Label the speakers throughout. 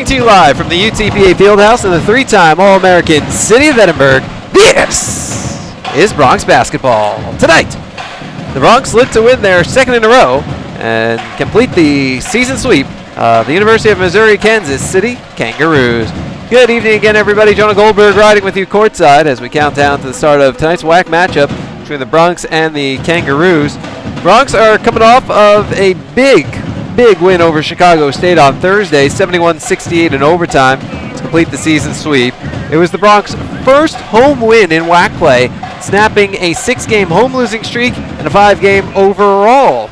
Speaker 1: Coming to you live from the UTPA Fieldhouse in the three-time All-American City of Edinburgh, this is Bronx basketball. Tonight, the Bronx look to win their second in a row and complete the season sweep of the University of Missouri-Kansas City Kangaroos. Good evening again, everybody. Jonah Goldberg riding with you courtside as we count down to the start of tonight's WAC matchup between the Bronx and the Kangaroos. Bronx are coming off of a big win over Chicago State on Thursday, 71-68 in overtime to complete the season sweep. It was the Bronx first home win in WAC play, snapping a 6-game home losing streak and a 5-game overall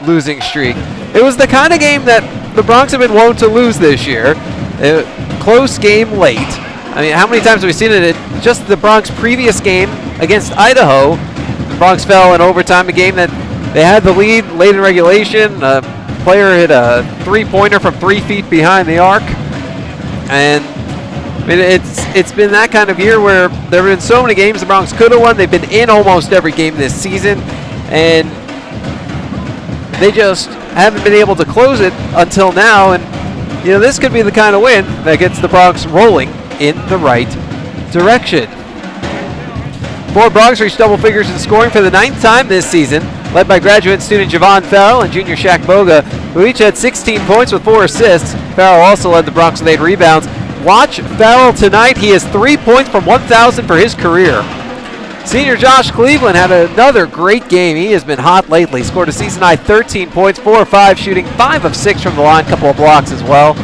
Speaker 1: losing streak. It was the kind of game that the Bronx have been wont to lose this year. Close game late. I mean, how many times have we seen it? Just the Bronx previous game against Idaho, the Bronx fell in overtime, a game that they had the lead late in regulation. Player hit a three-pointer from 3 feet behind the arc, and I mean, it's been that kind of year where there have been so many games the Bronx could have won. They've been in almost every game this season, and they just haven't been able to close it until now. And you know, this could be the kind of win that gets the Bronx rolling in the right direction. Four Bronx reached double figures in scoring for the 9th time this season, led by graduate student Javorn Farrell and junior Shaq Boga, who each had 16 points with 4 assists. Farrell also led the Bronx with 8 rebounds. Watch Farrell tonight. He has 3 points from 1,000 for his career. Senior Josh Cleveland had another great game. He has been hot lately. Scored a season-high 13 points, 4 of 5 shooting, 5 of 6 from the line, couple of blocks as well.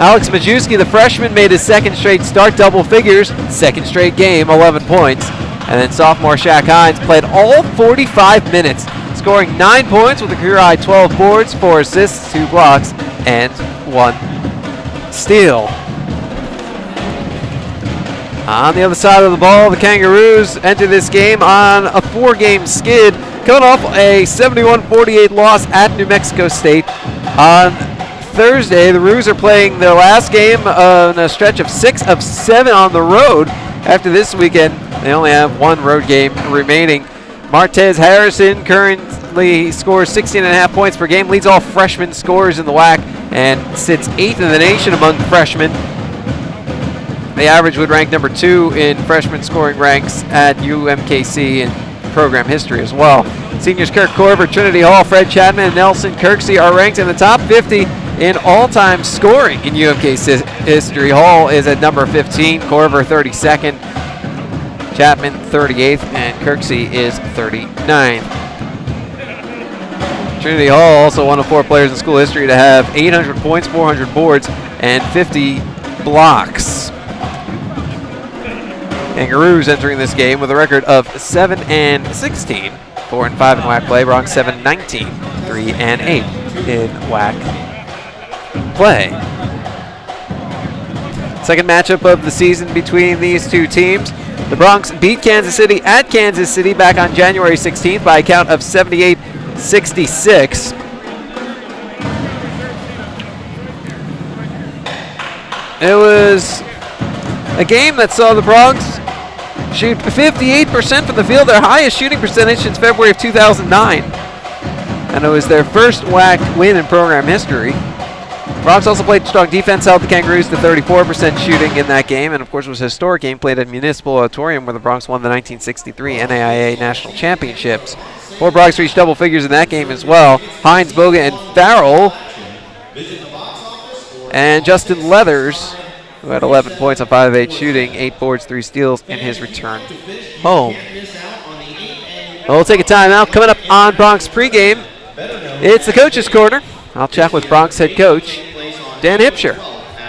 Speaker 1: Alex Majewski, the freshman, made his second straight start double figures, second straight game, 11 points. And then sophomore Shaq Hines played all 45 minutes, scoring 9 points with a career-high 12 boards, 4 assists, 2 blocks, and 1 steal. On the other side of the ball, the Kangaroos enter this game on a 4-game skid, coming off a 71-48 loss at New Mexico State. On Thursday, the Roos are playing their last game on a stretch of 6 of 7 on the road. After this weekend, they only have 1 road game remaining. Martez Harrison currently scores 16.5 points per game, leads all freshman scorers in the WAC, and sits 8th in the nation among freshmen. The average would rank number 2 in freshman scoring ranks at UMKC in program history as well. Seniors Kirk Korver, Trinity Hall, Fred Chapman, and Nelson Kirksey are ranked in the top 50 in all-time scoring in UMKC history. Hall is at number 15, Korver 32nd, Chapman 38th, and Kirksey is 39th. Trinity Hall, also one of 4 players in school history to have 800 points, 400 boards, and 50 blocks. Kangaroos entering this game with a record of 7-16, 4-5 in WAC play. Bronx 7-19, 3-8 in WAC play. Second matchup of the season between these two teams. The Bronx beat Kansas City at Kansas City back on January 16th by a count of 78-66. It was a game that saw the Bronx shoot 58% from the field, their highest shooting percentage since February of 2009. And it was their first WAC win in program history. Bronx also played strong defense, held the Kangaroos to 34% shooting in that game, and of course it was a historic game played at Municipal Auditorium where the Bronx won the 1963 NAIA National Championships. 4 Bronx reached double figures in that game as well. Hines, Boga, and Farrell. And Justin Leathers, who had 11 points on 5 of 8 shooting, 8 boards, 3 steals in his return home. We'll take a timeout. Coming up on Bronx pregame, it's the Coach's Corner. I'll chat with Bronx head coach Dan Hipsher.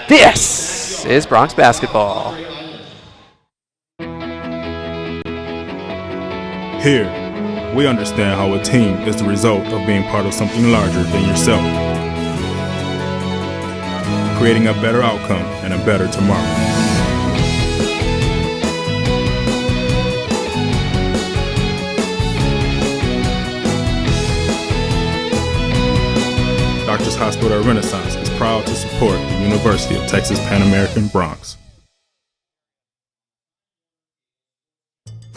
Speaker 1: This is Bronx basketball.
Speaker 2: Here, we understand how a team is the result of being part of something larger than yourself, creating a better outcome and a better tomorrow. Doctors Hospital Renaissance is proud to support the University of Texas Pan American Bronx.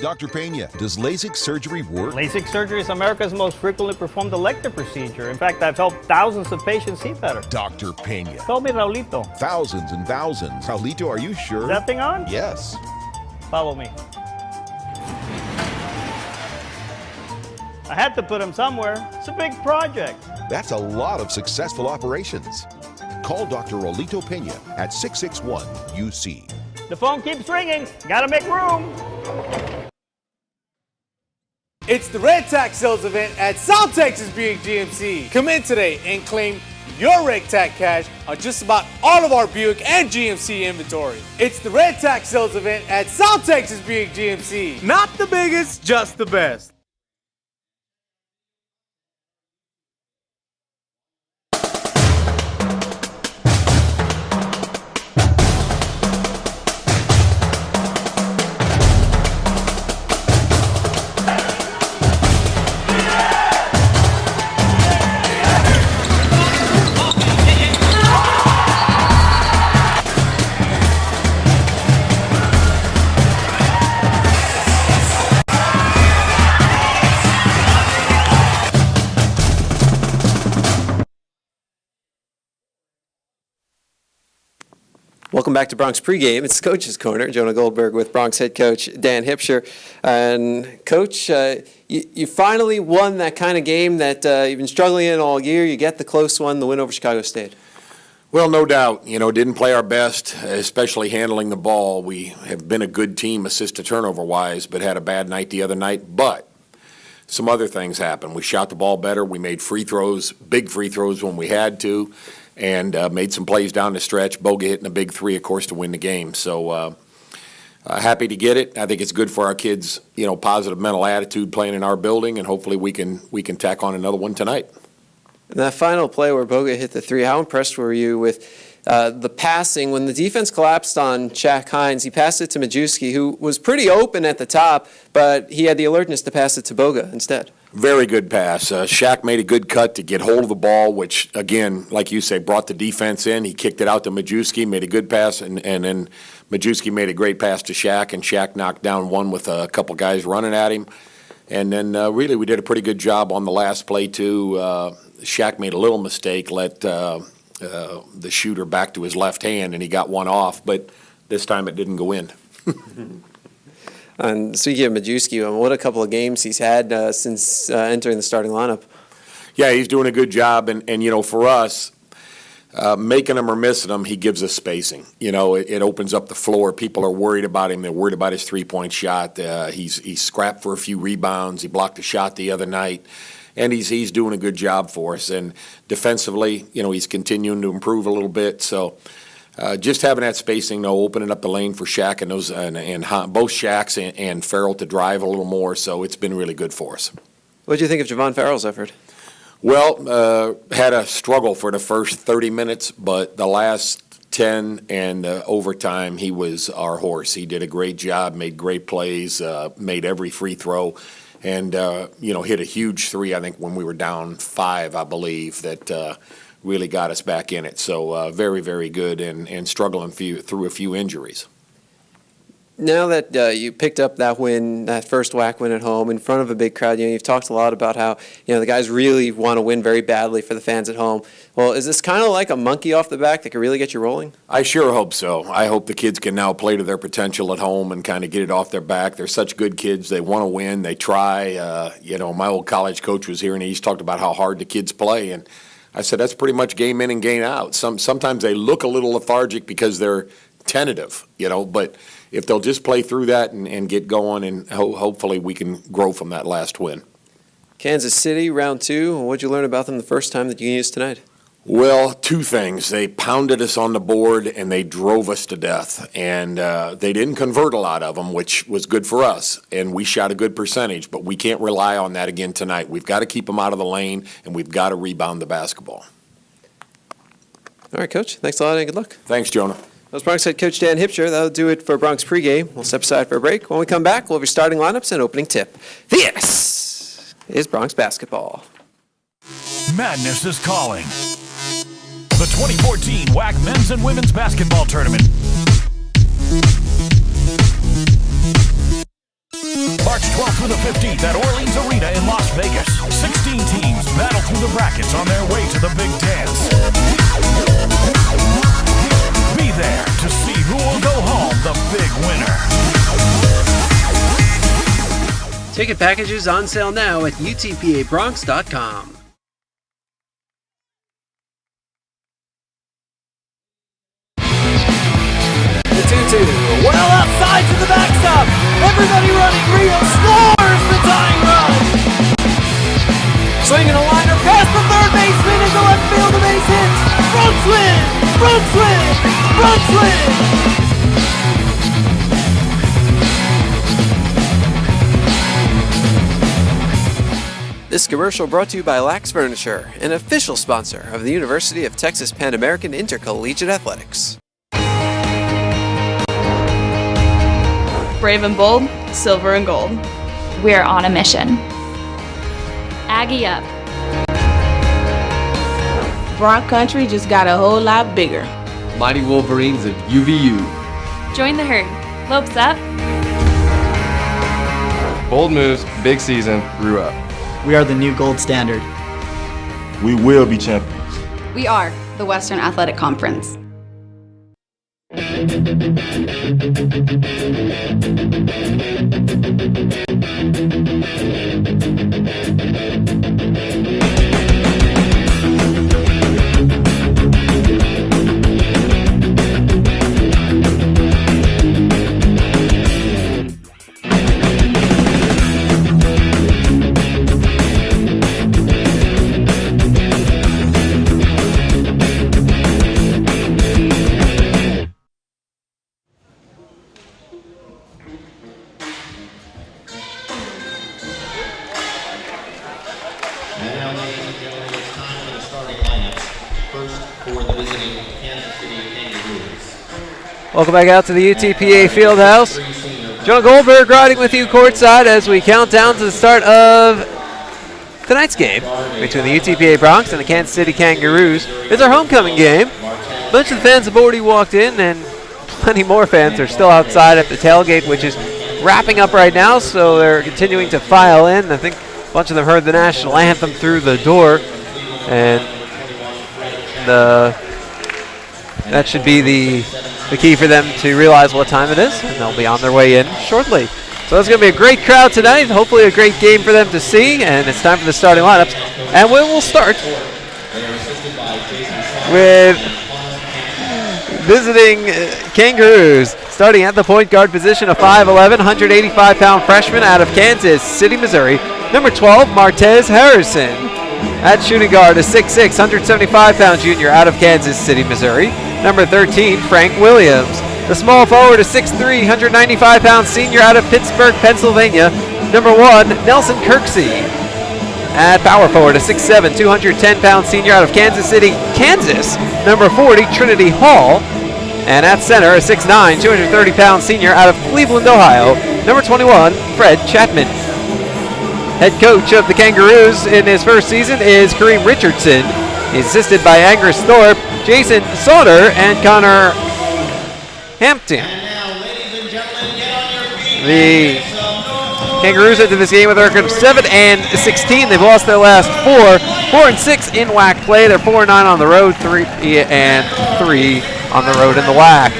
Speaker 3: Dr. Pena, does LASIK surgery work?
Speaker 4: LASIK surgery is America's most frequently performed elective procedure. In fact, I've helped thousands of patients see better.
Speaker 3: Dr. Pena.
Speaker 4: Call me Raulito.
Speaker 3: Thousands and thousands. Raulito, are you sure?
Speaker 4: Is that thing on?
Speaker 3: Yes.
Speaker 4: Follow me. I had to put him somewhere. It's a big project.
Speaker 3: That's a lot of successful operations. Call Dr. Raulito Pena at 661-UC.
Speaker 4: The phone keeps ringing. Gotta make room.
Speaker 5: It's the Red Tax Sales event at South Texas Buick GMC. Come in today and claim your Red Tax cash on just about all of our Buick and GMC inventory. It's the Red Tax Sales event at South Texas Buick GMC. Not the biggest, just the best.
Speaker 1: Welcome back to Bronx Pregame. It's Coach's Corner. Jonah Goldberg with Bronx head coach Dan Hipsher. And Coach, you finally won that kind of game that you've been struggling in all year. You get the close one, the win over Chicago State.
Speaker 6: Well, no doubt. Didn't play our best, especially handling the ball. We have been a good team assist-to-turnover-wise, but had a bad night the other night. But some other things happened. We shot the ball better. We made free throws, big free throws when we had to, and made some plays down the stretch. Boga hitting a big three, of course, to win the game. So happy to get it. I think it's good for our kids, positive mental attitude playing in our building, and hopefully we can tack on another one tonight.
Speaker 1: And that final play where Boga hit the three, how impressed were you with the passing? When the defense collapsed on Shaq Hines, he passed it to Majewski, who was pretty open at the top, but he had the alertness to pass it to Boga instead.
Speaker 6: Very good pass. Shaq made a good cut to get hold of the ball, which, again, like you say, brought the defense in. He kicked it out to Majewski, made a good pass, and then Majewski made a great pass to Shaq, and Shaq knocked down one with a couple guys running at him. And then, really, we did a pretty good job on the last play, too. Shaq made a little mistake, let the shooter back to his left hand, and he got one off, but this time it didn't go in.
Speaker 1: And speaking of Majewski, what a couple of games he's had since entering the starting lineup.
Speaker 6: Yeah, he's doing a good job, and for us, making him or missing him, he gives us spacing. It opens up the floor. People are worried about him. They're worried about his three-point shot. He's scrapped for a few rebounds. He blocked a shot the other night. And he's doing a good job for us. And defensively, he's continuing to improve a little bit. So just having that spacing, opening up the lane for Shaq and both Shaqs and Farrell to drive a little more. So it's been really good for us.
Speaker 1: What did you think of Javorn Farrell's effort?
Speaker 6: Well, had a struggle for the first 30 minutes, but the last 10 and overtime, he was our horse. He did a great job, made great plays, made every free throw. And, hit a huge three, I think, when we were down 5, I believe, that really got us back in it. So very, very good and struggling through a few injuries.
Speaker 1: Now that you picked up that win, that first WAC win at home in front of a big crowd, you've talked a lot about how the guys really want to win very badly for the fans at home. Well, is this kind of like a monkey off the back that could really get you rolling? I
Speaker 6: sure hope so. I hope the kids can now play to their potential at home and kind of get it off their back. They're such good kids. They want to win. They try. My old college coach was here, and he's talked about how hard the kids play. And I said, that's pretty much game in and game out. Sometimes they look a little lethargic because they're tentative, but if they'll just play through that and get going, and hopefully we can grow from that last win.
Speaker 1: Kansas City, round 2. What did you learn about them the first time that you used tonight?
Speaker 6: Well, 2 things. They pounded us on the board, and they drove us to death. And they didn't convert a lot of them, which was good for us. And we shot a good percentage, but we can't rely on that again tonight. We've got to keep them out of the lane, and we've got to rebound the basketball.
Speaker 1: All right, Coach. Thanks a lot, and good luck.
Speaker 6: Thanks, Jonah.
Speaker 1: That was Bronx head coach Dan Hipsher. That'll do it for Bronx pregame. We'll step aside for a break. When we come back, we'll have your starting lineups and opening tip. This is Bronx basketball.
Speaker 7: Madness is calling. The 2014 WAC Men's and Women's Basketball Tournament. 12th through the 15th at Orleans Arena in Las Vegas. 16 teams battle through the brackets on their way to the big dance. Be there to see who will go home the big winner.
Speaker 1: Ticket packages on sale now at utpabronx.com. The 2-2.
Speaker 5: Well outside to the backstop. Everybody running. Rio scores the tying run. Swinging a liner past the third baseman into left field. The base hit. Bronx win. Bronx win. Bronx win.
Speaker 1: This commercial brought to you by Lax Furniture, an official sponsor of the University of Texas Pan American Intercollegiate Athletics.
Speaker 8: Brave and bold, silver and gold.
Speaker 9: We're on a mission. Aggie up.
Speaker 10: Bronx Country just got a whole lot bigger.
Speaker 11: Mighty Wolverines of UVU.
Speaker 9: Join the herd. Lopes up.
Speaker 11: Bold moves, big season, grew up.
Speaker 12: We are the new gold standard.
Speaker 2: We will be champions.
Speaker 9: We are the Western Athletic Conference.
Speaker 1: Welcome back out to the UTPA Fieldhouse. John Goldberg riding with you courtside as we count down to the start of tonight's game between the UTPA Bronx and the Kansas City Kangaroos. It's our homecoming game. A bunch of the fans have already walked in, and plenty more fans are still outside at the tailgate, which is wrapping up right now, so they're continuing to file in. I think a bunch of them heard the national anthem through the door, and that should be the key for them to realize what time it is, and they'll be on their way in shortly. So it's going to be a great crowd tonight, hopefully a great game for them to see, and it's time for the starting lineups. And we will start with visiting Kangaroos, starting at the point guard position, a 5'11", 185-pound freshman out of Kansas City, Missouri, number 12, Martez Harrison. At shooting guard, a 6'6", 175-pound junior out of Kansas City, Missouri, number 13, Frank Williams. The small forward, a 6'3", 195-pound senior out of Pittsburgh, Pennsylvania, number 1, Nelson Kirksey. At power forward, a 6'7", 210-pound senior out of Kansas City, Kansas, number 40, Trinity Hall. And at center, a 6'9", 230-pound senior out of Cleveland, Ohio, number 21, Fred Chapman. Head coach of the Kangaroos in his first season is Kareem Richardson. He's assisted by Angus Thorpe, Jason Sauter, and Connor Hampton. The Kangaroos into this game with a record of 7-16. They've lost their last 4-6 in WAC play. They're 4-9 on the road, 3-3 on the road in the WAC.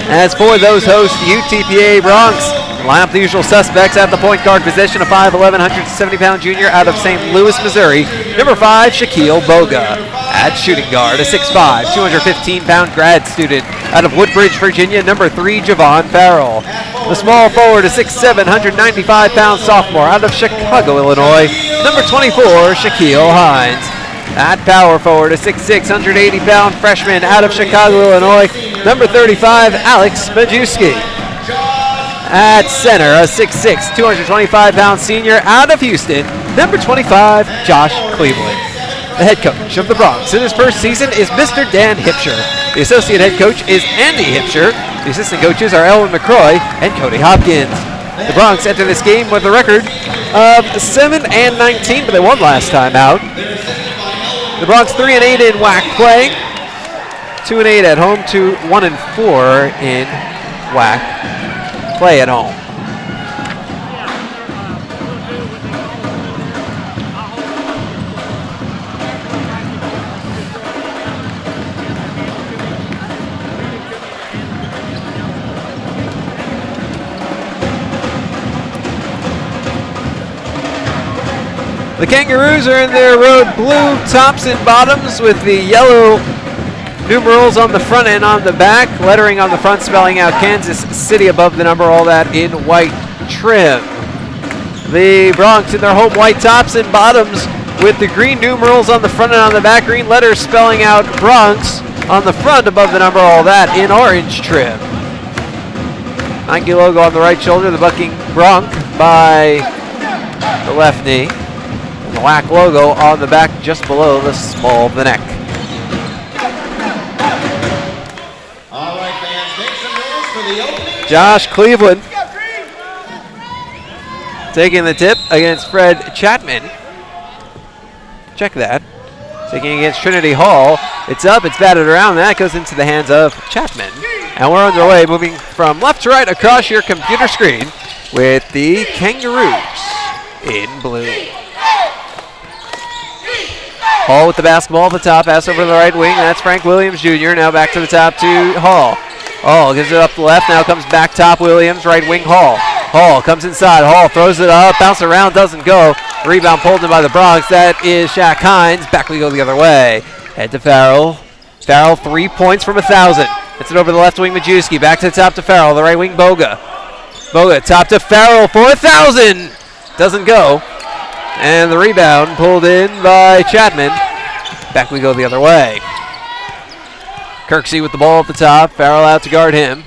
Speaker 1: As for those hosts, UTPA Bronx, line up the usual suspects at the point guard position, a 5'11", 170-pound junior out of St. Louis, Missouri, number 5, Shaquille Boga. At shooting guard, a 6'5", 215-pound grad student out of Woodbridge, Virginia, number 3, Javorn Farrell. The small forward, a 6'7", 195-pound sophomore out of Chicago, Illinois, number 24, Shaquille Hines. At power forward, a 6'6", 180-pound freshman out of Chicago, Illinois, number 35, Alex Majewski. At center, a 6'6", 225-pound senior out of Houston, number 25, Josh Cleveland. The head coach of the Bronx in his first season is Mr. Dan Hipsher. The associate head coach is Andy Hipsher. The assistant coaches are Elwin McCroy and Cody Hopkins. The Bronx enter this game with a record of 7-19, but they won last time out. The Bronx 3-8 in WAC play, 2-8 at home to 1-4 in WAC play at home. The Kangaroos are in their road blue tops and bottoms with the yellow numerals on the front and on the back. Lettering on the front spelling out Kansas City above the number, all that in white trim. The Bronx in their home white tops and bottoms with the green numerals on the front and on the back. Green letters spelling out Bronx on the front above the number, all that in orange trim. Nike logo on the right shoulder, the bucking bronc by the left knee. And the WAC logo on the back just below the small of the neck.
Speaker 13: All right, fans, make some noise for the opening.
Speaker 1: Josh Cleveland taking the tip against Fred Chapman. Check that. Taking against Trinity Hall. It's up, it's batted around. That goes into the hands of Chapman. And we're underway, moving from left to right across your computer screen with the Kangaroos in blue. Hall with the basketball at the top, pass over to the right wing. That's Frank Williams Jr. Now back to the top to Hall. Hall gives it up the left, now comes back top Williams, right wing Hall. Hall comes inside, Hall throws it up, bounce around, doesn't go. Rebound pulled in by the Bronx, that is Shaq Hines. Back we go the other way. Head to Farrell. Farrell 3 points from 1,000. It's it over the left wing, Majewski. Back to the top to Farrell, the right wing Boga. Boga top to Farrell for 1,000. Doesn't go. And the rebound pulled in by Chapman. Back we go the other way. Kirksey with the ball at the top. Farrell out to guard him.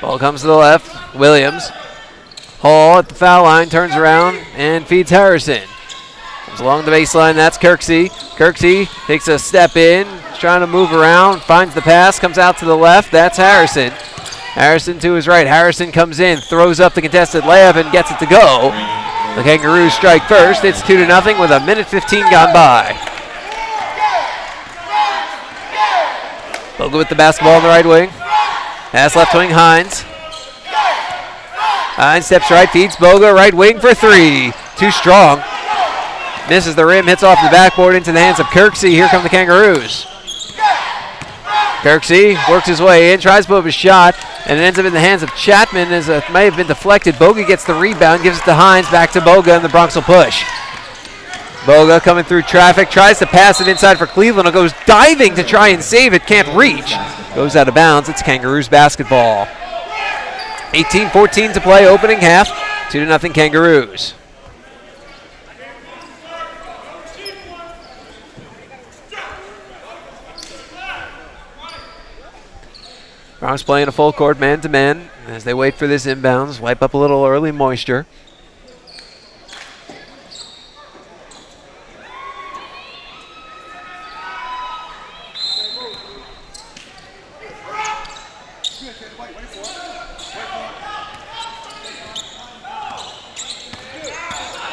Speaker 1: Ball comes to the left. Williams. Hall at the foul line, turns around and feeds Harrison. Comes along the baseline, that's Kirksey. Kirksey takes a step in, trying to move around, finds the pass, comes out to the left, that's Harrison. Harrison to his right, Harrison comes in, throws up the contested layup and gets it to go. The Kangaroos strike first, it's 2-0 with 1:15 gone by. Boga with the basketball on the right wing. Pass left wing, Hines. Hines steps right, feeds Boga, right wing for three. Too strong. Misses the rim, hits off the backboard into the hands of Kirksey. Here come the Kangaroos. Kirksey works his way in, tries to put up a shot, and it ends up in the hands of Chapman as it may have been deflected. Boga gets the rebound, gives it to Hines, back to Boga, and the Bronx will push. Boga coming through traffic, tries to pass it inside for Cleveland. It goes diving to try and save it, can't reach. Goes out of bounds, it's Kangaroos basketball. 18-14 to play, opening half, 2-0 Kangaroos. Bronx playing a full court man-to-man as they wait for this inbounds, wipe up a little early moisture.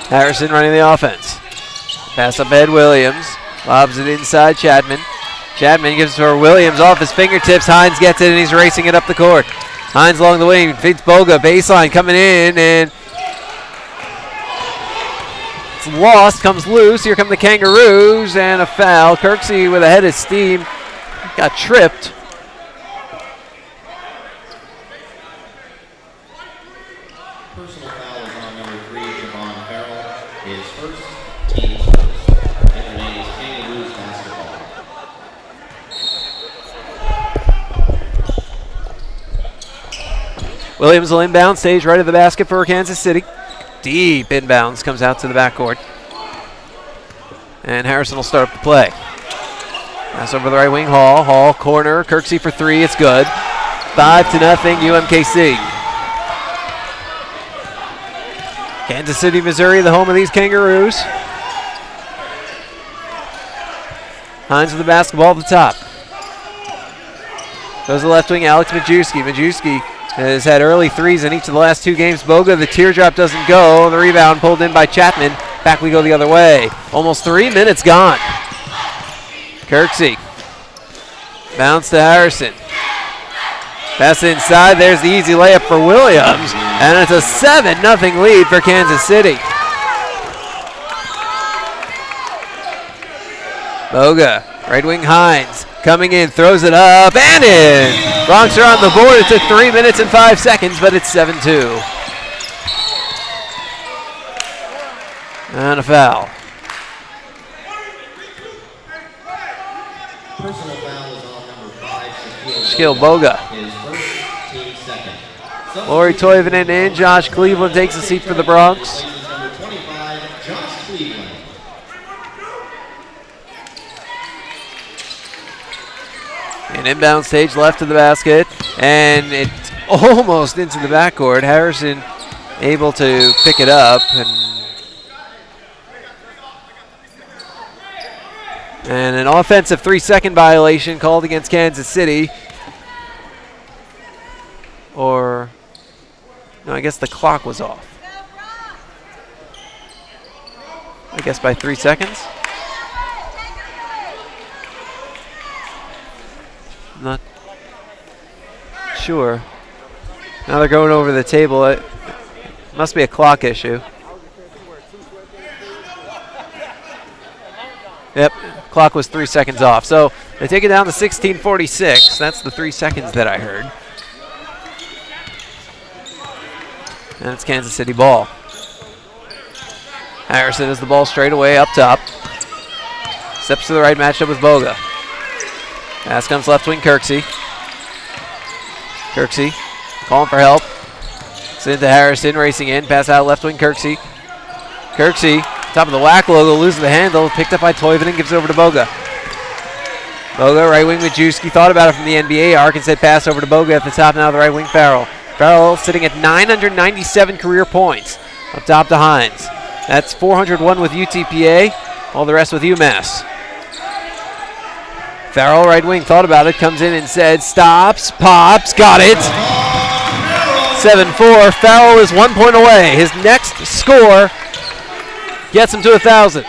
Speaker 1: Harrison running the offense. Pass up Ed Williams. Lobs it inside Chapman. Chapman gives it to Williams off his fingertips. Hines gets it and he's racing it up the court. Hines along the wing. Feeds Boga. Baseline coming in and it's lost. Comes loose. Here come the Kangaroos and a foul. Kirksey with a head of steam. Got tripped.
Speaker 13: Personal foul is on number 3, Javorn Farrell. His first team's first. It remains Kangaroos basketball.
Speaker 1: Williams will inbound, stays right of the basket for Kansas City. Deep inbounds, comes out to the backcourt. And Harrison will start up the play. Pass over the right wing, Hall. Hall, corner, Kirksey for three, it's good. 5-0 UMKC. Kansas City, Missouri, the home of these Kangaroos. Hines with the basketball at the top. Goes to the left wing, Alex Majewski. Majewski has had early threes in each of the last two games. Boga, the teardrop doesn't go. The rebound pulled in by Chapman. Back we go the other way. Almost 3 minutes gone. Kirksey. Bounce to Harrison. Pass inside. There's the easy layup for Williams. And it's a 7-0 lead for Kansas City. Boga, right wing Hines. Coming in, throws it up, and in! Bronx are on the board. It took 3 minutes and 5 seconds, but it's 7-2. And a foul.
Speaker 13: Personal foul is on number 5,
Speaker 1: Shaquille Boga.
Speaker 13: His first, team second.
Speaker 1: Lori Toivonen and Josh Cleveland takes a seat for the Bronx.
Speaker 13: Number 25, Josh Cleveland.
Speaker 1: An inbound stage left of the basket, and it's almost into the backcourt. Harrison able to pick it up, and an offensive 3-second violation called against Kansas City. Or, no, I guess the clock was off. I guess by 3 seconds. Not sure. Now they're going over the table. It must be a clock issue. Yep, clock was 3 seconds off. So they take it down to 16:46. That's the 3 seconds that I heard. And it's Kansas City ball. Harrison has the ball straight away up top. Steps to the right, matched up with Boga. Pass comes left wing, Kirksey. Kirksey calling for help. It's into Harrison, racing in. Pass out left wing, Kirksey. Kirksey, top of the WAC logo, loses the handle. Picked up by Toivonen, gives it over to Boga. Boga, right wing, Majewski. Thought about it from the NBA arc and said pass over to Boga at the top. Now the right wing, Farrell. Farrell sitting at 997 career points. Up top to Hines. That's 401 with UTPA. All the rest with UMass. Farrell, right wing, thought about it, comes in and said, stops, pops, got it. 7-4, Farrell is 1 point away. His next score gets him to 1,000.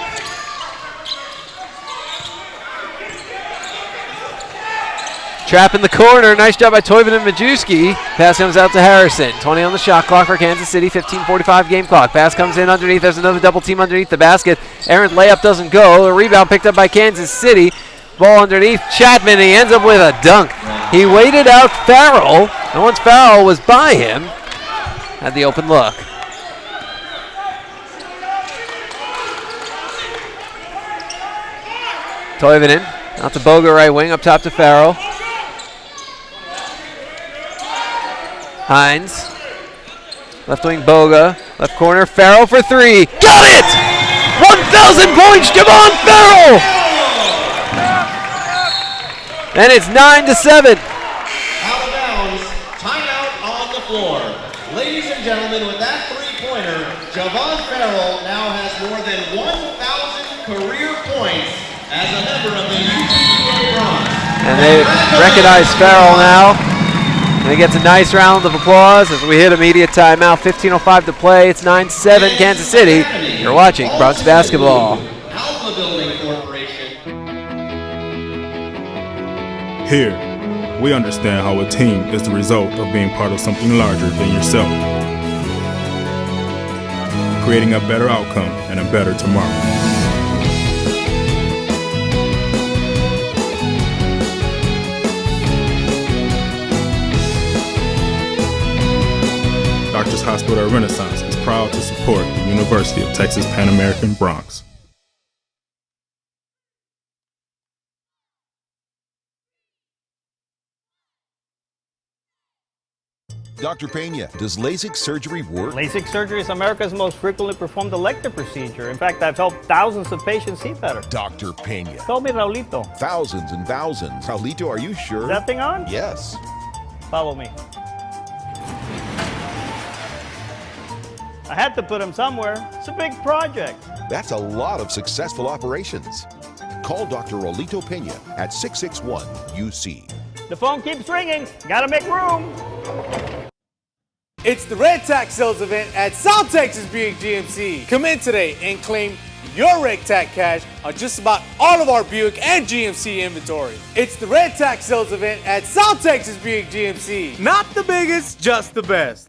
Speaker 1: Trap in the corner, nice job by Toivonen and Majewski. Pass comes out to Harrison. 20 on the shot clock for Kansas City, 15:45 game clock. Pass comes in underneath, there's another double team underneath the basket. Errant layup doesn't go. The rebound picked up by Kansas City. Ball underneath Chapman, and he ends up with a dunk. He waited out Farrell, and once Farrell was by him, had the open look. Toivonen, out to Boga right wing, up top to Farrell. Hines, left wing Boga, left corner, Farrell for three. Got it! 1,000 points, Javorn Farrell! And it's 9-7.
Speaker 13: Out of bounds, timeout on the floor. Ladies and gentlemen, with that three-pointer, Javorn Farrell now has more than 1,000 career points as a member of the UTPA Bronx.
Speaker 1: And they recognize Farrell now. And he gets a nice round of applause as we hit immediate timeout. 15:05 to play. It's 9-7 Kansas City. You're watching Bronx basketball.
Speaker 13: Alpha Building Corporation.
Speaker 2: Here, we understand how a team is the result of being part of something larger than yourself, creating a better outcome and a better tomorrow. Doctors Hospital at Renaissance is proud to support the University of Texas Pan American Bronx.
Speaker 3: Dr. Pena, does LASIK surgery work?
Speaker 4: LASIK surgery is America's most frequently performed elective procedure. In fact, I've helped thousands of patients see better.
Speaker 3: Dr. Pena.
Speaker 4: Call me Raulito.
Speaker 3: Thousands and thousands. Raulito, are you sure?
Speaker 4: Is that thing on?
Speaker 3: Yes.
Speaker 4: Follow me. I had to put him somewhere. It's a big project.
Speaker 3: That's a lot of successful operations. Call Dr. Raulito Pena at 661-UC.
Speaker 4: The phone keeps ringing. Gotta make room.
Speaker 5: It's the Red Tax Sales event at South Texas Buick GMC. Come in today and claim your Red Tax cash on just about all of our Buick and GMC inventory. It's the Red Tax Sales event at South Texas Buick GMC. Not the biggest, just the best.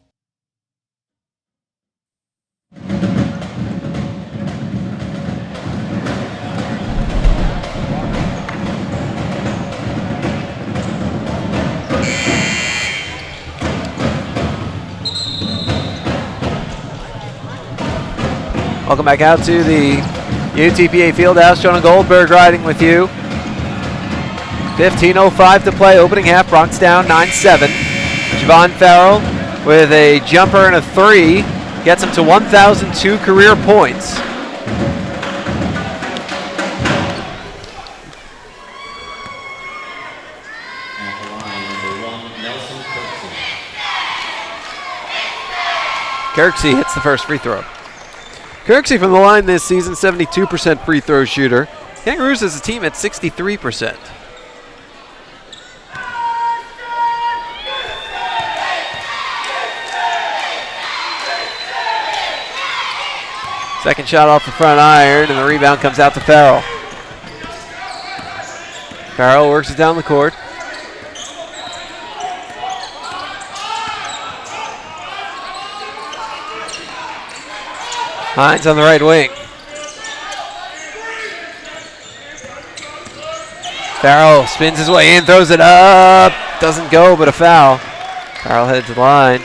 Speaker 1: Welcome back out to the UTPA Fieldhouse. Jonah Goldberg riding with you. 15:05 to play, opening half. Bronx down 9-7. Javorn Farrell with a jumper and a 3 gets him to 1,002 career points. Kirksey hits the first free throw. Kirksey from the line this season, 72% free throw shooter. Kangaroos as a team at 63%. Second shot off the front iron, and the rebound comes out to Farrell. Farrell works it down the court. Hines on the right wing. Farrell spins his way in, throws it up. Doesn't go, but a foul. Farrell heads to the line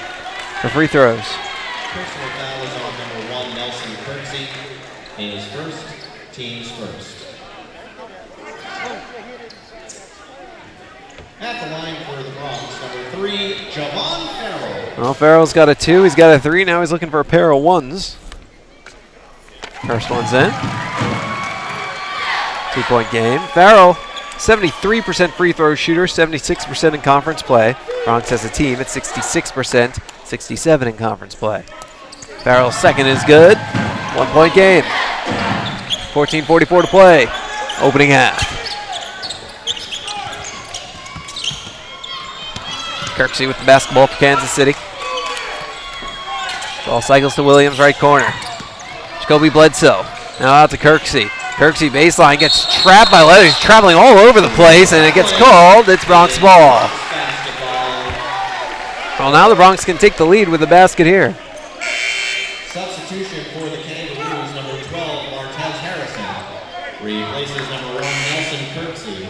Speaker 1: for free throws.
Speaker 13: Personal foul is on number 1, Nelson Kirksey. His first, team's first. At the line for the Bronx, number 3, Javorn Farrell.
Speaker 1: Well, Farrell's got a 2, he's got a 3. Now he's looking for a pair of 1s. First one's in. 2-point game. Farrell, 73% free throw shooter, 76% in conference play. Bronx as a team at 66%, 67% in conference play. Farrell's second is good. 1-point game. 14:44 to play. Opening half. Kirksey with the basketball for Kansas City. Ball cycles to Williams, right corner. Jacoby Bledsoe. Now out to Kirksey. Kirksey baseline gets trapped by Leathers. He's traveling all over the place, and it gets called. It's Bronx ball. Well, now the Bronx can take the lead with the basket here.
Speaker 13: Substitution for the Kangaroos, number 12, Martez Harrison. Replaces number 1, Nelson Kirksey.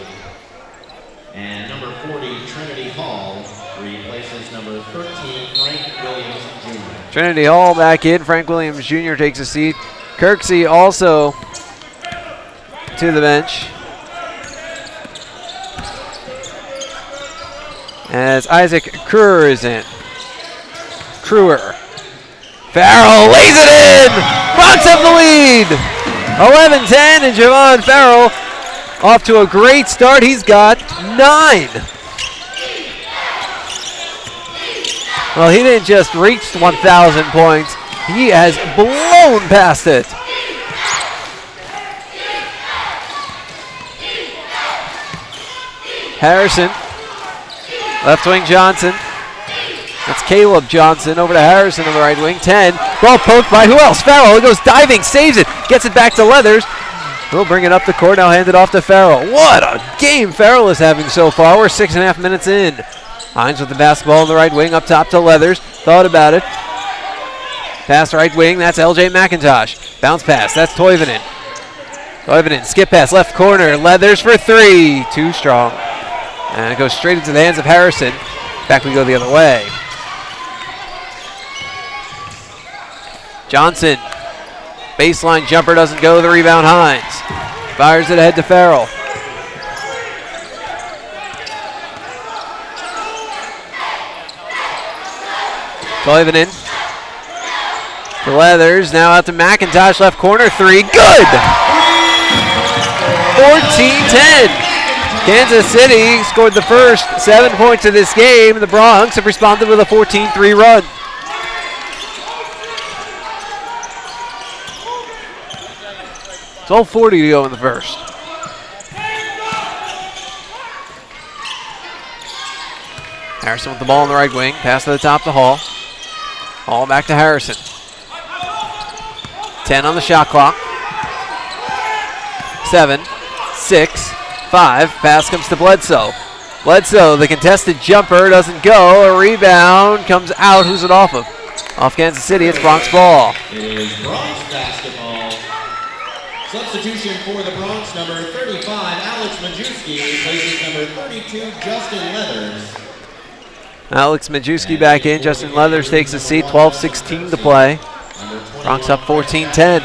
Speaker 13: And number 40, Trinity Hall. Replaces number 13, Frank Williams Jr.
Speaker 1: Trinity Hall back in. Frank Williams Jr. takes a seat. Kirksey also to the bench. As Isaac Kruer is in. Kruer. Farrell lays it in! Bronx have the lead! 11-10, and Javorn Farrell off to a great start. He's got 9. Well, he didn't just reach 1,000 points. He has blown past it. Harrison. Left wing Johnson. That's Caleb Johnson over to Harrison on the right wing. 10. Ball poked by who else? Farrell. He goes diving, saves it, gets it back to Leathers. He'll bring it up the court, now hand it off to Farrell. What a game Farrell is having so far. We're 6.5 minutes in. Hines with the basketball on the right wing, up top to Leathers. Thought about it. Pass right wing, that's LJ McIntosh. Bounce pass, that's Toivonen. Toivonen, skip pass, left corner. Leathers for 3. Too strong. And it goes straight into the hands of Harrison. Back we go the other way. Johnson. Baseline jumper doesn't go. The rebound, Hines. Fires it ahead to Farrell. Toivonen. To Leathers. Now out to McIntosh. Left corner. 3. Good! 14-10. Kansas City scored the first 7 points of this game. The Bronx have responded with a 14-3 run. It's all 40 to go in the first. Harrison with the ball on the right wing. Pass to the top to Hall. Hall back to Harrison. 10 on the shot clock. 7, 6, 5. Pass comes to Bledsoe. Bledsoe, the contested jumper, doesn't go. A rebound comes out. Who's it off of? Off Kansas City. It's Bronx ball.
Speaker 13: It is Bronx basketball. Substitution for the Bronx, number 35, Alex Majewski, replaces number 32, Justin Leathers.
Speaker 1: Alex Majewski back in. Justin Leathers takes a seat. 12-16 to play. Bronx up 14-10.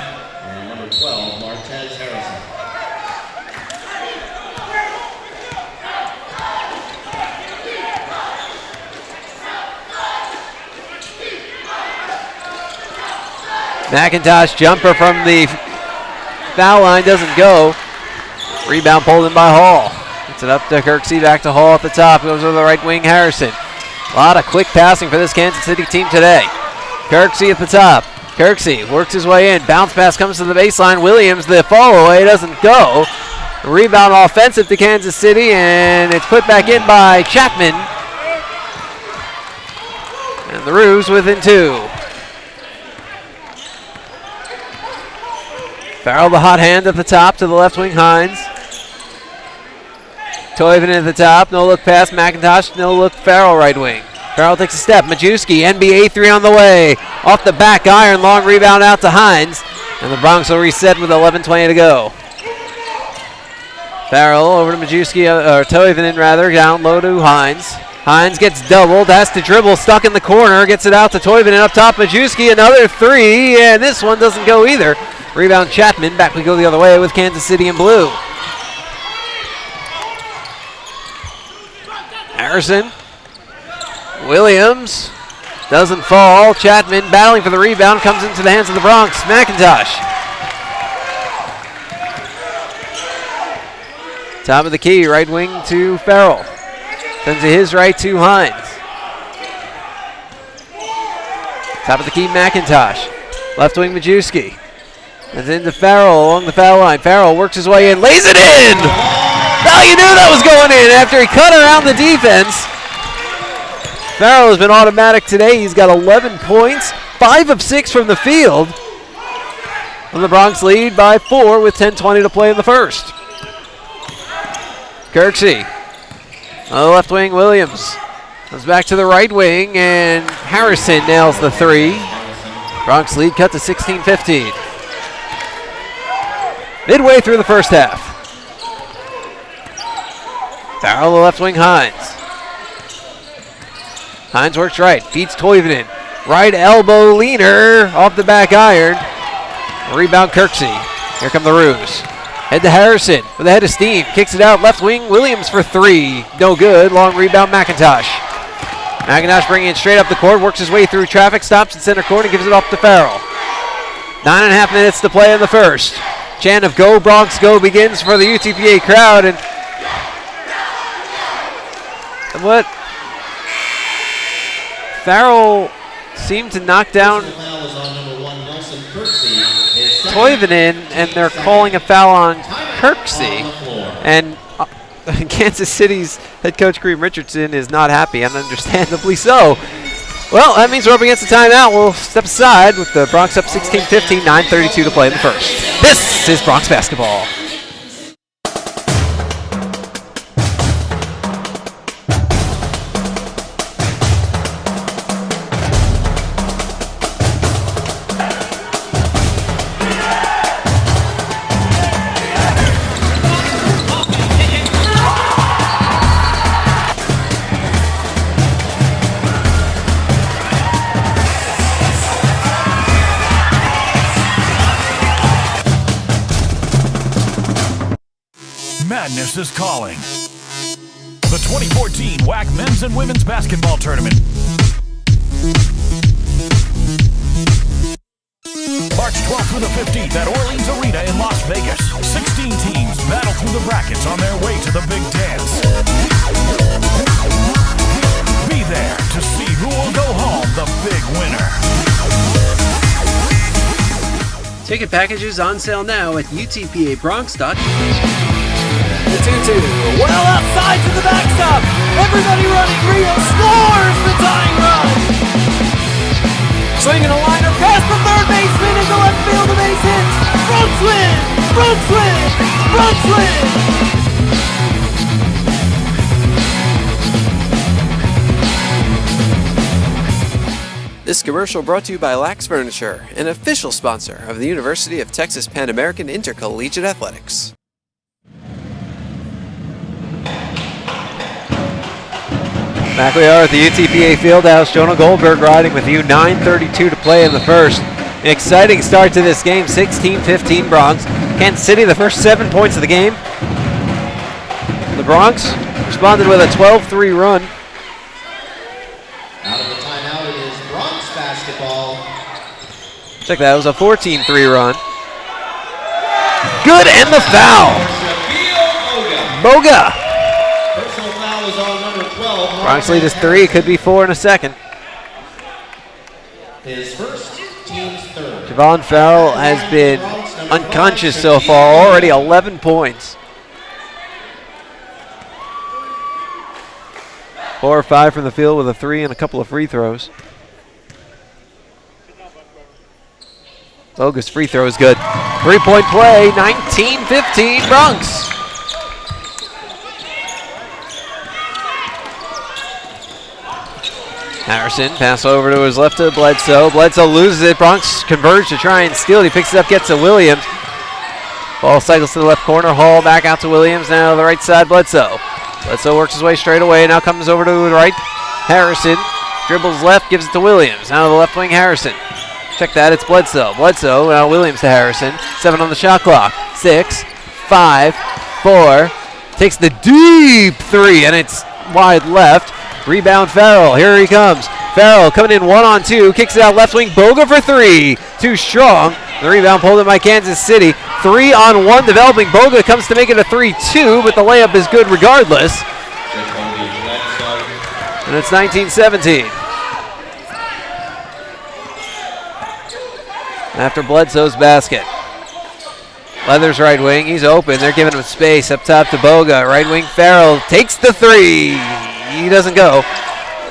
Speaker 13: 12, Martez Harrison.
Speaker 1: McIntosh jumper from the foul line doesn't go. Rebound pulled in by Hall. Gets it up to Kirksey, back to Hall at the top. Goes over the right wing, Harrison. A lot of quick passing for this Kansas City team today. Kirksey at the top. Kirksey works his way in. Bounce pass comes to the baseline. Williams, the follow away, doesn't go. Rebound offensive to Kansas City, and it's put back in by Chapman. And the Roos within 2. Farrell, the hot hand at the top to the left wing, Hines. Toivonen at the top, no look pass. McIntosh, no look. Farrell right wing. Farrell takes a step. Majewski, NBA 3 on the way. Off the back iron, long rebound out to Hines. And the Bronx will reset with 11:20 to go. Farrell over to Majewski, or Toivonen rather, down low to Hines. Hines gets doubled, has to dribble, stuck in the corner, gets it out to Toivonen up top. Majewski, another 3, and this one doesn't go either. Rebound Chapman, back we go the other way with Kansas City in blue. Harrison. Williams doesn't fall. Chapman battling for the rebound, comes into the hands of the Bronx. McIntosh. Top of the key, right wing to Farrell. Then to his right to Hines. Top of the key, McIntosh. Left wing, Majewski. And then to Farrell along the foul line. Farrell works his way in, lays it in! Now you knew that was going in after he cut around the defense. Farrell has been automatic today. He's got 11 points, 5 of 6 from the field. And the Bronx lead by 4 with 10:20 to play in the first. Kirksey. On the left wing, Williams. Comes back to the right wing, and Harrison nails the 3. Bronx lead cut to 16-15. Midway through the first half. Farrell, the left wing, Hines. Hines works right, feeds Toivonen. Right elbow leaner off the back iron. Rebound Kirksey. Here come the Roos. Head to Harrison with a head of steam. Kicks it out left wing, Williams for 3. No good. Long rebound McIntosh. McIntosh bringing it straight up the court. Works his way through traffic. Stops in center court and gives it off to Farrell. 9.5 minutes to play in the first. Chant of Go Bronx Go begins for the UTPA crowd. And what? Farrell seemed to knock down Toivonen, and they're calling a foul on Kirksey. And Kansas City's head coach Kareem Richardson is not happy, and understandably so. Well, that means we're up against the timeout. We'll step aside with the Bronx up 16-15, 9:32 to play in the first. This is Bronx basketball.
Speaker 7: Madness is calling. The 2014 WAC Men's and Women's Basketball Tournament. March 12th through the 15th at Orleans Arena in Las Vegas. 16 teams battle through the brackets on their way to the big dance. Be there to see who will go home the big winner.
Speaker 1: Ticket packages on sale now at utpabronx.com. The 2-2.
Speaker 5: Well outside to the backstop. Everybody running. Rio scores the tying run. Swinging a liner past the third baseman into left field. The base hits. Bronx win. Bronx win. Bronx win.
Speaker 1: This commercial brought to you by Lax Furniture, an official sponsor of the University of Texas Pan American Intercollegiate Athletics. Back we are at the UTPA Fieldhouse. Jonah Goldberg riding with you. 9:32 to play in the first. Exciting start to this game, 16-15 Bronx. Kansas City, the first 7 points of the game. The Bronx responded with a 12-3 run.
Speaker 13: Out of the timeout, it is Bronx basketball.
Speaker 1: Check that, it was a 14-3 run. Good, and the foul. Boga.
Speaker 13: Personal foul is on number 12.
Speaker 1: Bronx lead is 3, it could be 4 in a second.
Speaker 13: His first, team's third.
Speaker 1: Javorn Farrell has been unconscious so far, already 11 points. 4 or 5 from the field with a 3 and a couple of free throws. Boga's free throw is good. 3-point play, 19-15 Bronx. Harrison, pass over to his left to Bledsoe. Bledsoe loses it. Bronx converge to try and steal it. He picks it up, gets to Williams. Ball cycles to the left corner. Hall back out to Williams. Now to the right side, Bledsoe. Bledsoe works his way straight away. Now comes over to the right. Harrison dribbles left, gives it to Williams. Now to the left wing, Harrison. Check that, it's Bledsoe. Bledsoe, now Williams to Harrison. 7 on the shot clock. 6, 5, 4. Takes the deep 3, and it's wide left. Rebound Farrell, here he comes. Farrell coming in 1-on-2, kicks it out left wing, Boga for 3. Too strong. The rebound pulled in by Kansas City. 3-on-1 developing. Boga comes to make it a 3-2, but the layup is good regardless. And it's 19-17. After Bledsoe's basket. Leather's right wing, he's open. They're giving him space up top to Boga. Right wing Farrell takes the 3. He doesn't go.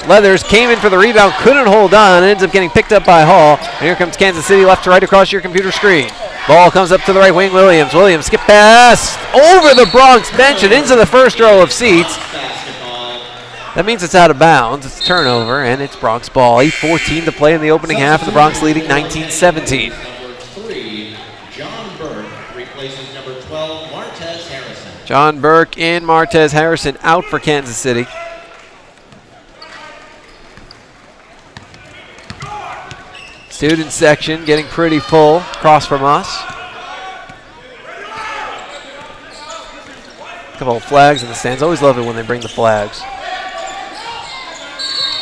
Speaker 1: Leathers came in for the rebound, couldn't hold on, ends up getting picked up by Hall. And here comes Kansas City left to right across your computer screen. Ball comes up to the right wing, Williams. Williams skip pass over the Bronx bench and into the first row of seats. That means it's out of bounds. It's a turnover, and it's Bronx ball. 8:14 to play in the opening half, and the Bronx leading 19-17.
Speaker 13: Number 3, John Burke replaces number 12, Martez Harrison.
Speaker 1: John Burke and Martez Harrison out for Kansas City. Student section getting pretty full across from us. Couple of flags in the stands. Always love it when they bring the flags.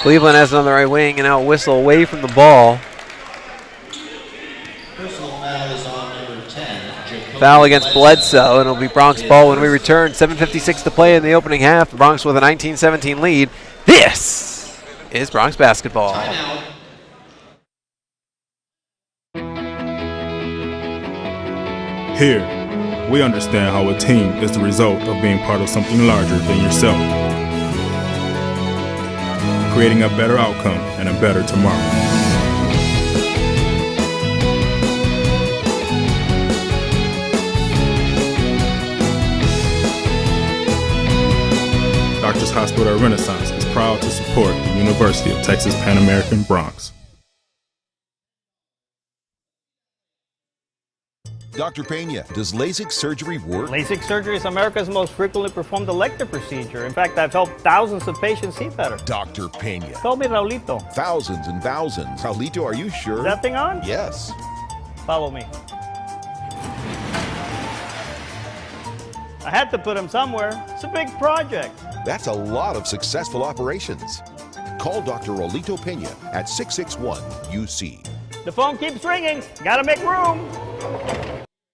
Speaker 1: Cleveland has it on the right wing, and now a whistle away from the ball.
Speaker 13: Personal foul is on number 10.
Speaker 1: Foul against Bledsoe, and it'll be Bronx ball when we return. 7:56 to play in the opening half. The Bronx with a 19-17 lead. This is Bronx basketball.
Speaker 13: Timeout.
Speaker 2: Here, we understand how a team is the result of being part of something larger than yourself, creating a better outcome and a better tomorrow. Doctors Hospital at Renaissance is proud to support the University of Texas Pan American Bronx.
Speaker 3: Dr. Pena, does LASIK surgery work?
Speaker 4: LASIK surgery is America's most frequently performed elective procedure. In fact, I've helped thousands of patients see better.
Speaker 3: Dr. Pena.
Speaker 4: Call me Raulito.
Speaker 3: Thousands and thousands. Raulito, are you sure?
Speaker 4: Is that thing on?
Speaker 3: Yes.
Speaker 4: Follow me. I had to put him somewhere. It's a big project.
Speaker 3: That's a lot of successful operations. Call Dr. Raulito Pena at 661-UC.
Speaker 4: The phone keeps ringing. Gotta make room.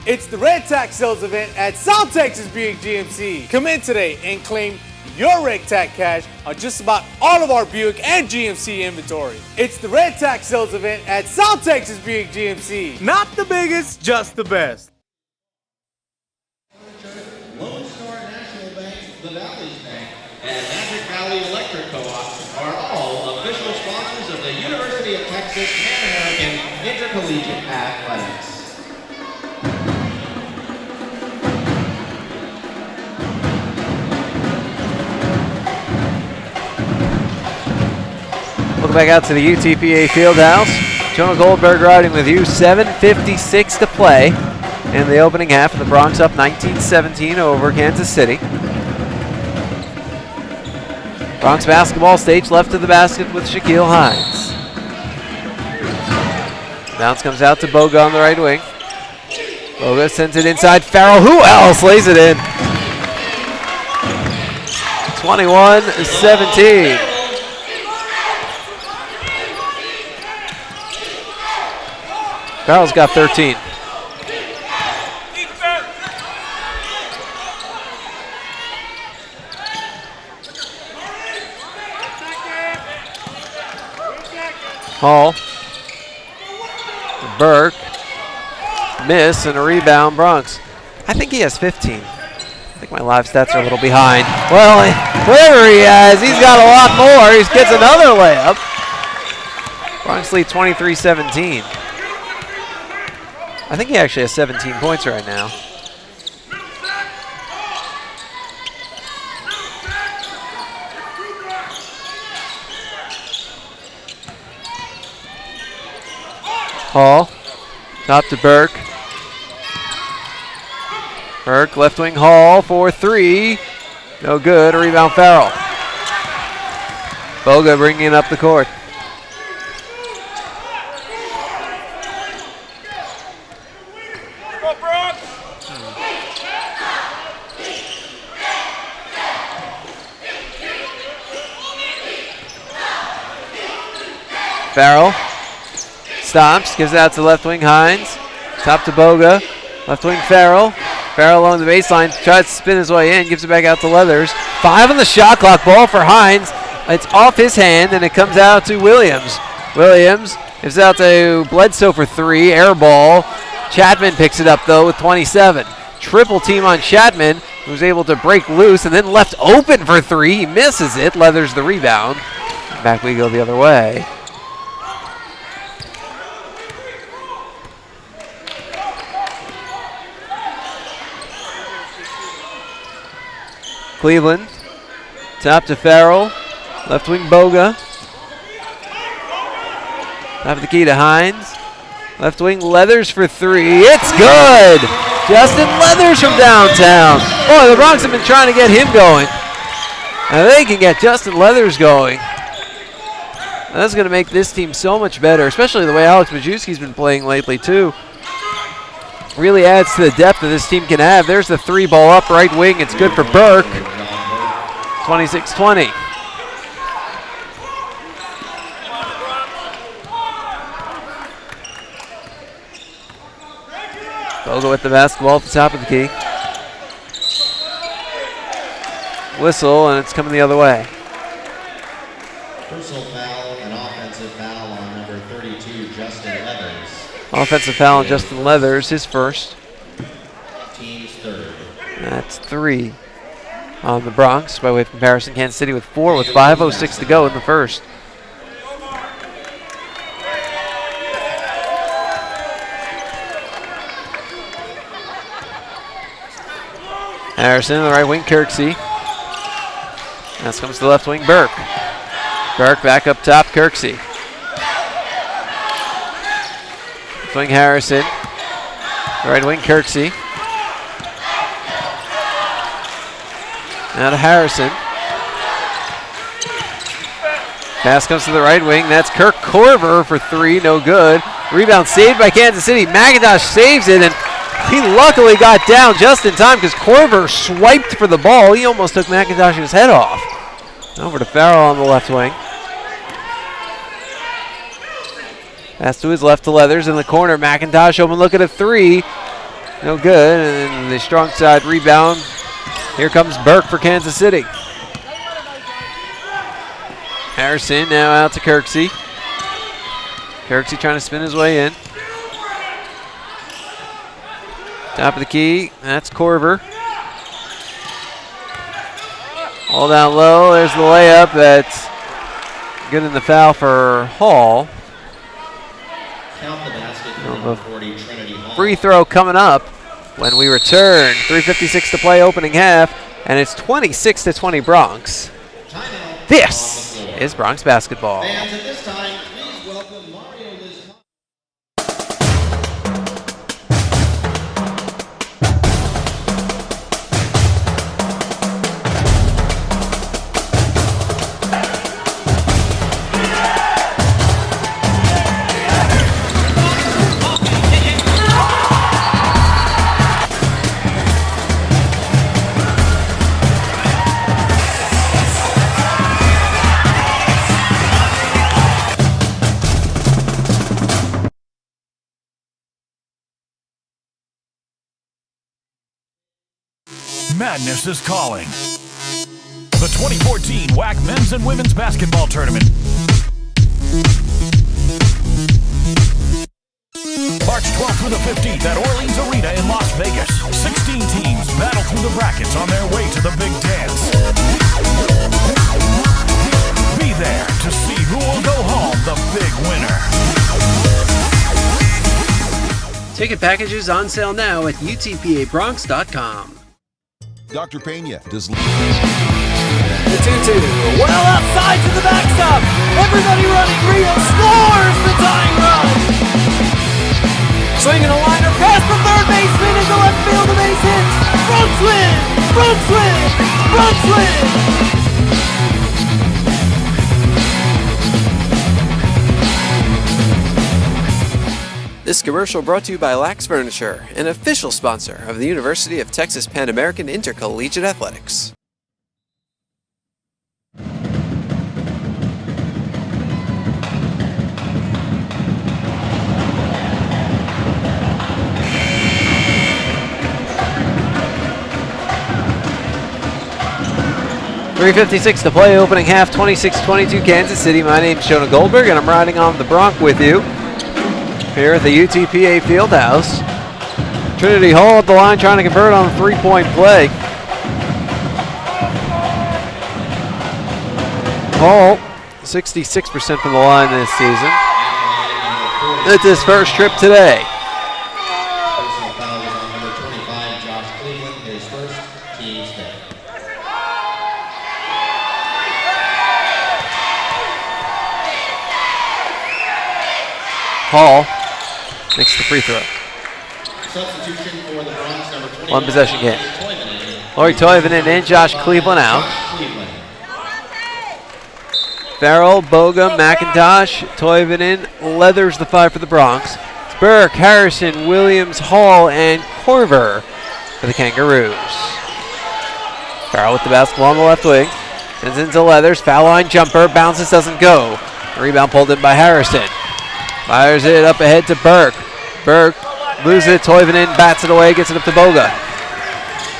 Speaker 5: It's the Red Tax Sales event at South Texas Buick GMC. Come in today and claim your Red Tax cash on just about all of our Buick and GMC inventory. It's the Red Tax Sales event at South Texas Buick GMC. Not the biggest, just the best.
Speaker 13: Lone Star National Bank, the Valley's Bank, and Magic Valley Electric Co-op are all official sponsors of the University of Texas Pan American Intercollegiate Athletics.
Speaker 1: Welcome back out to the UTPA Fieldhouse. Jonah Goldberg riding with you. 7:56 to play in the opening half of the Bronx up 19-17 over Kansas City. Bronx basketball stage left of the basket with Shaquille Hines. Bounce comes out to Boga on the right wing. Boga sends it inside. Farrell, who else lays it in? 21-17. Farrell's got 13. Hall. Burke. Miss and a rebound, Bronx. I think he has 15. I think my live stats are a little behind. Well, whatever he has, he's got a lot more. He gets another layup. Bronx lead 23-17. I think he actually has 17 points right now. Hall, top to Burke. Burke, left wing Hall for three. No good, a rebound Farrell. Boga bringing it up the court. Farrell stops, gives it out to left wing Hines. Top to Boga. Left wing Farrell. Farrell along the baseline, tries to spin his way in, gives it back out to Leathers. 5 on the shot clock, ball for Hines. It's off his hand and it comes out to Williams. Williams gives it out to Bledsoe for 3, air ball. Chapman picks it up though with 27. Triple team on Chapman, who's able to break loose and then left open for 3. He misses it, Leathers the rebound. Back we go the other way. Cleveland, top to Farrell, left wing Boga. Top of the key to Hines. Left wing Leathers for 3. It's good! Justin Leathers from downtown. Boy, the Bronx have been trying to get him going. Now they can get Justin Leathers going. That's going to make this team so much better, especially the way Alex Majewski's been playing lately too. Really adds to the depth that this team can have. There's the 3 ball up right wing. It's good for Burke. 26-20. Boga with the basketball at the top of the key. Whistle, and it's coming the other way.
Speaker 13: Personal foul and offensive foul on number 32, Justin Leathers.
Speaker 1: Offensive foul on Justin Leathers, his first.
Speaker 13: Team's third.
Speaker 1: That's 3 on the Bronx. By way of comparison, Kansas City with 4 with 5:06 to go in the first. Harrison, the right wing, Kirksey. This comes to the left wing, Burke. Burke back up top, Kirksey. Left wing, Harrison. The right wing, Kirksey. Now to Harrison. Pass comes to the right wing. That's Kirk Corver for 3, no good. Rebound saved by Kansas City. McIntosh saves it, and he luckily got down just in time because Corver swiped for the ball. He almost took McIntosh's head off. Over to Farrell on the left wing. Pass to his left to Leathers in the corner. McIntosh open look at a 3. No good, and then the strong side rebound. Here comes Burke for Kansas City. Harrison now out to Kirksey. Kirksey trying to spin his way in. Top of the key, that's Corver. All down low, there's the layup. That's good in the foul for Hall.
Speaker 13: Count the basket for number 40, Trinity Hall.
Speaker 1: Free throw coming up when we return. 3:56 to play opening half, and it's 26-20 Bronx. This is Bronx basketball.
Speaker 13: Fans, at this time, please welcome Mario Liz.
Speaker 7: Madness is calling. The 2014 WAC Men's and Women's Basketball Tournament. March 12th through the 15th at Orleans Arena in Las Vegas. 16 teams battle through the brackets on their way to the big dance. Be there to see who will go home the big winner.
Speaker 1: Ticket packages on sale now at utpabronx.com.
Speaker 3: Dr. Pena does.
Speaker 5: The 2-2. Well outside to the backstop. Everybody running. Rio scores the tying run. Swinging a liner past the third baseman into left field. The base hit. Bronx win. Bronx win. Bronx win.
Speaker 1: This commercial brought to you by Lax Furniture, an official sponsor of the University of Texas Pan American Intercollegiate Athletics. .356 to play, opening half, 26-22 Kansas City. My name's Jonah Goldberg, and I'm riding on the Bronc with you here at the UTPA Fieldhouse. Trinity Hall at the line trying to convert on a three-point play. Hall, 66% from the line this season. It's his first trip today.
Speaker 13: Personal foul was on number 25, Josh Cleveland, his first team's hit.
Speaker 1: Hall makes the free throw.
Speaker 13: Substitution for the Bronx, number 21.
Speaker 1: One possession game. Lori Toivonen in, Josh Cleveland out. Farrell, Boga, McIntosh, Toivonen leathers the five for the Bronx. It's Burke, Harrison, Williams, Hall, and Corver for the Kangaroos. Farrell with the basketball on the left wing. Sends into Leathers, foul line jumper, bounces, doesn't go. Rebound pulled in by Harrison. Fires it up ahead to Burke. Burke loses it, Toivonen bats it away, gets it up to Boga.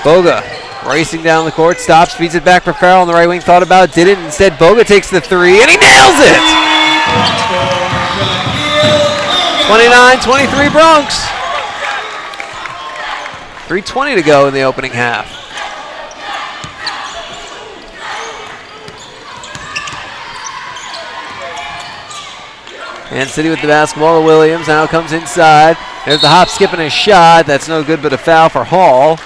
Speaker 1: Boga racing down the court, stops, feeds it back for Farrell on the right wing, thought about it, didn't. Instead, Boga takes the three, and he nails it! 29-23 Bronx. 3:20 to go in the opening half. Kansas City with the basketball to Williams, now comes inside. There's the hop, skip, and a shot. That's no good, but a foul for Hall.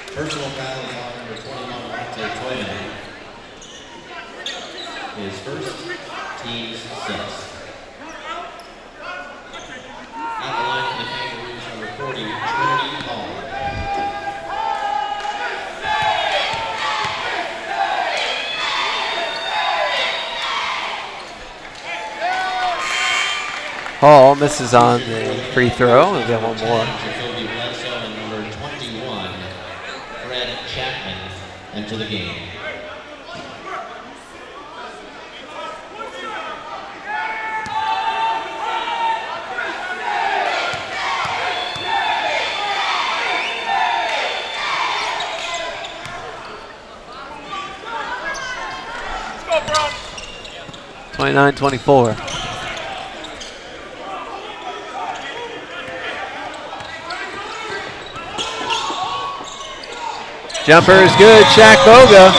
Speaker 13: Personal foul is on number 21, Monte Toivonen. His first, team's sixth. At the line for the Kangaroos, number 40, Trinity Hall.
Speaker 1: Hall misses on the free throw. We'll get one more.
Speaker 13: And number 21, Fred Chapman, enter the game.
Speaker 5: Let's go, bro.
Speaker 1: 29-24. Jumper is good, Shaq Boga.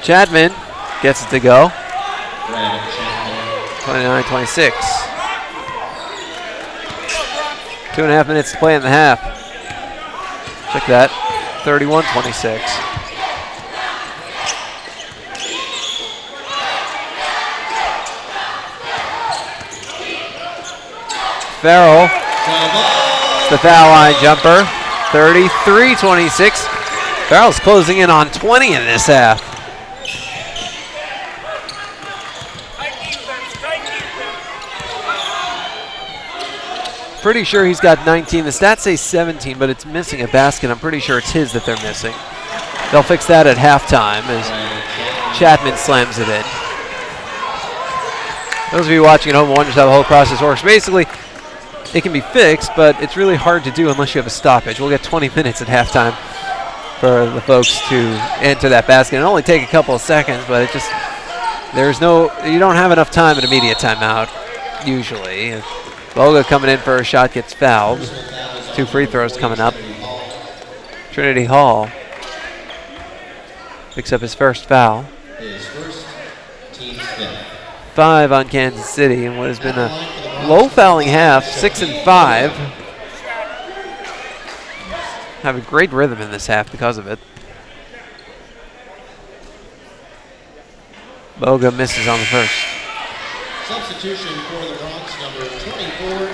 Speaker 1: Chapman gets it to go. 29-26. 2.5 minutes to play in the half. Check that, 31-26. Farrell, the foul line jumper, 33-26. Farrell's closing in on 20 in this half. Pretty sure he's got 19. The stats say 17, but it's missing a basket. I'm pretty sure it's his that they're missing. They'll fix that at halftime. Chapman slams it in. Those of you watching at home wonder how the whole process works. Basically, it can be fixed, but it's really hard to do unless you have a stoppage. We'll get 20 minutes at halftime for the folks to enter that basket. It'll only take a couple of seconds, but it just, you don't have enough time at immediate timeout, usually. If Boga coming in for a shot gets fouled. 2 free throws coming up. Trinity Hall picks up his first foul.
Speaker 13: His first, team's fifth.
Speaker 1: 5 on Kansas City in what has been a low fouling half, 6 and 5. Have a great rhythm in this half because of it. Boga misses on the first.
Speaker 13: Substitution for the Bronx, number 24,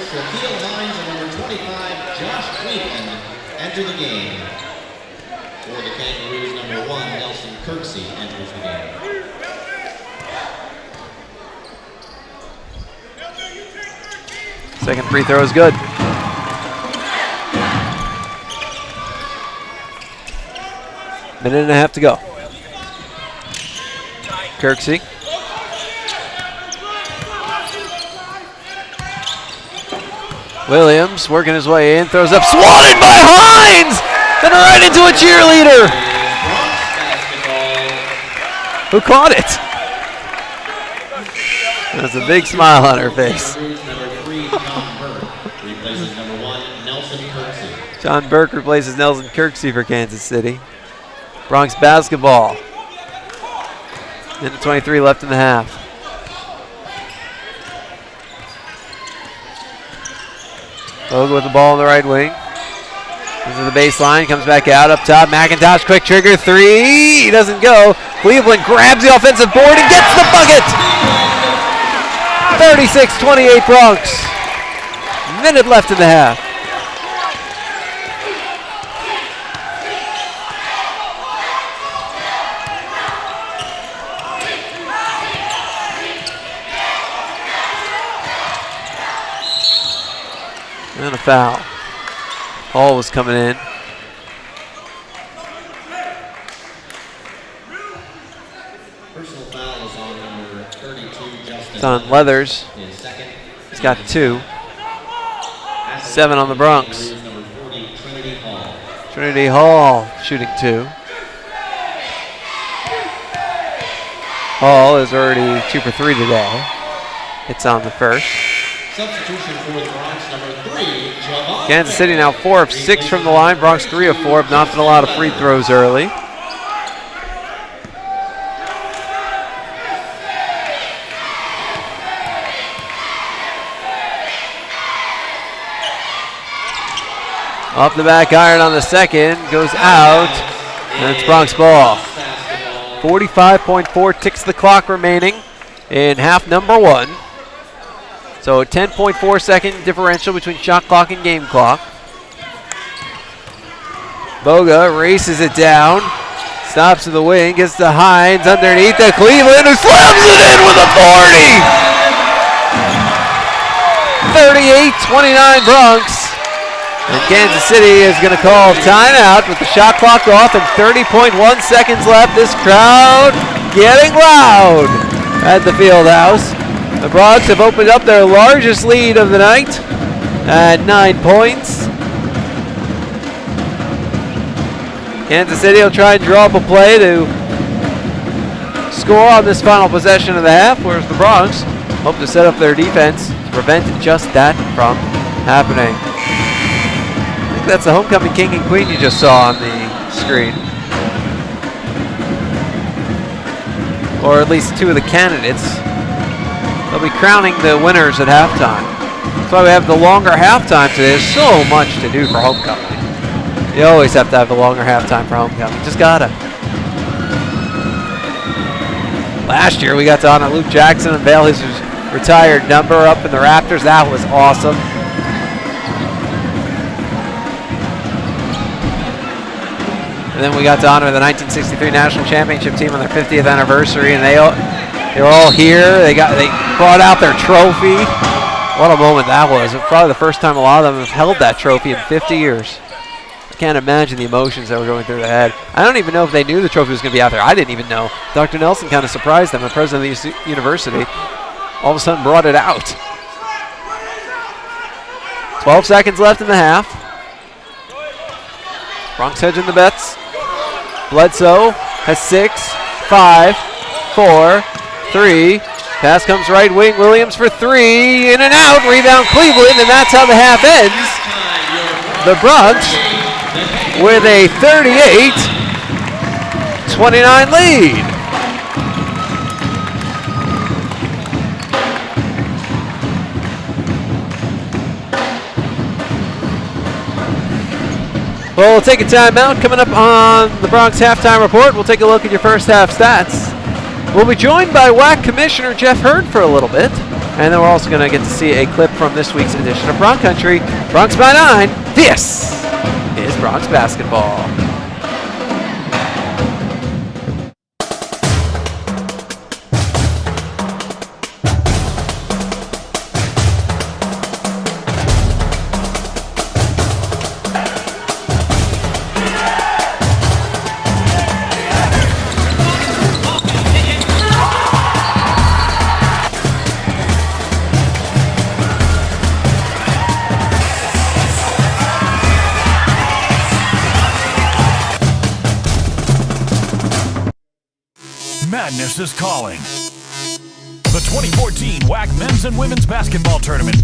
Speaker 13: Shaquille Hines, and number 25, Josh Cleveland, enter the game. For the Kangaroos, number 1, Nelson Kirksey, enters the game.
Speaker 1: Second free throw is good. Minute and a half to go. Kirksey. Williams working his way in, throws up, swatted by Hines! Then right into a cheerleader! Who caught it? There's a big smile on her face. John Burke replaces Nelson Kirksey for Kansas City. Bronx basketball. Minute 23 left in the half. Boga with the ball on the right wing. Into the baseline, comes back out up top. McIntosh, quick trigger, 3. He doesn't go. Cleveland grabs the offensive board and gets the bucket. 36-28 Bronx. Minute left in the half. And a foul. Hall was coming in.
Speaker 13: Personal foul is on number 32, Justin.
Speaker 1: It's on Leathers. He's got 2. 7 on the Bronx. Trinity Hall shooting 2. Hall is already 2 for 3 today. It's on the first.
Speaker 13: Substitution for the Bronx, number 3, Javorn.
Speaker 1: Kansas City now 4 of 6 from the line. Bronx 3 of 4. Have not been a lot of free throws early. Off the back iron on the second, goes out, and it's Bronx ball. 45.4 ticks the clock remaining in half number 1. So a 10.4 second differential between shot clock and game clock. Boga races it down, stops to the wing, gets to Hines underneath the Cleveland, who slams it in with authority! 38-29 Bronx. And Kansas City is going to call timeout with the shot clock off and 30.1 seconds left. This crowd getting loud at the field house. The Bronx have opened up their largest lead of the night at 9 points. Kansas City will try and draw up a play to score on this final possession of the half, whereas the Bronx hope to set up their defense to prevent just that from happening. That's the homecoming king and queen you just saw on the screen. Or at least 2 of the candidates. They'll be crowning the winners at halftime. That's why we have the longer halftime today. There's so much to do for homecoming. You always have to have the longer halftime for homecoming. Just gotta. Last year we got to honor Luke Jackson and unveil his retired number up in the rafters. That was awesome. And then we got to honor the 1963 National Championship team on their 50th anniversary, and they were all here. They brought out their trophy. What a moment that was. It was probably the first time a lot of them have held that trophy in 50 years. can't imagine the emotions that were going through their head. I don't even know if they knew the trophy was going to be out there. I didn't even know. Dr. Nelson kind of surprised them, the president of the university. All of a sudden brought it out. 12 seconds left in the half. Bronx hedging the bets. Bledsoe has 6, 5, 4, 3. Pass comes right wing. Williams for 3. In and out. Rebound Cleveland, and that's how the half ends. The Bronx with a 38-29 lead. Well, we'll take a timeout. Coming up on the Bronx Halftime Report, we'll take a look at your first half stats. We'll be joined by WAC Commissioner Jeff Hurd for a little bit. And then we're also going to get to see a clip from this week's edition of Bronx Country. Bronx by 9. This is Bronx Basketball.
Speaker 7: Madness is calling. The 2014 WAC Men's and Women's Basketball Tournament.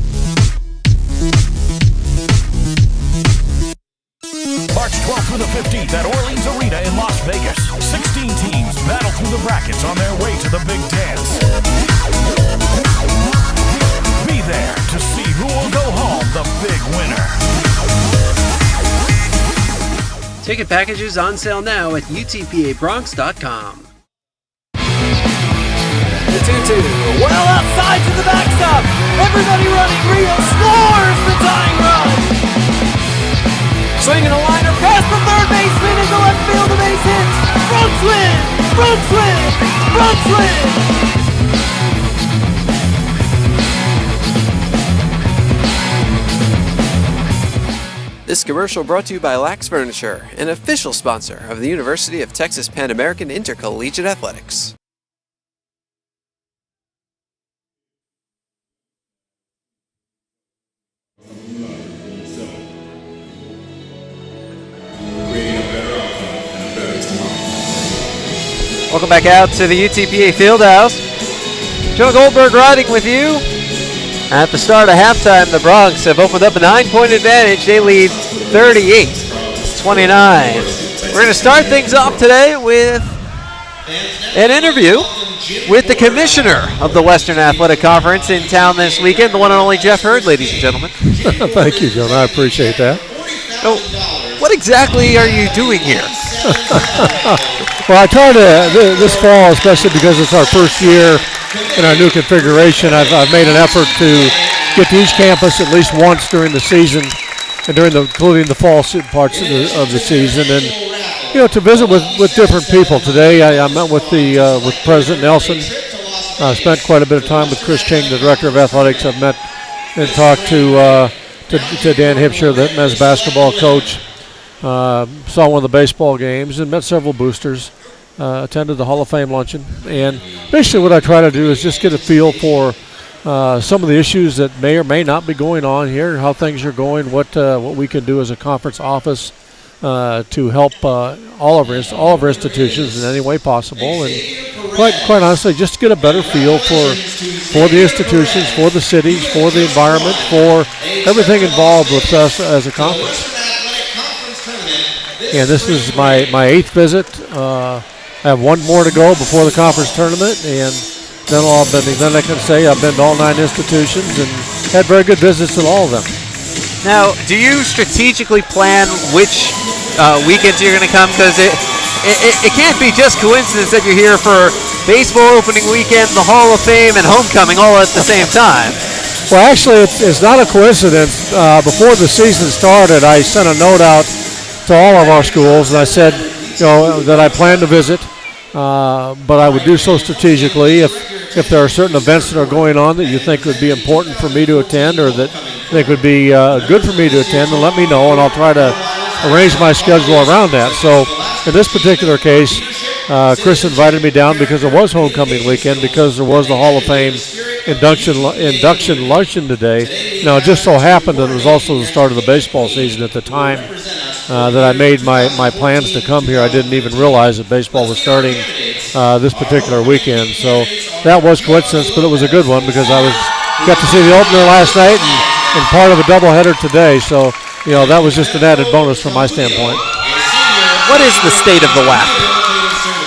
Speaker 7: March 12th through the 15th at Orleans Arena in Las Vegas. 16 teams battle through the brackets on their way to the big dance. Be there to see who will go home the big winner.
Speaker 1: Ticket packages on sale now at utpabronx.com.
Speaker 14: The 2-2. Well outside to the backstop. Everybody running. Rio scores the tying run. Swinging a liner past the third baseman into left field. The base hit. Bronx win. Bronx win. Bronx win.
Speaker 1: This commercial brought to you by Lax Furniture, an official sponsor of the University of Texas Pan American Intercollegiate Athletics. Welcome back out to the UTPA Fieldhouse. Joe Goldberg riding with you. At the start of halftime, the Bronx have opened up a 9-point advantage. They lead 38-29. We're going to start things off today with an interview with the commissioner of the Western Athletic Conference in town this weekend, the one and only Jeff Hurd, ladies and gentlemen.
Speaker 15: Thank you, John. I appreciate that.
Speaker 1: So, what exactly are you doing here?
Speaker 15: Well, I try to, this fall, especially because it's our first year in our new configuration, I've made an effort to get to each campus at least once during the season, and including the fall parts of the season, and to visit with different people. Today, I met with with President Nelson. I spent quite a bit of time with Chris King, the Director of Athletics. I've met and talked to Dan Hipsher, the men's basketball coach. Saw one of the baseball games and met several boosters. Attended the Hall of Fame luncheon, and basically what I try to do is just get a feel for some of the issues that may or may not be going on here, how things are going, what we can do as a conference office to help all of our institutions in any way possible, and quite honestly, just to get a better feel for the institutions, for the cities, for the environment, for everything involved with us as a conference. And this is my 8th visit. I have one more to go before the conference tournament, and then I can say I've been to all 9 institutions and had very good visits at all of them.
Speaker 1: Now, do you strategically plan which weekends you're going to come? Because it can't be just coincidence that you're here for baseball opening weekend, the Hall of Fame, and homecoming all at the same time.
Speaker 15: Well, actually, it's not a coincidence. Before the season started, I sent a note out to all of our schools, and I said, that I plan to visit, but I would do so strategically. If there are certain events that are going on that you think would be important for me to attend, or that think would be good for me to attend, then let me know, and I'll try to arrange my schedule around that. So in this particular case, Chris invited me down because it was homecoming weekend, because there was the Hall of Fame induction luncheon today. Now, it just so happened that it was also the start of the baseball season at the time that I made my plans to come here. I didn't even realize that baseball was starting this particular weekend. So that was coincidence, but it was a good one because I got to see the opener last night and part of a doubleheader today. So, that was just an added bonus from my standpoint.
Speaker 1: What is the state of the WAC?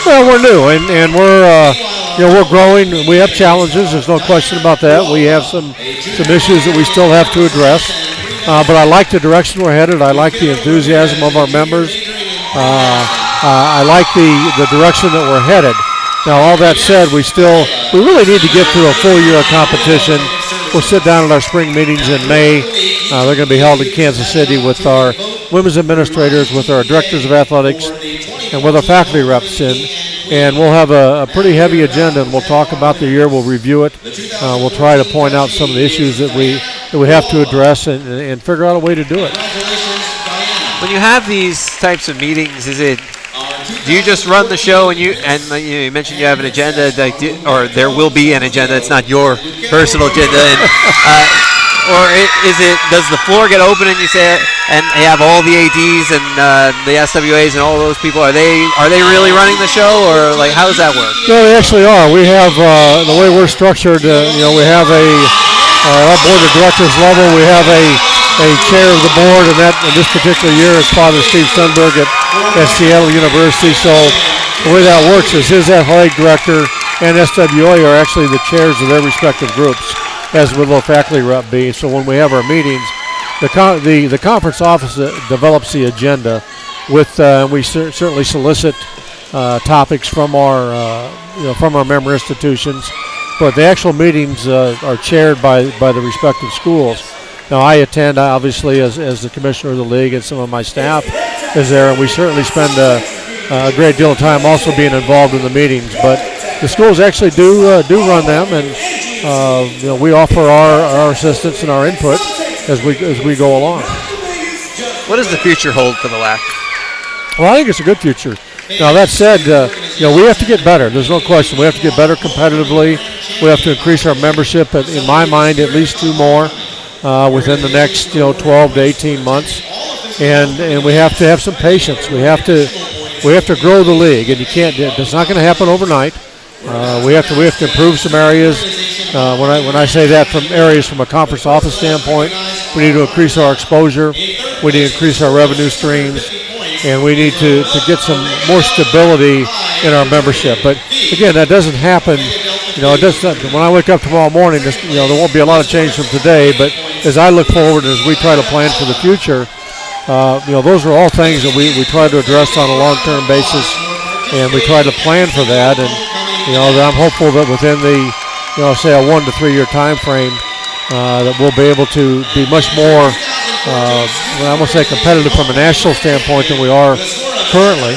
Speaker 15: Well, we're new, and we're growing. We have challenges. There's no question about that. We have some issues that we still have to address. But I like the direction we're headed. I like the enthusiasm of our members. I like the direction that we're headed. Now, all that said, we really need to get through a full year of competition. We'll sit down at our spring meetings in May. They're going to be held in Kansas City with our women's administrators, with our directors of athletics, and with our faculty reps. And we'll have a pretty heavy agenda, and we'll talk about the year. We'll review it. We'll try to point out some of the issues that we have to address and figure out a way to do it.
Speaker 1: When you have these types of meetings, do you just run the show and you mentioned you have an agenda, or there will be an agenda? It's not your personal agenda, or does the floor get open and you say, and you have all the ADs and the SWAs and all those people? Are they really running the show, or like how does that work?
Speaker 15: No, they actually are. We have the way we're structured. We have our board of directors level. We have a chair of the board, and that in this particular year is Father Steve Sundberg at Seattle University. So the way that works is his athletic director and SWA are actually the chairs of their respective groups, as will the faculty rep be. So when we have our meetings, the conference office develops the agenda with we certainly solicit topics from our member institutions, but the actual meetings are chaired by the respective schools. Now, I attend, obviously, as the commissioner of the league, and some of my staff is there, and we certainly spend a great deal of time also being involved in the meetings. But the schools actually do run them, and we offer our assistance and our input as we go along.
Speaker 1: What does the future hold for the WAC?
Speaker 15: Well, I think it's a good future. Now, that said, we have to get better. There's no question. We have to get better competitively. We have to increase our membership, in my mind, at least 2 more. Within the next 12 to 18 months, and we have to have some patience. We have to grow the league, and it's not going to happen overnight. We have to improve some areas. When I say that, from areas from a conference office standpoint, we need to increase our exposure. We need to increase our revenue streams, and we need to get some more stability in our membership. But again, that doesn't happen. It doesn't. When I wake up tomorrow morning, there won't be a lot of change from today. But as I look forward, as we try to plan for the future, those are all things that we try to address on a long-term basis, and we try to plan for that. And I'm hopeful that within the say a 1 to 3 year time frame, that we'll be able to be much more, I won't say competitive from a national standpoint than we are currently.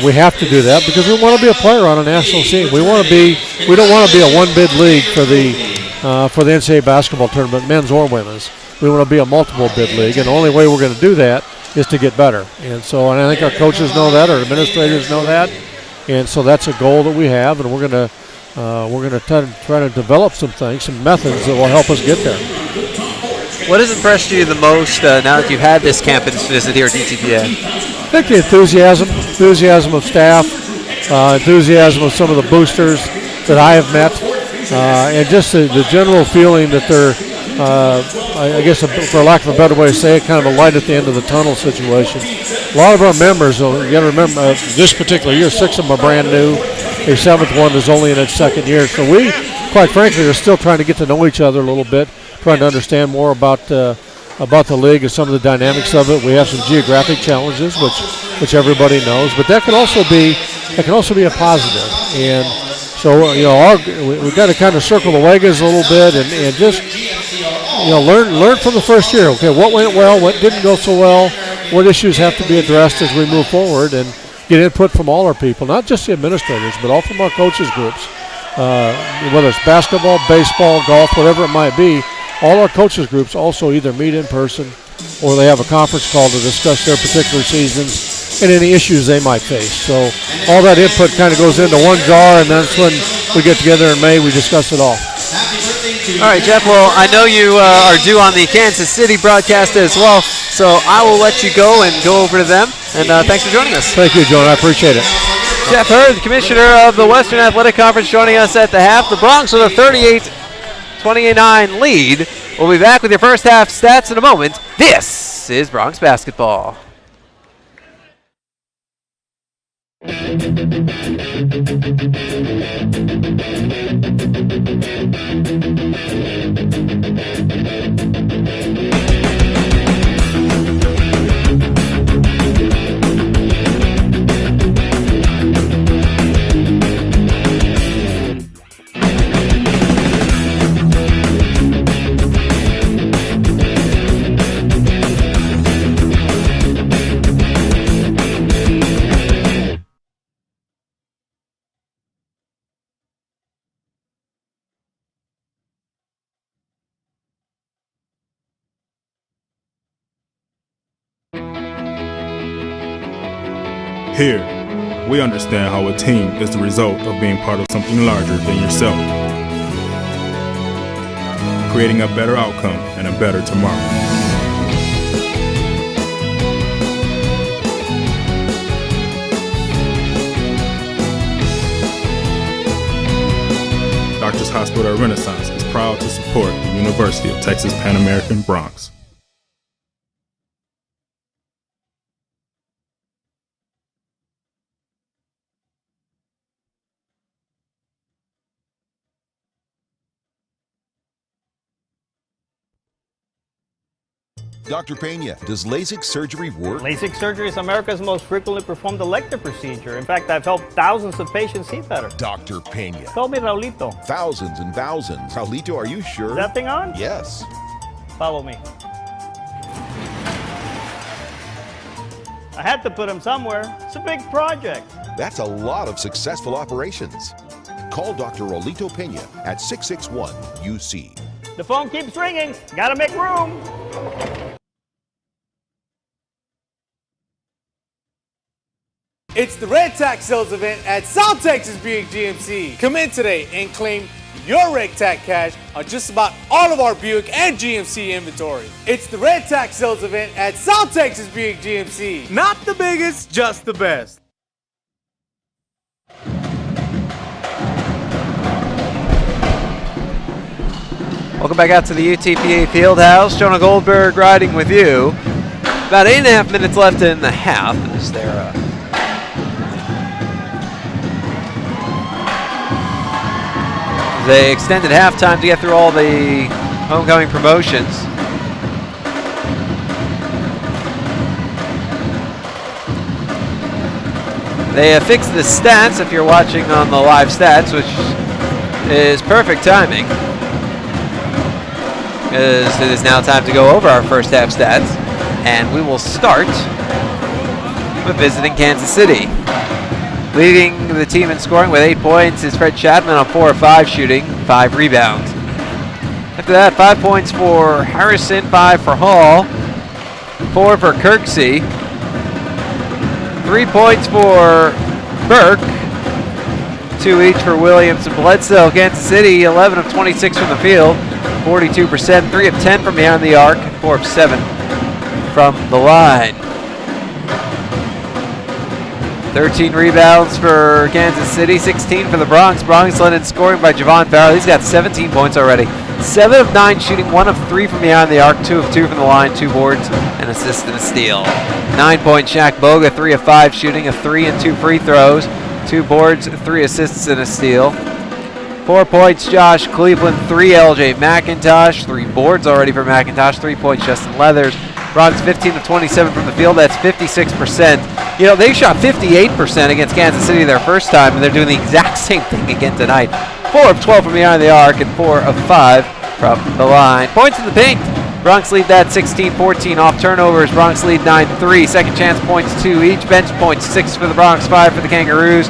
Speaker 15: We have to do that because we want to be a player on a national scene. We don't want to be a one-bid league for the NCAA basketball tournament, men's or women's. We want to be a multiple bid league, and the only way we're going to do that is to get better. And I think our coaches know that, our administrators know that, and so that's a goal that we have, and we're going to try to develop some things, some methods that will help us get there.
Speaker 1: What has impressed you the most now that you've had this campus visit here at DTPA?
Speaker 15: I think the enthusiasm of staff, enthusiasm of some of the boosters that I have met, and just the general feeling that they're, I guess for lack of a better way to say it, kind of a light at the end of the tunnel situation. A lot of our members, you got to remember, this particular year, 6 of them are brand new. A 7th one is only in its 2nd year. So we, quite frankly, are still trying to get to know each other a little bit, trying to understand more about the league and some of the dynamics of it. We have some geographic challenges, which everybody knows, but that can also be a positive. And so we've got to kind of circle the wagons a little bit and just learn from the first year. Okay, what went well, what didn't go so well, what issues have to be addressed as we move forward, and get input from all our people, not just the administrators, but all from our coaches groups. Whether it's basketball, baseball, golf, whatever it might be, all our coaches groups also either meet in person or they have a conference call to discuss their particular seasons and any issues they might face. So all that input kind of goes into one jar, and that's when we get together in May, we discuss it all.
Speaker 1: All right, Jeff, well, I know you are due on the Kansas City broadcast as well, so I will let you go and go over to them, and thanks for joining us.
Speaker 15: Thank you, John. I appreciate it.
Speaker 1: Jeff Hurd, the commissioner of the Western Athletic Conference, joining us at the half. The Bronx with a 38-29 lead. We'll be back with your first half stats in a moment. This is Bronx basketball.
Speaker 2: Here, we understand how a team is the result of being part of something larger than yourself, creating a better outcome and a better tomorrow. Doctors Hospital Renaissance is proud to support the University of Texas Pan American Bronx.
Speaker 3: Dr. Pena, does LASIK surgery work?
Speaker 4: LASIK surgery is America's most frequently performed elective procedure. In fact, I've helped thousands of patients see better.
Speaker 3: Dr. Pena.
Speaker 4: Call me Raulito.
Speaker 3: Thousands and thousands. Raulito, are you sure?
Speaker 4: Is that thing on?
Speaker 3: Yes.
Speaker 4: Follow me. I had to put him somewhere. It's a big project.
Speaker 3: That's a lot of successful operations. Call Dr. Raulito Pena at 661-UC.
Speaker 4: The phone keeps ringing. Gotta make room.
Speaker 5: It's the Red Tack sales event at South Texas Buick GMC. Come in today and claim your Red Tack cash on just about all of our Buick and GMC inventory. It's the Red Tack sales event at South Texas Buick GMC.
Speaker 14: Not the biggest, just the best.
Speaker 1: Welcome back out to the UTPA Fieldhouse. Jonah Goldberg riding with you. About 8.5 minutes left in the half. Is there they extended halftime to get through all the homecoming promotions. They have fixed the stats if you're watching on the live stats, which is perfect timing, because it is now time to go over our first half stats, and we will start with visiting Kansas City. Leading the team in scoring with 8 points is Fred Chapman on 4 of 5 shooting, 5 rebounds. After that, 5 points for Harrison, 5 for Hall, 4 for Kirksey, 3 points for Burke, 2 each for Williams and Bledsoe. Kansas City, 11 of 26 from the field, 42%, 3 of 10 from behind the arc, 4 of 7 from the line. 13 rebounds for Kansas City, 16 for the Bronx. Bronx led in scoring by Javorn Farrell. He's got 17 points already. 7 of 9 shooting, 1 of 3 from behind the arc, 2 of 2 from the line, 2 boards, an assist and a steal. 9-point Shaq Boga, 3 of 5 shooting, a 3 and 2 free throws, 2 boards, 3 assists and a steal. 4 points Josh Cleveland, 3 LJ McIntosh, 3 boards already for McIntosh, 3 points Justin Leathers. Bronx 15 of 27 from the field, that's 56%. You know, they shot 58% against Kansas City their first time, and they're doing the exact same thing again tonight. 4 of 12 from behind the arc and 4 of 5 from the line. Points in the paint. Bronx lead that 16-14 off turnovers. Bronx lead 9-3. Second chance points 2 each. Bench points 6 for the Bronx, 5 for the Kangaroos.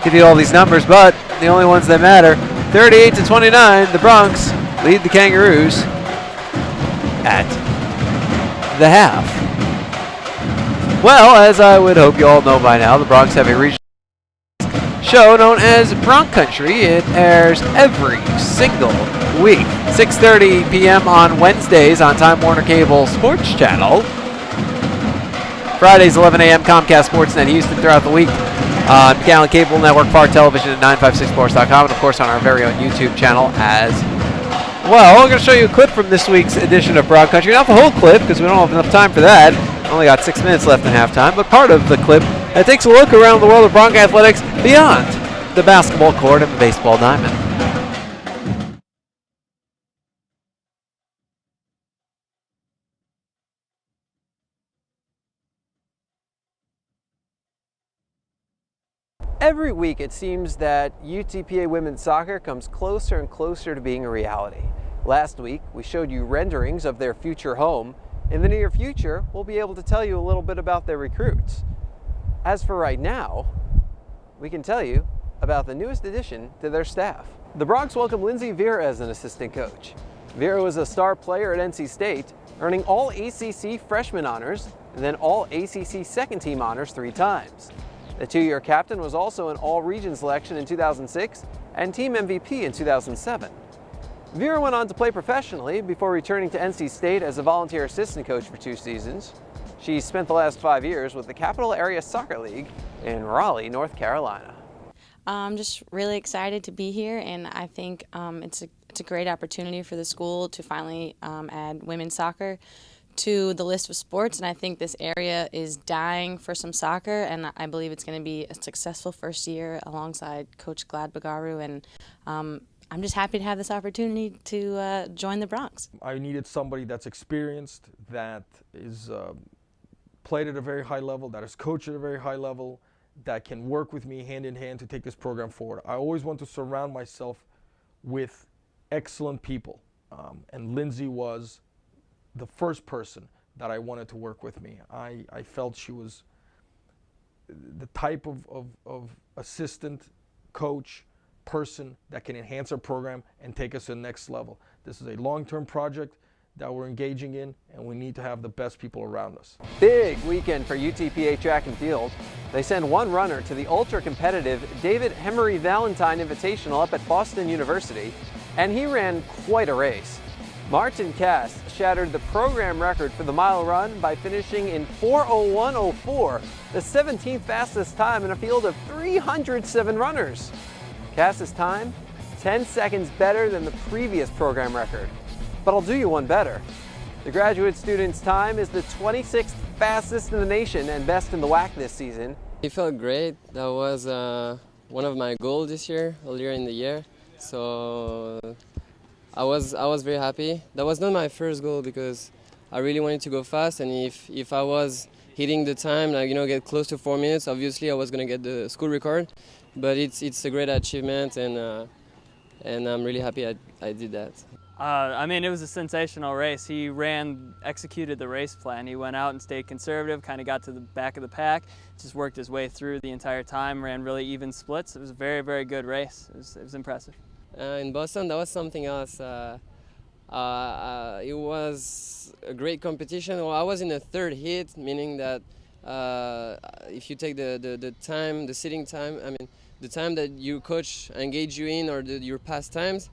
Speaker 1: Give you all these numbers, but the only ones that matter. 38-29, the Bronx lead the Kangaroos. at the half. Well, as I would hope you all know by now, the Bronx have a regional show known as Bronx Country. It airs every single week, 6:30 p.m. on Wednesdays on Time Warner Cable Sports Channel. Fridays, 11 a.m. Comcast Sportsnet Houston throughout the week on Gallant Cable Network, Far Television at 956sports.com, and of course on our very own YouTube channel as well. I'm going to show you a clip from this week's edition of Bronx Country. Not the whole clip, because we don't have enough time for that. Only got 6 minutes left in halftime, but part of the clip that takes a look around the world of Bronx athletics beyond the basketball court and the baseball diamond. Every week it seems that UTPA women's soccer comes closer and closer to being a reality. Last week we showed you renderings of their future home. In the near future, we'll be able to tell you a little bit about their recruits. As for right now, we can tell you about the newest addition to their staff. The Bronx welcomed Lindsay Vera as an assistant coach. Vera was a star player at NC State, earning all ACC freshman honors and then all ACC second team honors 3 times. The 2-year captain was also an all-region selection in 2006 and team MVP in 2007. Vera went on to play professionally before returning to NC State as a volunteer assistant coach for 2 seasons. She spent the last 5 years with the Capital Area Soccer League in Raleigh, North Carolina.
Speaker 16: I'm just really excited to be here, and I think it's a great opportunity for the school to finally add women's soccer to the list of sports, and I think this area is dying for some soccer, and I believe it's going to be a successful first year alongside Coach Glad Bagaru, and I'm just happy to have this opportunity to join the Bronx.
Speaker 17: I needed somebody that's experienced, that is played at a very high level, that is coached at a very high level, that can work with me hand in hand to take this program forward. I always want to surround myself with excellent people, and Lindsay was the first person that I wanted to work with me. I felt she was the type of assistant, coach, person that can enhance our program and take us to the next level. This is a long-term project that we're engaging in, and we need to have the best people around us.
Speaker 1: Big weekend for UTPA track and field. They send 1 runner to the ultra-competitive David Hemery Valentine Invitational up at Boston University, and he ran quite a race. Martin Cass shattered the program record for the mile run by finishing in 4:01:04, the 17th fastest time in a field of 307 runners. Cass's time, 10 seconds better than the previous program record. But I'll do you one better. The graduate student's time is the 26th fastest in the nation and best in the WAC this season.
Speaker 18: It felt great. That was one of my goals this year, earlier in the year. So I was very happy. That was not my first goal because I really wanted to go fast, and if I was hitting the time, like, get close to 4 minutes, obviously I was gonna get the school record. But it's a great achievement, and I'm really happy I did that.
Speaker 19: I mean, it was a sensational race. He executed the race plan. He went out and stayed conservative, kind of got to the back of the pack, just worked his way through the entire time, ran really even splits. It was a very, very good race. It was impressive.
Speaker 18: In Boston, that was something else. It was a great competition. Well, I was in the 3rd heat, meaning that if you take the time, the sitting time, I mean, the time that your coach engaged you in, or your past times,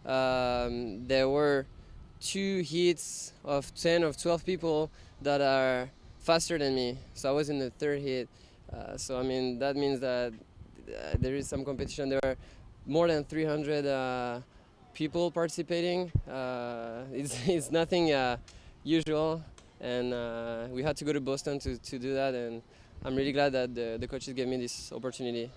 Speaker 18: there were 2 heats of 10 or 12 people that are faster than me. So I was in the 3rd heat. So I mean, that means that there is some competition. There are more than 300 people participating. It's nothing usual, and we had to go to Boston to do that, and I'm really glad that the coaches gave me this opportunity.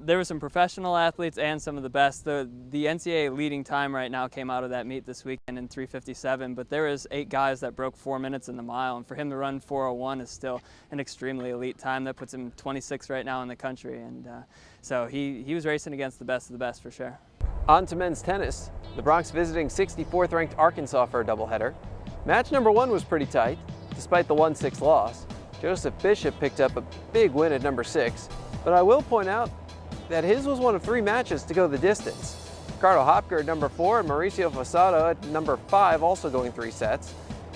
Speaker 19: There were some professional athletes and some of the best. The NCAA leading time right now came out of that meet this weekend in 3:57, but there was 8 guys that broke 4 minutes in the mile, and for him to run 4:01 is still an extremely elite time. That puts him 26th right now in the country, and so he was racing against the best of the best for sure.
Speaker 1: On to men's tennis. The Bronx visiting 64th ranked Arkansas for a doubleheader. Match number 1 was pretty tight, despite the 1-6 loss. Joseph Bishop picked up a big win at number 6, but I will point out that his was one of 3 matches to go the distance. Ricardo Hopker at number 4 and Mauricio Fasado at number 5 also going 3 sets.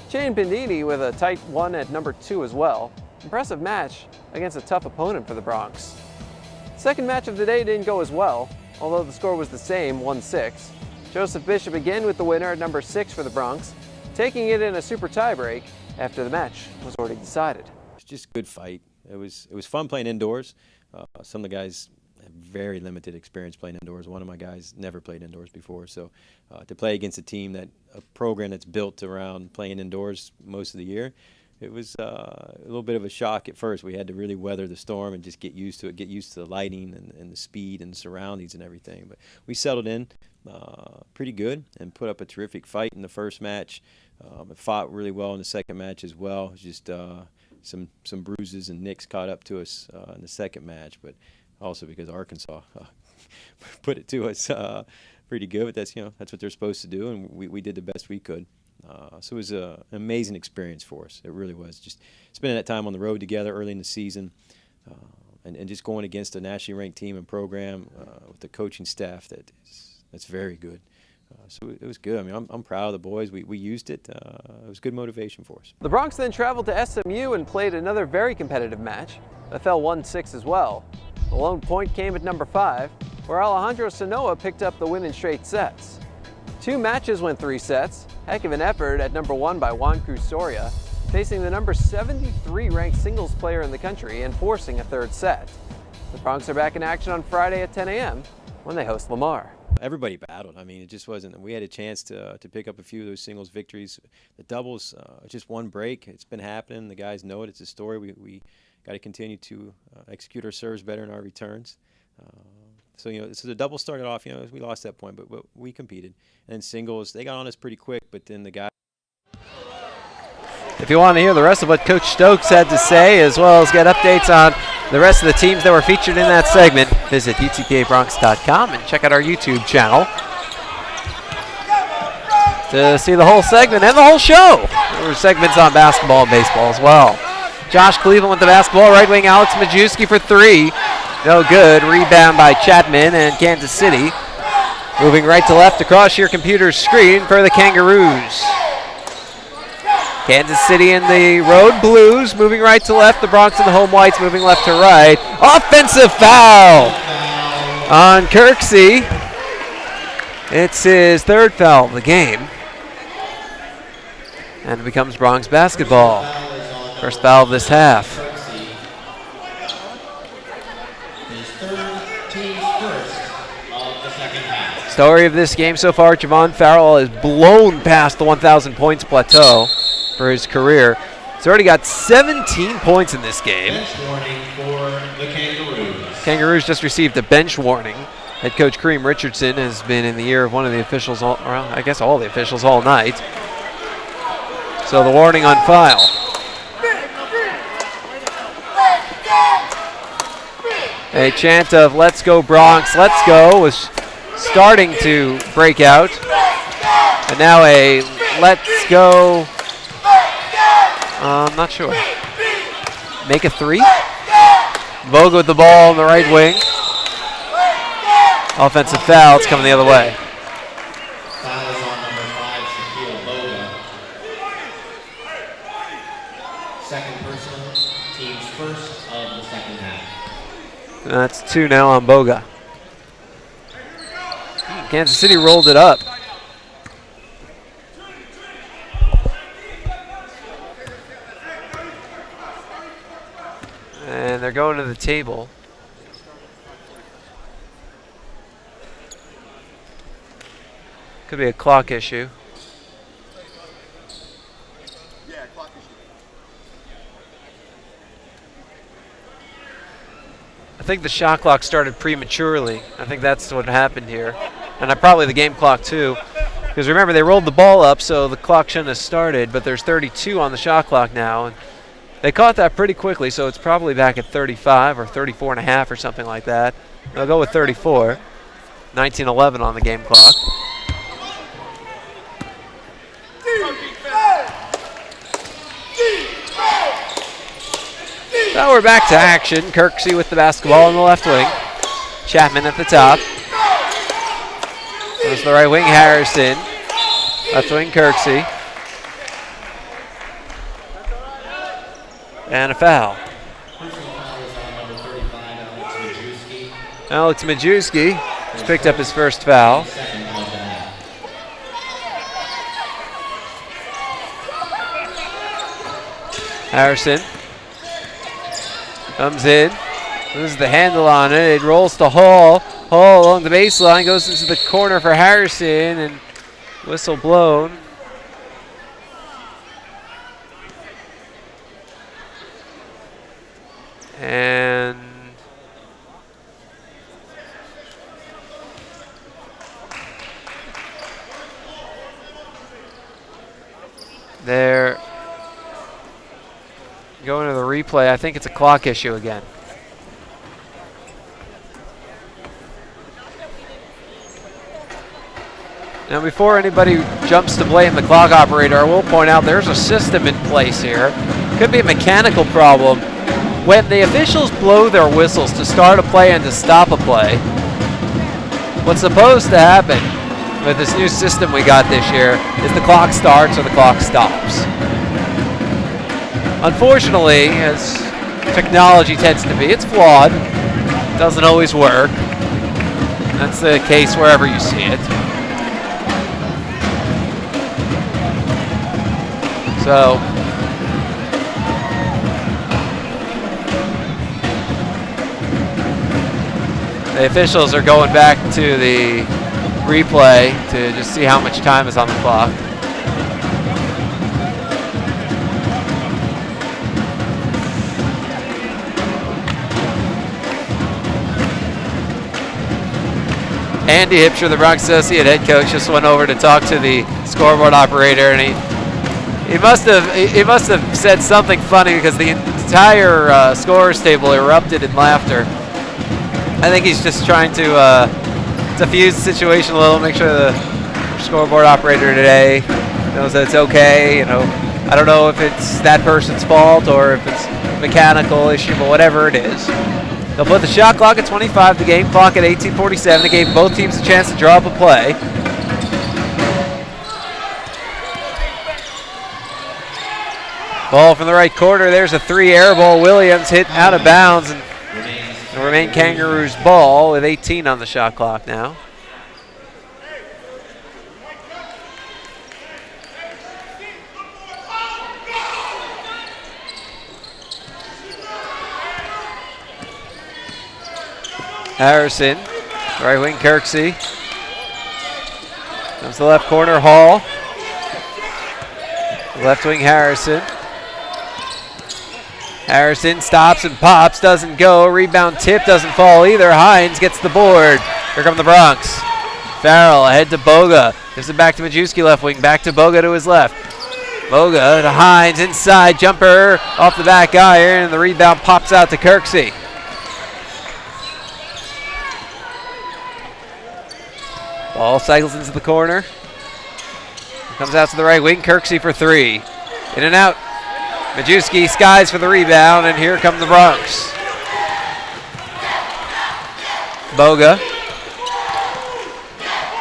Speaker 1: Jane Bendini with a tight one at number 2 as well. Impressive match against a tough opponent for the Bronx. Second match of the day didn't go as well, although the score was the same, 1-6. Joseph Bishop again with the winner at number 6 for the Bronx, taking it in a super tiebreak after the match was already decided.
Speaker 20: It's just a good fight. It was fun playing indoors. Some of the guys have very limited experience playing indoors. One of my guys never played indoors before, so to play against a program that's built around playing indoors most of the year, it was a little bit of a shock at first. We had to really weather the storm and just get used to it, get used to the lighting and the speed and the surroundings and everything. But we settled in pretty good and put up a terrific fight in the first match. It fought really well in the second match as well. It was just some bruises and nicks caught up to us in the second match, but also because Arkansas put it to us pretty good. But that's what they're supposed to do, and we did the best we could. So it was an amazing experience for us. It really was. Just spending that time on the road together early in the season, and just going against a nationally ranked team and program with the coaching staff that's very good. So it was good. I mean, I'm proud of the boys. We used it. It was good motivation for us.
Speaker 1: The Bronx then traveled to SMU and played another very competitive match that fell 1-6 as well. The lone point came at number 5, where Alejandro Sanoa picked up the win in straight sets. 2 matches went 3 sets. Heck of an effort at number 1 by Juan Cruz Soria, facing the number 73 ranked singles player in the country and forcing a third set. The Bronx are back in action on Friday at 10 a.m. when they host Lamar.
Speaker 20: Everybody battled. I mean, it just wasn't. We had a chance to pick up a few of those singles victories. The doubles, just one break. It's been happening. The guys know it. It's a story. We got to continue to execute our serves better in our returns. So the double started off. We lost that point, but we competed. And then singles, they got on us pretty quick. But then the guy.
Speaker 1: If you want to hear the rest of what Coach Stokes had to say, as well as get updates on the rest of the teams that were featured in that segment, visit utpabronx.com and check out our YouTube channel to see the whole segment and the whole show. There were segments on basketball and baseball as well. Josh Cleveland with the basketball, right wing Alex Majewski for 3. No good. Rebound by Chapman and Kansas City. Moving right to left across your computer's screen for the Kangaroos. Kansas City in the road blues, moving right to left. The Bronx and the home whites moving left to right. Offensive foul on Kirksey. It's his 3rd foul of the game. And it becomes Bronx basketball. First foul of this half. Story of this game so far, Javorn Farrell has blown past the 1,000 points plateau for his career. He's already got 17 points in this game.
Speaker 13: Bench warning for the Kangaroos.
Speaker 1: Kangaroos just received a bench warning. Head coach Kareem Richardson has been in the ear of one of the officials, all the officials all night. So the warning on file. A chant of "Let's go Bronx, let's go" was starting to break out. And now a "Let's go," I'm not sure. Make a 3. Boga with the ball on the right wing. Offensive foul, it's coming the other way.
Speaker 13: Foul is on number 5, Shaquille Boga. Second personal, team's first of the second half.
Speaker 1: That's 2 now on Boga. Kansas City rolled it up. And they're going to the table. Could be a clock issue. I think the shot clock started prematurely. I think that's what happened here. And probably the game clock too. Because remember, they rolled the ball up, so the clock shouldn't have started, but there's 32 on the shot clock now. And they caught that pretty quickly, so it's probably back at 35 or 34 and a half or something like that. They'll go with 34. 19:11 on the game clock. Now we're back to action. Kirksey with the basketball in the left wing. Chapman at the top. There's the right wing, Harrison. Left wing, Kirksey. And a foul. Alex Majewski has picked up his first foul. Harrison comes in, loses the handle on it. It rolls to Hall. Hall along the baseline, goes into the corner for Harrison, and whistle blown. And they're going to the replay. I think it's a clock issue again. Now, before anybody jumps to blame the clock operator, I will point out there's a system in place here. Could be a mechanical problem. When the officials blow their whistles to start a play and to stop a play, what's supposed to happen with this new system we got this year is the clock starts or the clock stops. Unfortunately, as technology tends to be, it's flawed. It doesn't always work. That's the case wherever you see it. So, the officials are going back to the replay to just see how much time is on the clock. Andy Hipsher, the Bronx Associate head coach, just went over to talk to the scoreboard operator, and he must have said something funny because the entire scorers table erupted in laughter. I think he's just trying to diffuse the situation a little, make sure the scoreboard operator today knows that it's okay. You know, I don't know if it's that person's fault or if it's a mechanical issue, but whatever it is. They'll put the shot clock at 25, the game clock at 18:47. It gave both teams a chance to draw up a play. Ball from the right corner. There's a 3 air ball. Williams hit out of bounds, and it'll remain Kangaroos ball with 18 on the shot clock now. Harrison, right wing Kirksey. Comes to the left corner, Hall. Left wing Harrison. Harrison stops and pops, doesn't go. Rebound tip, doesn't fall either. Hines gets the board. Here come the Bronx. Farrell ahead to Boga. Gives it back to Majewski, left wing. Back to Boga to his left. Boga to Hines, inside jumper off the back iron, and the rebound pops out to Kirksey. Ball cycles into the corner. Comes out to the right wing. Kirksey for 3. In and out. Majewski skies for the rebound, and here come the Bronx. Boga.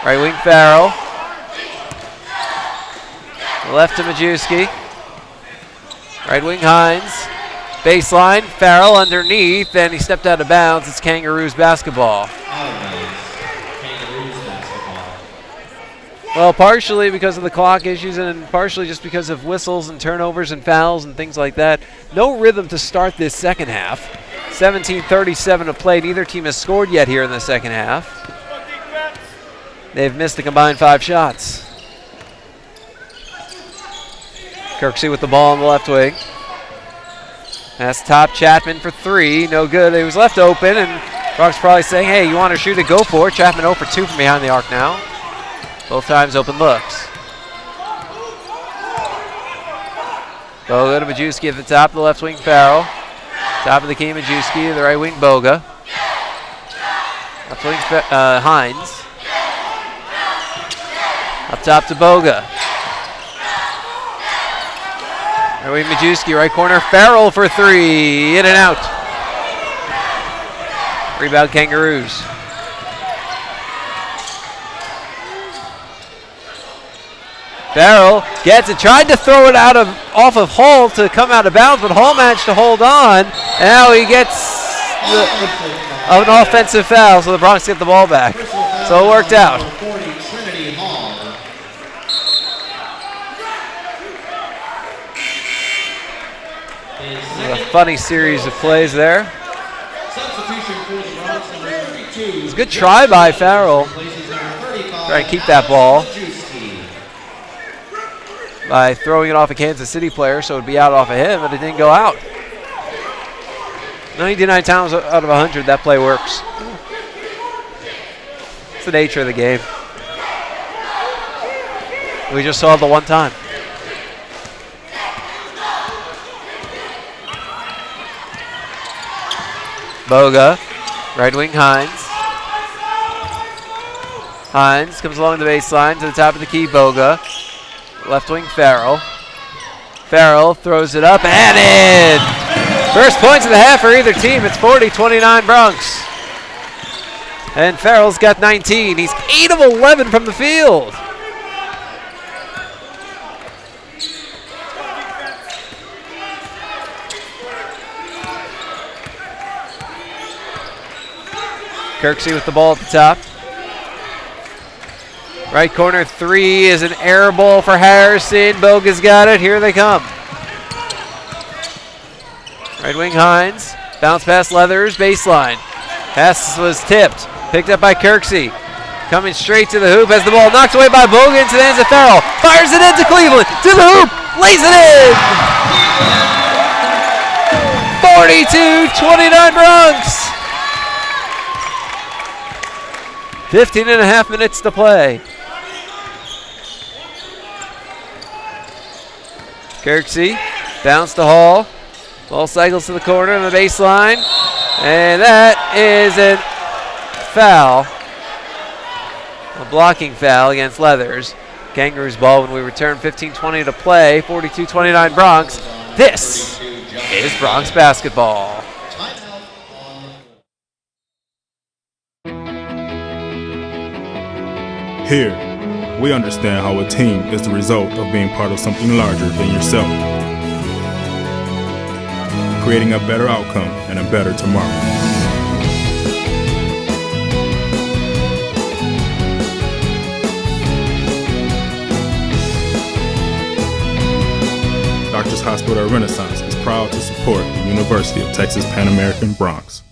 Speaker 1: Right wing Farrell. Left to Majewski. Right wing Hines. Baseline. Farrell underneath, and he stepped out of bounds. It's Kangaroos basketball. Well, partially because of the clock issues and partially just because of whistles and turnovers and fouls and things like that. No rhythm to start this second half. 17:37 to play. Neither team has scored yet here in the second half. They've missed a combined 5 shots. Kirksey with the ball on the left wing. That's top. Chapman for 3. No good. It was left open, and Brock's probably saying, hey, you want to shoot it, go for it. Chapman 0 for 2 from behind the arc now. Both times open looks. Boga to Majewski at the top of the left wing, Farrell. Top of the key, Majewski, the right wing, Boga. Left wing, Hines. Up top to Boga. Right wing, Majewski, right corner, Farrell for 3. In and out. Rebound, Kangaroos. Farrell gets it, tried to throw it off of Hall to come out of bounds, but Hall managed to hold on. And now he gets an offensive foul, so the Bronx get the ball back. So it worked out. A funny series of plays there. It's a good try by Farrell. Try to keep that ball by throwing it off a Kansas City player, so it would be out off of him, but it didn't go out. 99 times out of 100, that play works. It's the nature of the game. We just saw it the one time. Boga, right wing Hines. Hines comes along the baseline to the top of the key, Boga. Left wing Farrell. Farrell throws it up and in! First points of the half for either team. It's 40-29 Bronx. And Farrell's got 19. He's 8 of 11 from the field. Kirksey with the ball at the top. Right corner three is an air ball for Harrison. Boga's got it. Here they come. Right wing Hines. Bounce past Leathers. Baseline. Pass was tipped. Picked up by Kirksey. Coming straight to the hoop as the ball knocked away by Boga into the hands of Farrell. Fires it into Cleveland. To the hoop. Lays it in. 42-29 Bronx. 15 and a half minutes to play. Kirksey, bounce to Hall. Ball cycles to the corner on the baseline. And that is a foul. A blocking foul against Leathers. Kangaroos ball when we return 15-20 to play. 42-29 Bronx. This is Bronx basketball.
Speaker 2: Here, we understand how a team is the result of being part of something larger than yourself, creating a better outcome and a better tomorrow. Doctors Hospital Renaissance is proud to support the University of Texas Pan American Bronx.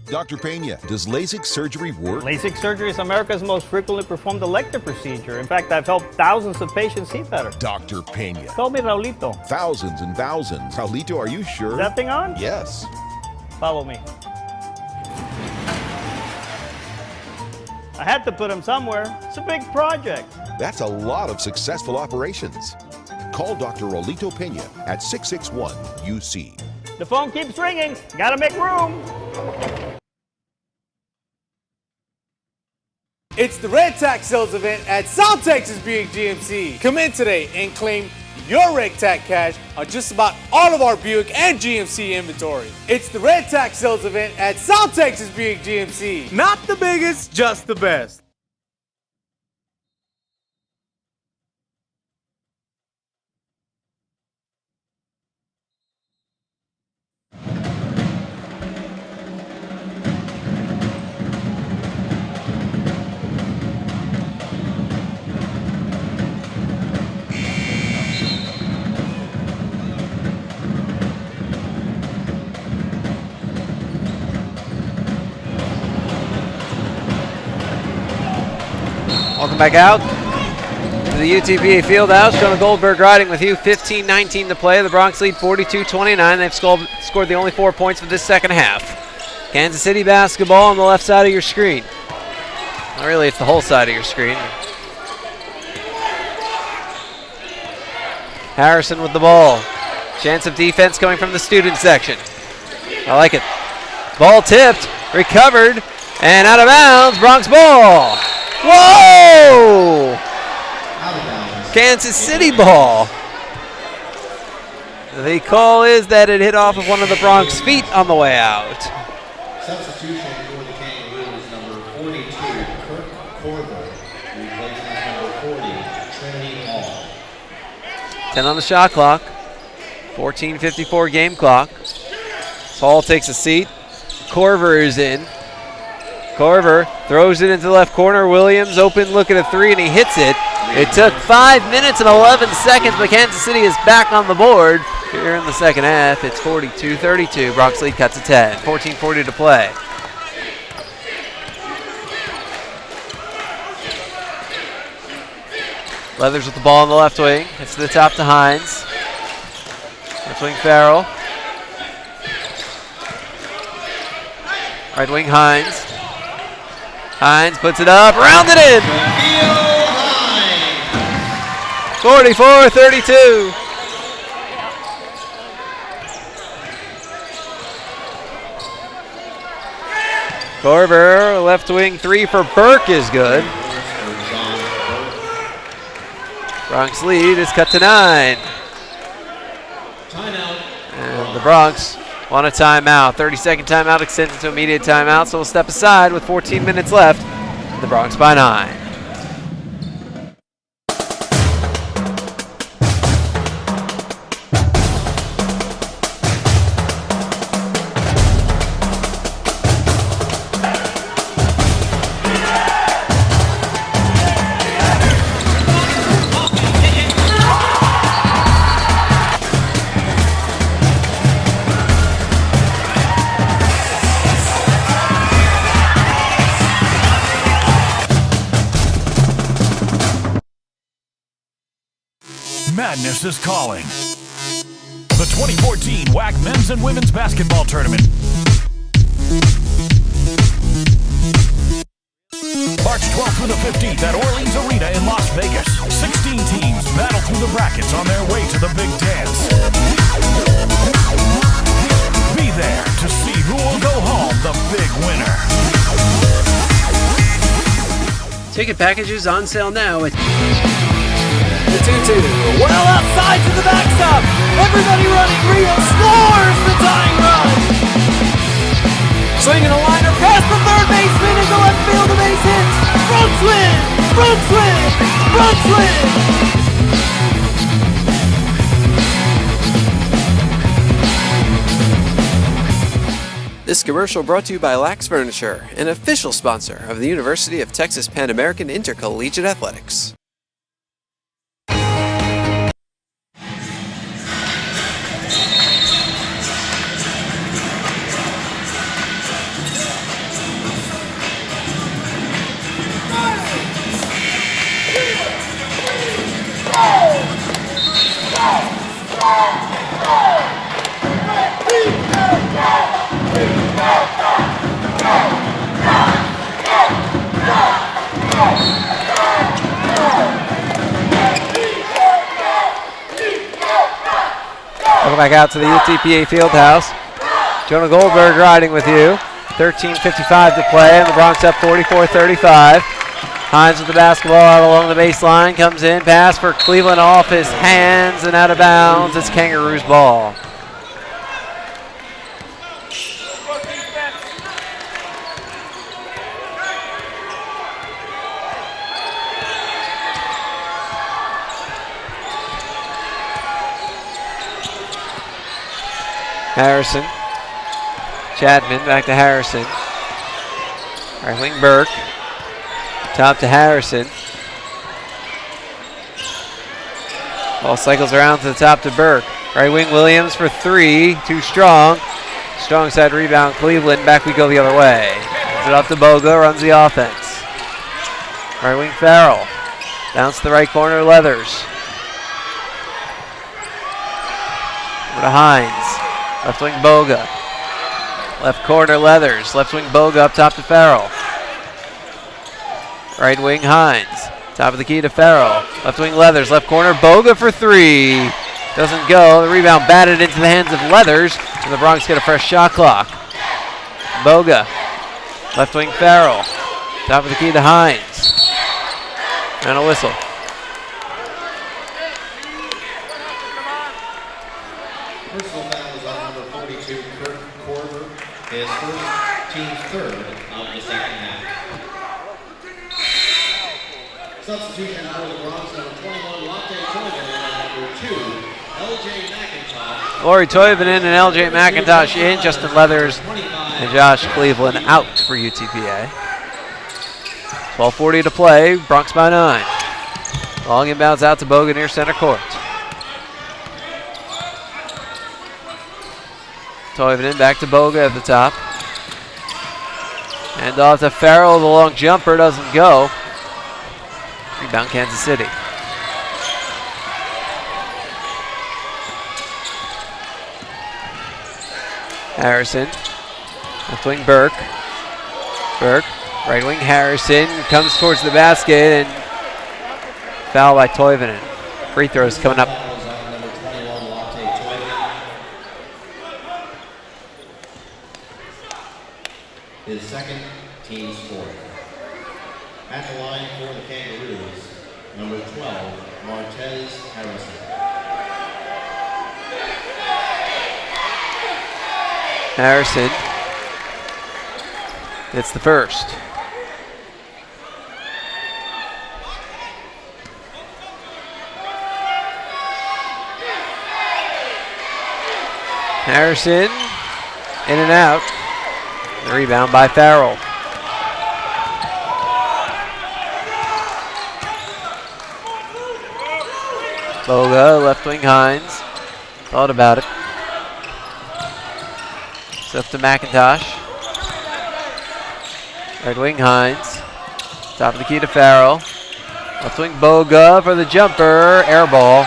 Speaker 3: Dr. Pena, does LASIK surgery work?
Speaker 4: LASIK surgery is America's most frequently performed elective procedure. In fact, I've helped thousands of patients see better.
Speaker 3: Dr. Pena.
Speaker 4: Call me Raulito.
Speaker 3: Thousands and thousands. Raulito, are you sure?
Speaker 4: Is that thing on?
Speaker 3: Yes.
Speaker 4: Follow me. I had to put him somewhere. It's a big project.
Speaker 3: That's a lot of successful operations. Call Dr. Raulito Pena at 661-UC.
Speaker 4: The phone keeps ringing. Gotta make room.
Speaker 5: It's the Red Tax Sales event at South Texas Buick GMC. Come in today and claim your Red Tax cash on just about all of our Buick and GMC inventory. It's the Red Tax Sales event at South Texas Buick GMC. Not the biggest, just the best.
Speaker 1: Welcome back out to the UTPA Fieldhouse. Jonah Goldberg riding with you. 15-19 to play. The Bronx lead 42-29. They've scored the only 4 points for this second half. Kansas City basketball on the left side of your screen. Well, really, it's the whole side of your screen. Harrison with the ball. Chance of defense coming from the student section. I like it. Ball tipped, recovered, and out of bounds. Bronx ball. Whoa! Kansas City ball. The call is that it hit off of one of the Bronx feet on the way out.
Speaker 13: Substitution for the Kangaroos, number 42, Kirk Corver,
Speaker 1: 10 on the shot clock. 14:54 game clock. Hall takes a seat. Corver is in. Corver throws it into the left corner. Williams open look at a three, and he hits it. It took 5 minutes and 11 seconds, but Kansas City is back on the board here in the second half. It's 42-32. Bronx lead cuts to 10. 14:40 to play. Leathers with the ball on the left wing. It's to the top to Hines. Left wing Farrell. Right wing Hines. Hines puts it up, rounded in. 44-32. Corver, left wing three for Burke is good. Bronx lead is cut to 9. And the Bronx want a timeout. 30-second timeout extends into immediate timeout, so we'll step aside with 14 minutes left. The Bronx by 9.
Speaker 7: Madness is calling. The 2014 WAC Men's and Women's Basketball Tournament. March 12th through the 15th at Orleans Arena in Las Vegas. 16 teams battle through the brackets on their way to the big dance. Be there to see who will go home the big winner.
Speaker 1: Ticket packages on sale now at
Speaker 14: The 2-2. Well outside to the backstop. Everybody running. Rio scores the tying run. Swinging a liner past the third baseman into left field. The base hit. Bronx win. Bronx win. Bronx win.
Speaker 1: This commercial brought to you by Lax Furniture, an official sponsor of the University of Texas Pan American Intercollegiate Athletics. Welcome back out to the UTPA Fieldhouse. Jonah Goldberg riding with you. 13:55 to play, and the Bronx up 44-35. Hines with the basketball out along the baseline, comes in, pass for Cleveland off his hands and out of bounds. It's Kangaroos ball. Harrison. Chapman back to Harrison. Right wing Burke. Top to Harrison. Ball cycles around to the top to Burke. Right wing Williams for three. Too strong. Strong side rebound Cleveland. Back we go the other way. Gives it off to Boga. Runs the offense. Right wing Farrell. Bounce to the right corner Leathers. Over to Hines. Left wing Boga. Left corner Leathers. Left wing Boga up top to Farrell. Right wing Hines. Top of the key to Farrell. Left wing Leathers. Left corner Boga for three. Doesn't go. The rebound batted into the hands of Leathers. And the Bronx get a fresh shot clock. Boga. Left wing Farrell. Top of the key to Hines. And a whistle.
Speaker 13: Personal foul is on number 42, Kurt Corver, his first, team's third of the second half. Substitution for the Bronx, number 21, Latte Toilet,
Speaker 1: Lori Toivonen and LJ McIntosh in, Justin Leathers and Josh Cleveland out for UTPA. 12:40 to play, Bronx by 9. Long inbounds out to Boga near center court. Toivonen back to Boga at the top. And off to Farrell, the long jumper doesn't go. Rebound Kansas City. Harrison, left wing Burke. Burke, right wing Harrison, comes towards the basket and foul by Toivonen. Free throws coming up.
Speaker 13: His second, team's fourth. At the line for the Kangaroos, number 12, Martez Harrison.
Speaker 1: Harrison hits the first. Harrison in and out. The rebound by Farrell. Boga, left wing Hines. Thought about it. It's up to McIntosh. Right wing Hines. Top of the key to Farrell. Left wing Boga for the jumper. Air ball.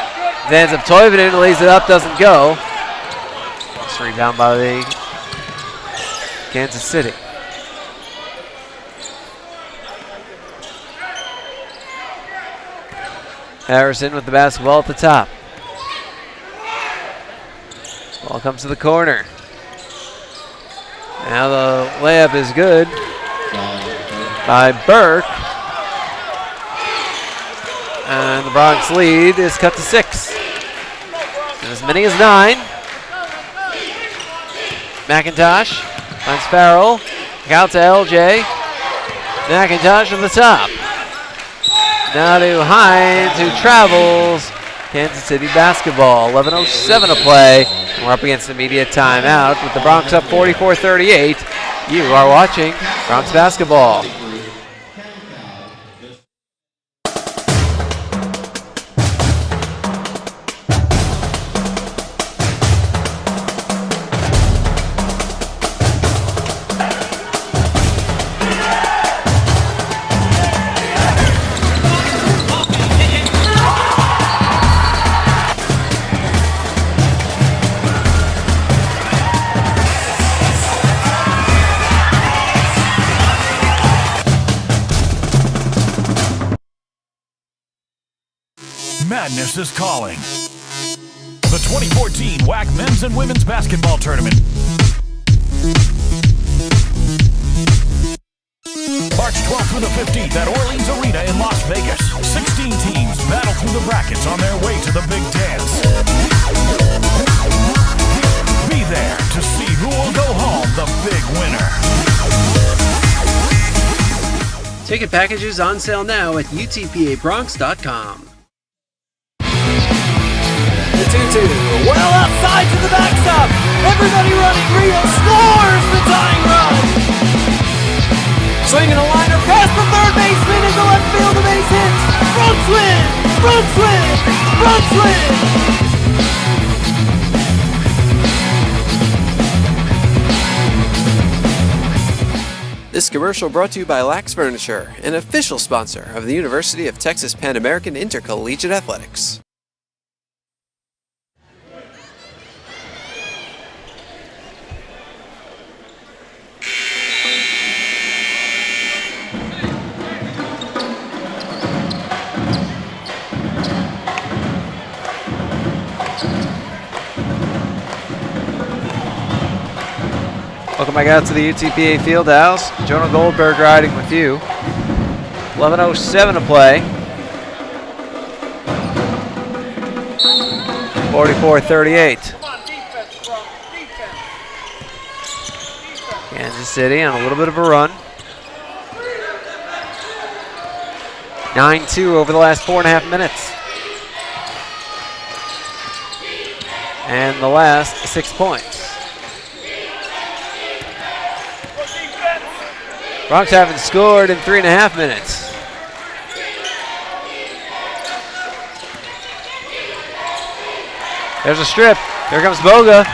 Speaker 1: Ends up Toivonen, lays it up, doesn't go. It's rebound by the Kansas City. Harrison with the basketball at the top. Ball comes to the corner. Now the layup is good by Burke. And the Bronx lead is cut to 6. And as many as 9. McIntosh finds Farrell. Out to LJ. McIntosh from the top. Now to Hines, who travels. Kansas City basketball. 11:07 to play. We're up against immediate timeout with the Bronx up 44-38. You are watching Bronx basketball.
Speaker 7: Madness is calling. The 2014 WAC Men's and Women's Basketball Tournament. March 12th through the 15th at Orleans Arena in Las Vegas. 16 teams battle through the brackets on their way to the big dance. Be there to see who will go home the big winner.
Speaker 1: Ticket packages on sale now at utpabronx.com.
Speaker 14: The 2-2, well outside to the backstop. Everybody running, Rio scores the tying run. Swinging a liner past the third baseman into left field, the base hits. Bronx win! Bronx win! Bronx win!
Speaker 1: This commercial brought to you by Lax Furniture, an official sponsor of the University of Texas Pan American Intercollegiate Athletics. Welcome back out to the UTPA Fieldhouse. Jonah Goldberg riding with you. 11:07 to play. 44-38. Kansas City on a little bit of a run. 9-2 over the last 4.5 minutes. and the last 6 points. Bronx haven't scored in 3.5 minutes. There's a strip. Here comes Boga.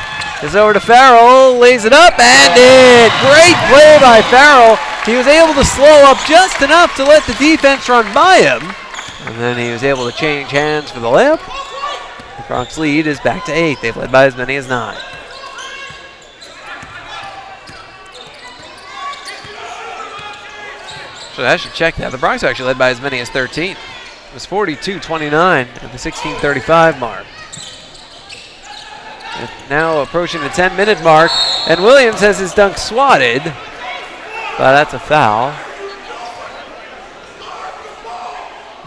Speaker 1: It's over to Farrell. Lays it up and in. Great play by Farrell. He was able to slow up just enough to let the defense run by him. And then he was able to change hands for the layup. The Bronx lead is back to 8. They've led by as many as 9. So I should check that. The Bronx actually led by as many as 13. It was 42-29 at the 16:35 mark. And now approaching the 10-minute mark, and Williams has his dunk swatted, but that's a foul.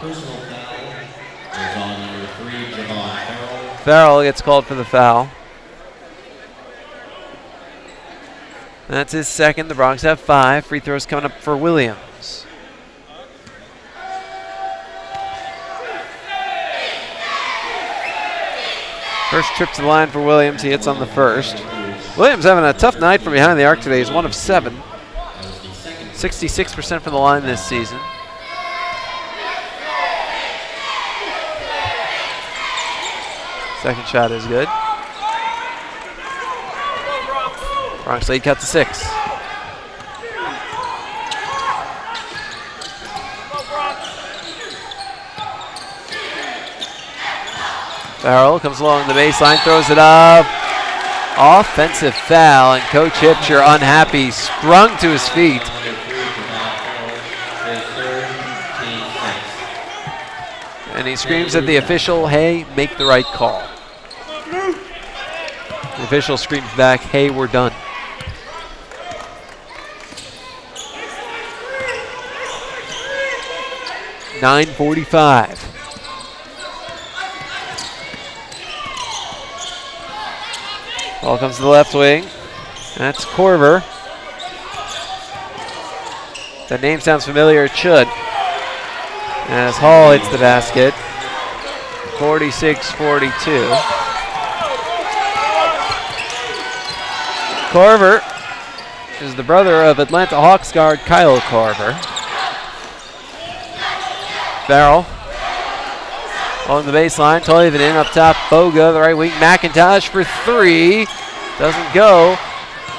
Speaker 13: Personal foul is on number 3, Javorn Farrell.
Speaker 1: Farrell gets called for the foul. That's his second. The Bronx have 5. Free throws coming up for Williams. First trip to the line for Williams. He hits on the first. Williams having a tough night from behind the arc today. He's 1 of 7. 66% from the line this season. Second shot is good. Bronx lead cut to 6. Farrell comes along the baseline, throws it up. Offensive foul, and Coach Hipcher, unhappy, sprung to his feet. And he screams at the official, hey, make the right call. The official screams back, hey, we're done. .9:45. Ball comes to the left wing. That's Corver. That name sounds familiar, it should. As Hall hits the basket. 46-42. Corver is the brother of Atlanta Hawks guard Kyle Corver. Farrell along the baseline, Toivonen up top, Boga, the right wing, McIntosh for 3. Doesn't go.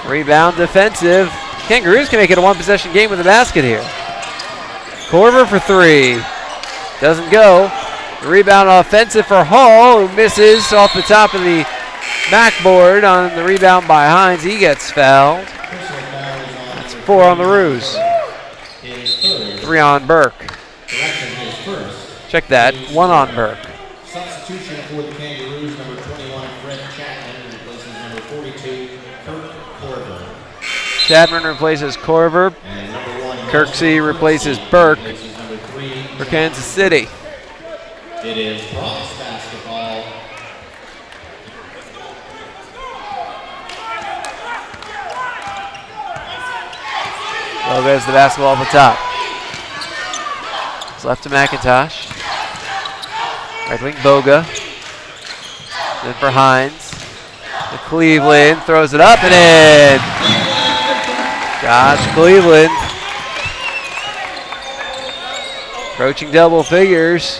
Speaker 1: Rebound defensive. Kangaroos can make it a one-possession game with a basket here. Corver for 3. Doesn't go. The rebound offensive for Hall, who misses off the top of the backboard on the rebound by Hines. He gets fouled. That's 4 on the Roos. 3 on Burke. Check that. 1 on Burke.
Speaker 13: Substitution for the Kangaroos, number 21, Fred Chapman, replaces number 42, Kirk Corver.
Speaker 1: Chapman replaces Corver. Kirksey replaces Burke for Kansas City.
Speaker 13: It is Bronx basketball.
Speaker 1: So there's the basketball at the top. It's left to McIntosh. Right wing Boga. Then for Hines. To Cleveland. Throws it up and in. Josh Cleveland. Approaching double figures.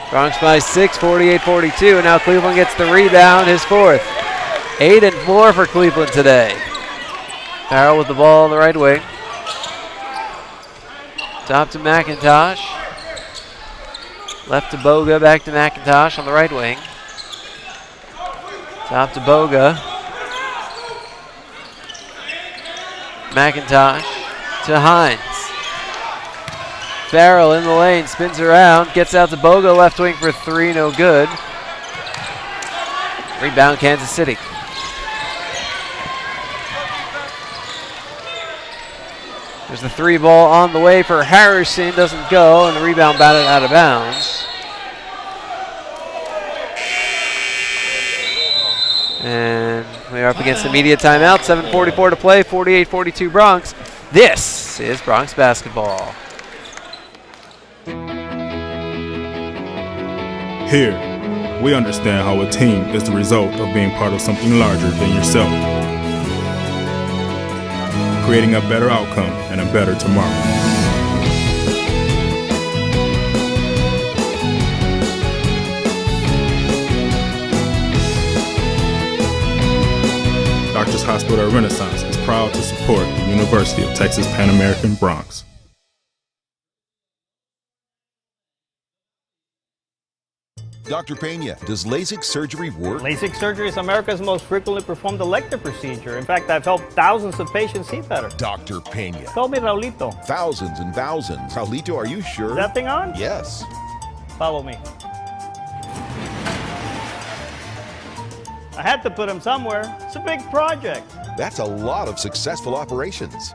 Speaker 1: Bronx by 6, 48-42. And now Cleveland gets the rebound, his 4th. 8 and 4 for Cleveland today. Farrell with the ball on the right wing. Top to McIntosh. Left to Boga, back to McIntosh on the right wing. Top to Boga. McIntosh to Hines. Farrell in the lane, spins around, gets out to Boga, left wing for 3, no good. Rebound Kansas City. There's the 3 ball on the way for Harrison, doesn't go, and the rebound batted out of bounds. And we are up against the media timeout, 7:44 to play, 48-42 Bronx. This is Bronx basketball.
Speaker 2: Here, we understand how a team is the result of being part of something larger than yourself, creating a better outcome and a better tomorrow. Doctors Hospital at Renaissance is proud to support the University of Texas Pan American Bronx.
Speaker 3: Dr. Pena, does LASIK surgery work?
Speaker 4: LASIK surgery is America's most frequently performed elective procedure. In fact, I've helped thousands of patients see better.
Speaker 3: Dr. Pena.
Speaker 4: Call me Raulito.
Speaker 3: Thousands and thousands. Raulito, are you sure?
Speaker 4: Is that thing on?
Speaker 3: Yes.
Speaker 4: Follow me. I had to put him somewhere. It's a big project.
Speaker 3: That's a lot of successful operations.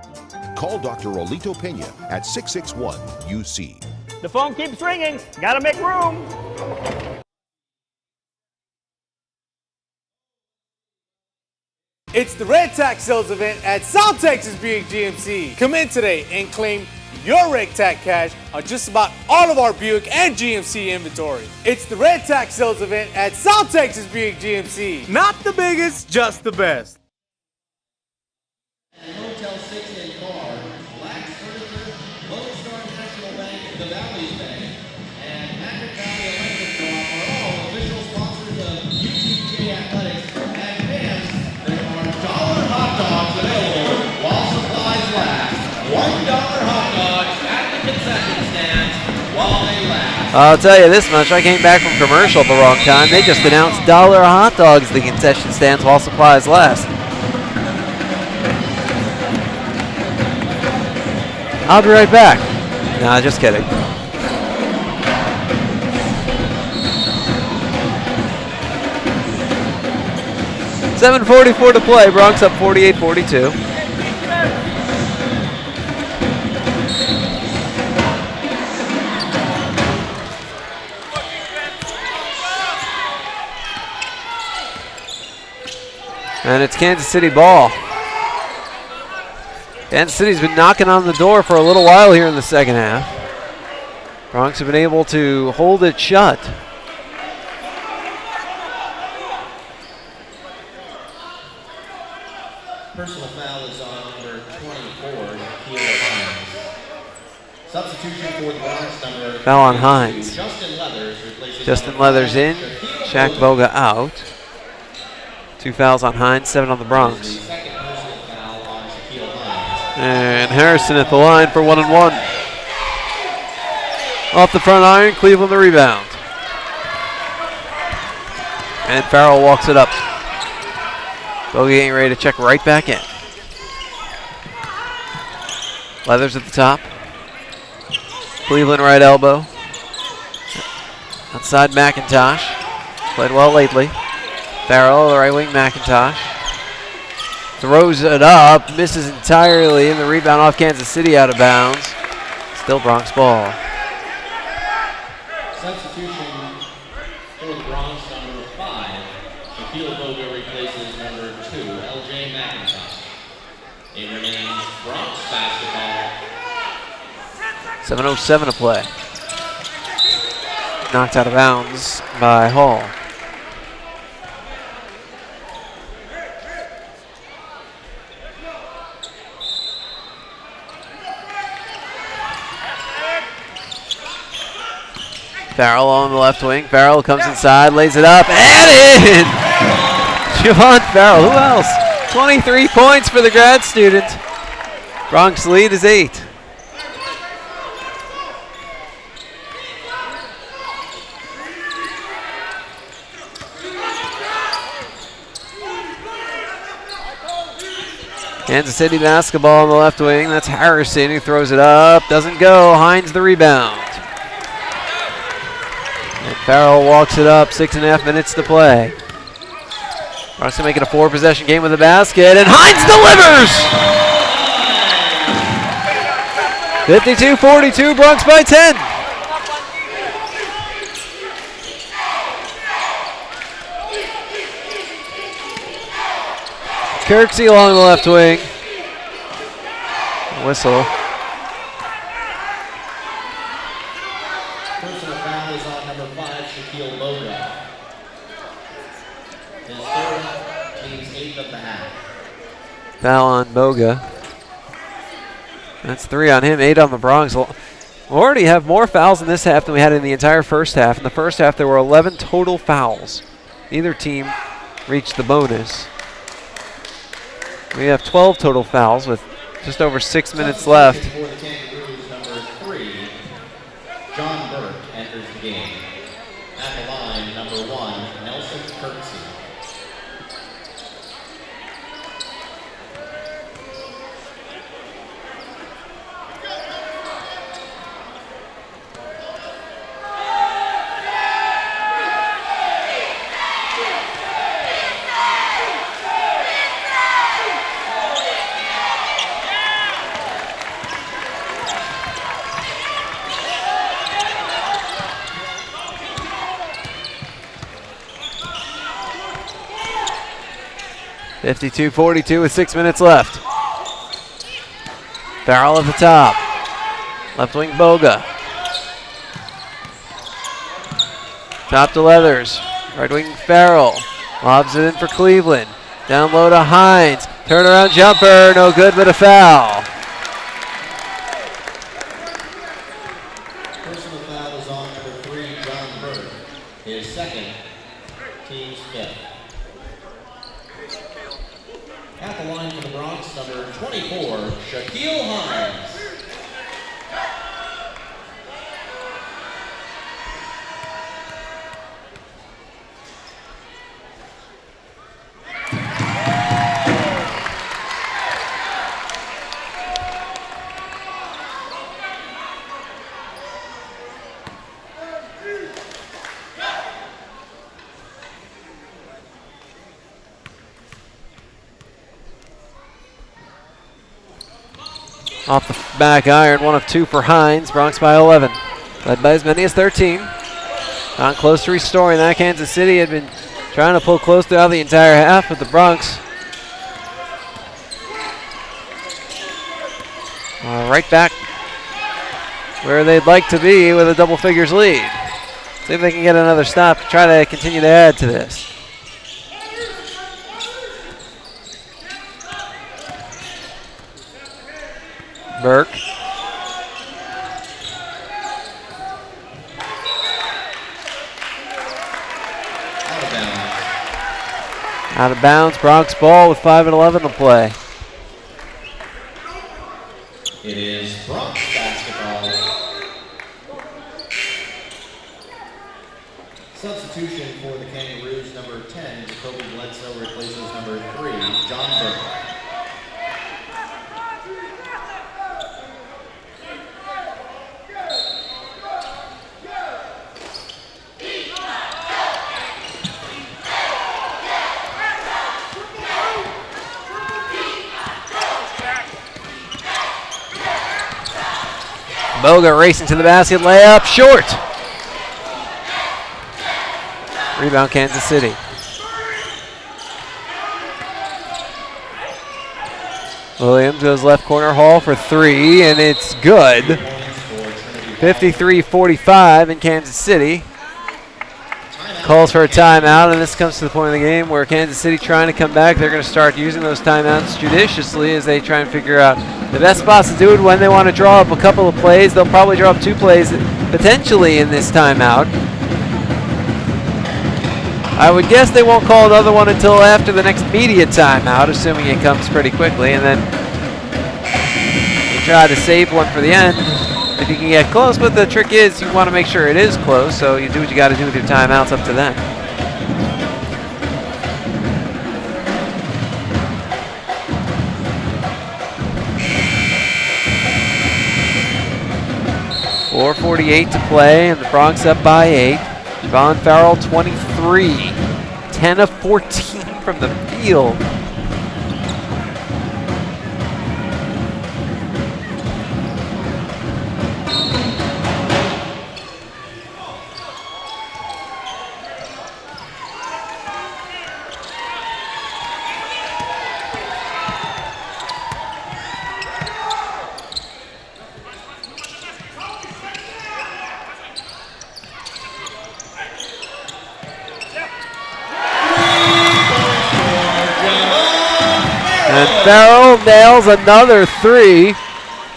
Speaker 3: Call Dr. Raulito Pena at 661-UC.
Speaker 4: The phone keeps ringing. Gotta make room.
Speaker 5: It's the Red Tax Sales event at South Texas Buick GMC. Come in today and claim your Red Tax cash on just about all of our Buick and GMC inventory. It's the Red Tax Sales event at South Texas Buick GMC. Not the biggest, just the best.
Speaker 13: Hotel 6 and Bar, Black's Furniture, Lone Star National Bank, the Valley's Bank, and Patrick County Electric Co-op are all official sponsors of UTJ Athletics. And fans, there are dollar hot dogs available while supplies last. $1 hot dogs at the concession stands while they last.
Speaker 1: I'll tell you this much, I came back from commercial at the wrong time. They just announced dollar hot dogs at the concession stands while supplies last. I'll be right back. Nah, just kidding. .744 to play. Bronx up 48-42. And it's Kansas City ball. Kansas City's been knocking on the door for a little while here in the second half. Bronx have been able to hold it shut.
Speaker 13: Personal foul is on number 24, Keelan Hines. Substitution for the Bronx, number
Speaker 1: Foul on Hines.
Speaker 13: Justin Leathers replaces
Speaker 1: Justin Leathers in, Shaq Boga out. 2 fouls on Hines, 7 on the Bronx. And Harrison at the line for 1 and 1. Off the front iron, Cleveland the rebound. And Farrell walks it up. Bogey ain't ready to check right back in. Leathers at the top. Cleveland right elbow. Outside McIntosh. Played well lately. Farrell, the right wing, McIntosh. Throws it up, misses entirely, and the rebound off Kansas City out of bounds. Still Bronx ball.
Speaker 13: Substitution for the Bronx, number 5. Shaquille Boga replaces number 2, LJ McIntosh. It remains Bronx basketball.
Speaker 1: 7:07 to play. Knocked out of bounds by Hall. Farrell on the left wing. Farrell comes inside, lays it up, and in! Javorn Farrell, who else? 23 points for the grad student. Bronx lead is 8. Kansas City basketball on the left wing. That's Harrison who throws it up. Doesn't go. Hines the rebound. And Farrell walks it up. 6.5 minutes to play. Bronx gonna make it a 4-possession game with a basket, and Hines delivers! 52-42, Bronx by 10. Kirksey along the left wing. Whistle.
Speaker 13: Personal foul is on number 5, Shaquille Boga.
Speaker 1: Foul on Boga. That's 3 on him, 8 on the Bronx. We'll already have more fouls in this half than we had in the entire first half. In the first half, there were 11 total fouls. Neither team reached the bonus. We have 12 total fouls with just over 6 minutes left.
Speaker 13: For the Kangaroos, number 3, John Burke enters the game. At the line, number 1, Nelson Kirksey.
Speaker 1: (52-42) with 6 minutes left. Farrell at the top. Left wing Boga. Top to Leathers. Right wing Farrell. Lobs it in for Cleveland. Down low to Hines. Turnaround jumper. No good, but a foul.
Speaker 13: Personal foul is on number 3, John Burke. His second, team's 5th. At the line for the Bronx, number 24, Shaquille Hines.
Speaker 1: Off the back iron, 1 of 2 for Hines. Bronx by 11. Led by as many as 13. Not close to restoring that. Kansas City had been trying to pull close throughout the entire half, but the Bronx right back where they'd like to be with a double figures lead. See if they can get another stop, try to continue to add to this. Burke. Out of bounds, Bronx ball with 5:11 to play.
Speaker 13: It is Bronx basketball. Substitution for the Kangaroos, number 10, Jacoby Bledsoe replaces number 3, John Burke.
Speaker 1: Boga racing to the basket, layup, short. Rebound, Kansas City. Williams goes left corner, Hall for 3, and it's good. 53-45 in Kansas City. Calls for a timeout, and this comes to the point of the game where Kansas City trying to come back. They're going to start using those timeouts judiciously as they try and figure out the best spots to do it when they want to draw up a couple of plays. They'll probably draw up 2 plays potentially in this timeout. I would guess they won't call another one until after the next media timeout, assuming it comes pretty quickly, and then you try to save one for the end if you can get close. But the trick is you want to make sure it is close, so you do what you got to do with your timeouts up to then. .448 to play, and the Bronx up by 8. Javorn Farrell, 23. 10 of 14 from the field. And Farrell nails another three.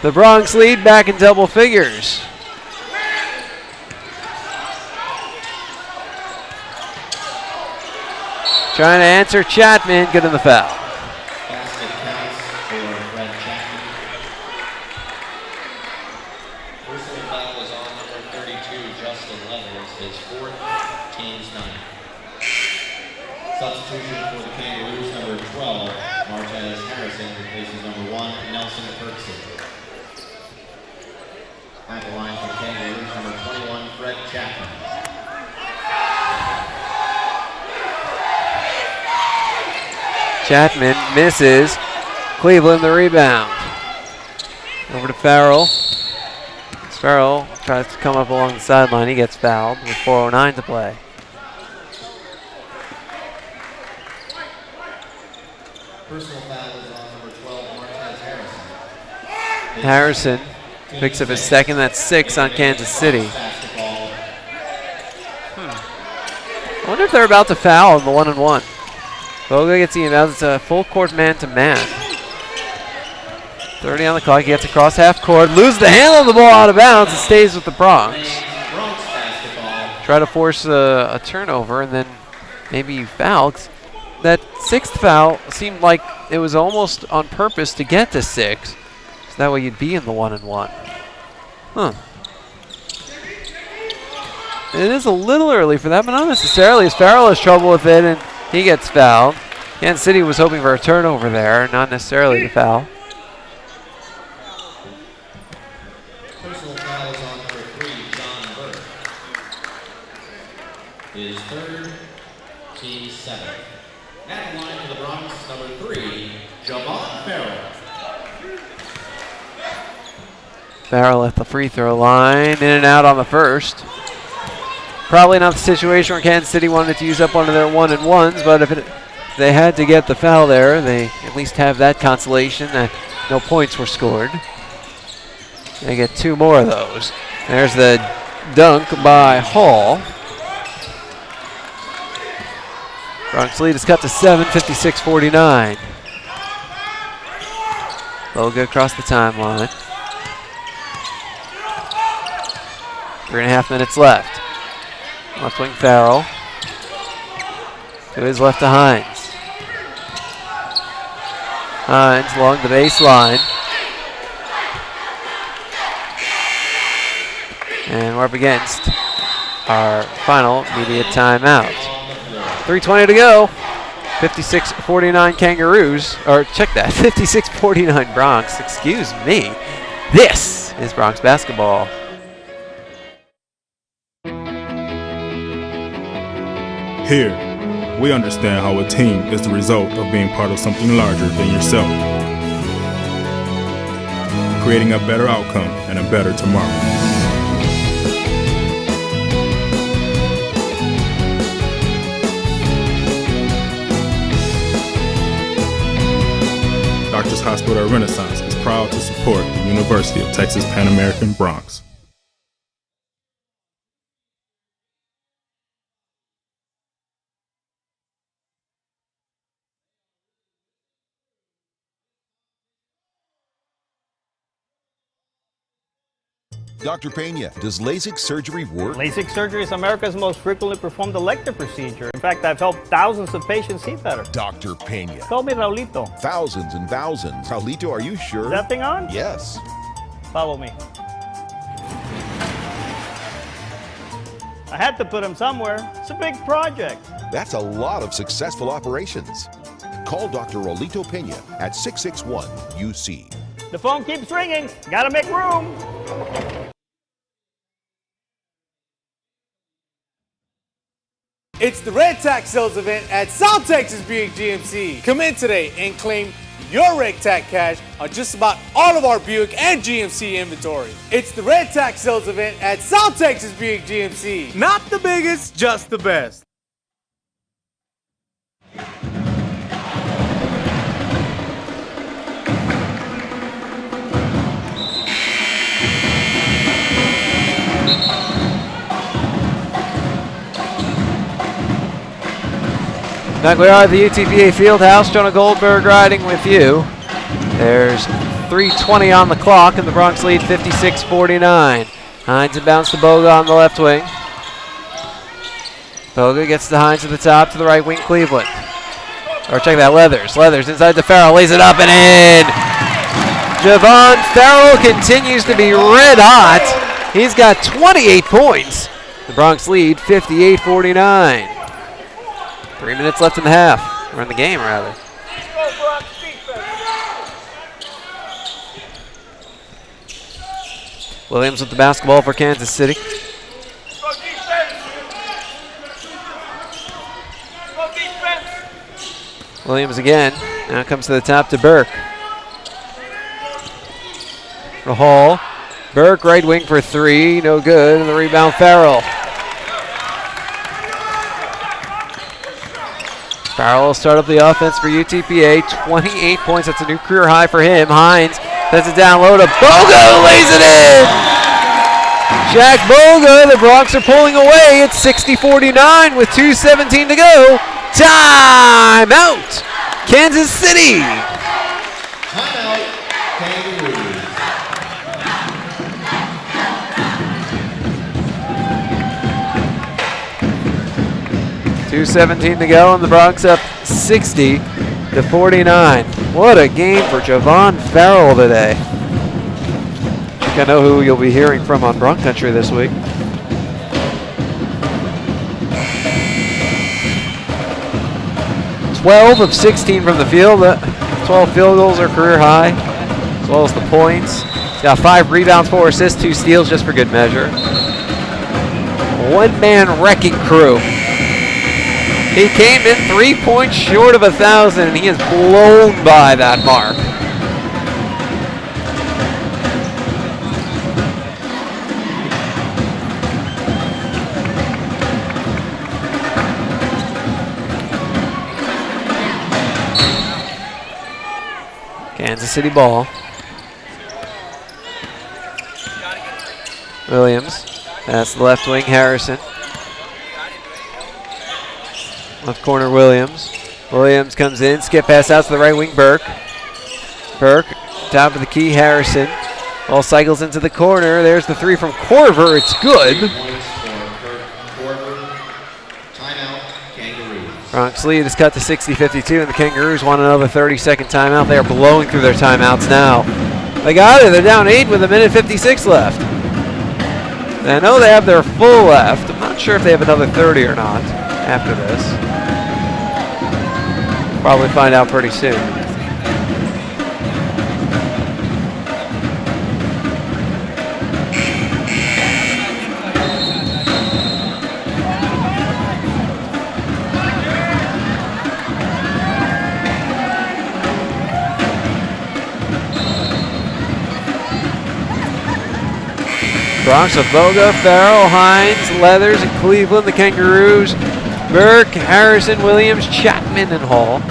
Speaker 1: The Bronx lead back in double figures. Trying to answer Chapman, good in the foul.
Speaker 13: Basket counts for Fred Chapman. Personal foul is on number 32, Justin Levels, his fourth, team's ninth. Substitution for the Kangaroos, number 12, Martez Harrison, replaces number 1, Nelson Ferguson. At the line for Kangaroos, number 21, Fred Chapman.
Speaker 1: Chapman misses. Cleveland the rebound. Over to Farrell. Farrell tries to come up along the sideline. He gets fouled with 4:09 to play.
Speaker 13: Personal foul is on number 12, Martez Harrison.
Speaker 1: Harrison picks up his second. That's 6 on Kansas City. I wonder if they're about to foul in the 1-and-1. Boga gets the inbound. It's a full court man-to-man. 30 on the clock. He gets across half court. Loses the handle of the ball out of bounds. It stays with the Bronx. Try to force a turnover and then maybe you foul. That 6th foul seemed like it was almost on purpose to get to 6. So that way you'd be in the 1-and-1. Huh. It is a little early for that, but not necessarily, as Farrell has trouble with it and he gets fouled. Kansas City was hoping for a turnover there, not necessarily the foul.
Speaker 13: Personal foul is on number 3, John Burke. His third, team 7. At the line for the Bronx, number 3, Javorn Farrell.
Speaker 1: Farrell at the free throw line, in and out on the first. Probably not the situation where Kansas City wanted to use up one of their 1-and-1s, but if they had to get the foul there, they at least have that consolation that no points were scored. They get 2 more of those. There's the dunk by Hall. Bronx lead is cut to 7, 56-49. Boga across the timeline. 3.5 minutes left. Left wing Farrell. To his left to Hines. Hines along the baseline. And we're up against our final immediate timeout. 3:20 to go. 56-49 Kangaroos. Or check that, 56-49 Bronx. Excuse me. This is Bronx basketball.
Speaker 2: Here, we understand how a team is the result of being part of something larger than yourself, creating a better outcome and a better tomorrow. Doctors Hospital at Renaissance is proud to support the University of Texas Pan American Bronx.
Speaker 3: Dr. Pena, does LASIK surgery work?
Speaker 4: LASIK surgery is America's most frequently performed elective procedure. In fact, I've helped thousands of patients see better.
Speaker 3: Dr. Pena.
Speaker 4: Call me Raulito.
Speaker 3: Thousands and thousands. Raulito, are you sure?
Speaker 4: Is that thing on?
Speaker 3: Yes.
Speaker 4: Follow me. I had to put him somewhere. It's a big project.
Speaker 3: That's a lot of successful operations. Call Dr. Raulito Pena at 661-UC.
Speaker 4: The phone keeps ringing. Gotta make room.
Speaker 5: It's the Red Tax Sales event at South Texas Buick GMC. Come in today and claim your Red Tax cash on just about all of our Buick and GMC inventory. It's the Red Tax Sales event at South Texas Buick GMC. Not the biggest, just the best.
Speaker 1: Back we are at the UTPA Fieldhouse. Jonah Goldberg riding with you. There's 3:20 on the clock, and the Bronx lead 56-49. Hines inbounds to Boga on the left wing. Boga gets to Hines to the top, to the right wing, Cleveland. Or check that, Leathers. Leathers inside to Farrell, lays it up and in. Javorn Farrell continues to be red hot. He's got 28 points. The Bronx lead 58-49. 3 minutes left in the half, or in the game rather. Williams with the basketball for Kansas City. Williams again. Now comes to the top to Burke. The Hall. Burke right wing for three. No good. And the rebound Farrell. Farrell will start up the offense for UTPA. 28 points. That's a new career high for him. Hines sets it down low to Boga. Lays it in. Jack Boga. The Bronx are pulling away. It's 60-49 with 2:17 to go. Time out, Kansas City.
Speaker 13: Timeout, Kangaroos.
Speaker 1: 2:17 to go, and the Bronx up 60-49. What a game for Javorn Farrell today. I think I know who you'll be hearing from on Bronx Country this week. 12 of 16 from the field. 12 field goals are career high, as well as the points. He's got 5 rebounds, 4 assists, 2 steals, just for good measure. One-man wrecking crew. He came in 3 points short of 1,000, and he is blown by that mark. Kansas City ball. Williams. That's the left wing, Harrison. Left corner, Williams. Williams comes in, skip pass out to the right wing, Burke. Burke, top of the key, Harrison. Ball cycles into the corner. There's the three from Corver. It's good. Bronx lead is cut to 60-52, and the Kangaroos want another 30-second timeout. They are blowing through their timeouts now. They got it. They're down 8 with 1:56 left. And I know they have their full left. I'm not sure if they have another 30 or not after this. Probably find out pretty soon. Bronx with Boga, Farrell, Hines, Leathers, and Cleveland. The Kangaroos, Burke, Harrison, Williams, Chapman, and Hall.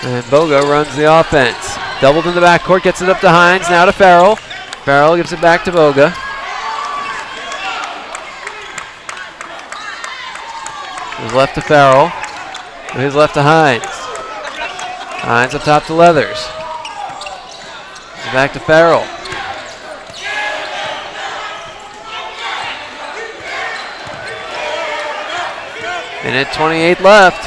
Speaker 1: And Boga runs the offense. Doubled in the backcourt, gets it up to Hines, now to Farrell. Farrell gives it back to Boga. His left to Farrell. His left to Hines. Hines up top to Leathers. Back to Farrell. Minute 28 left.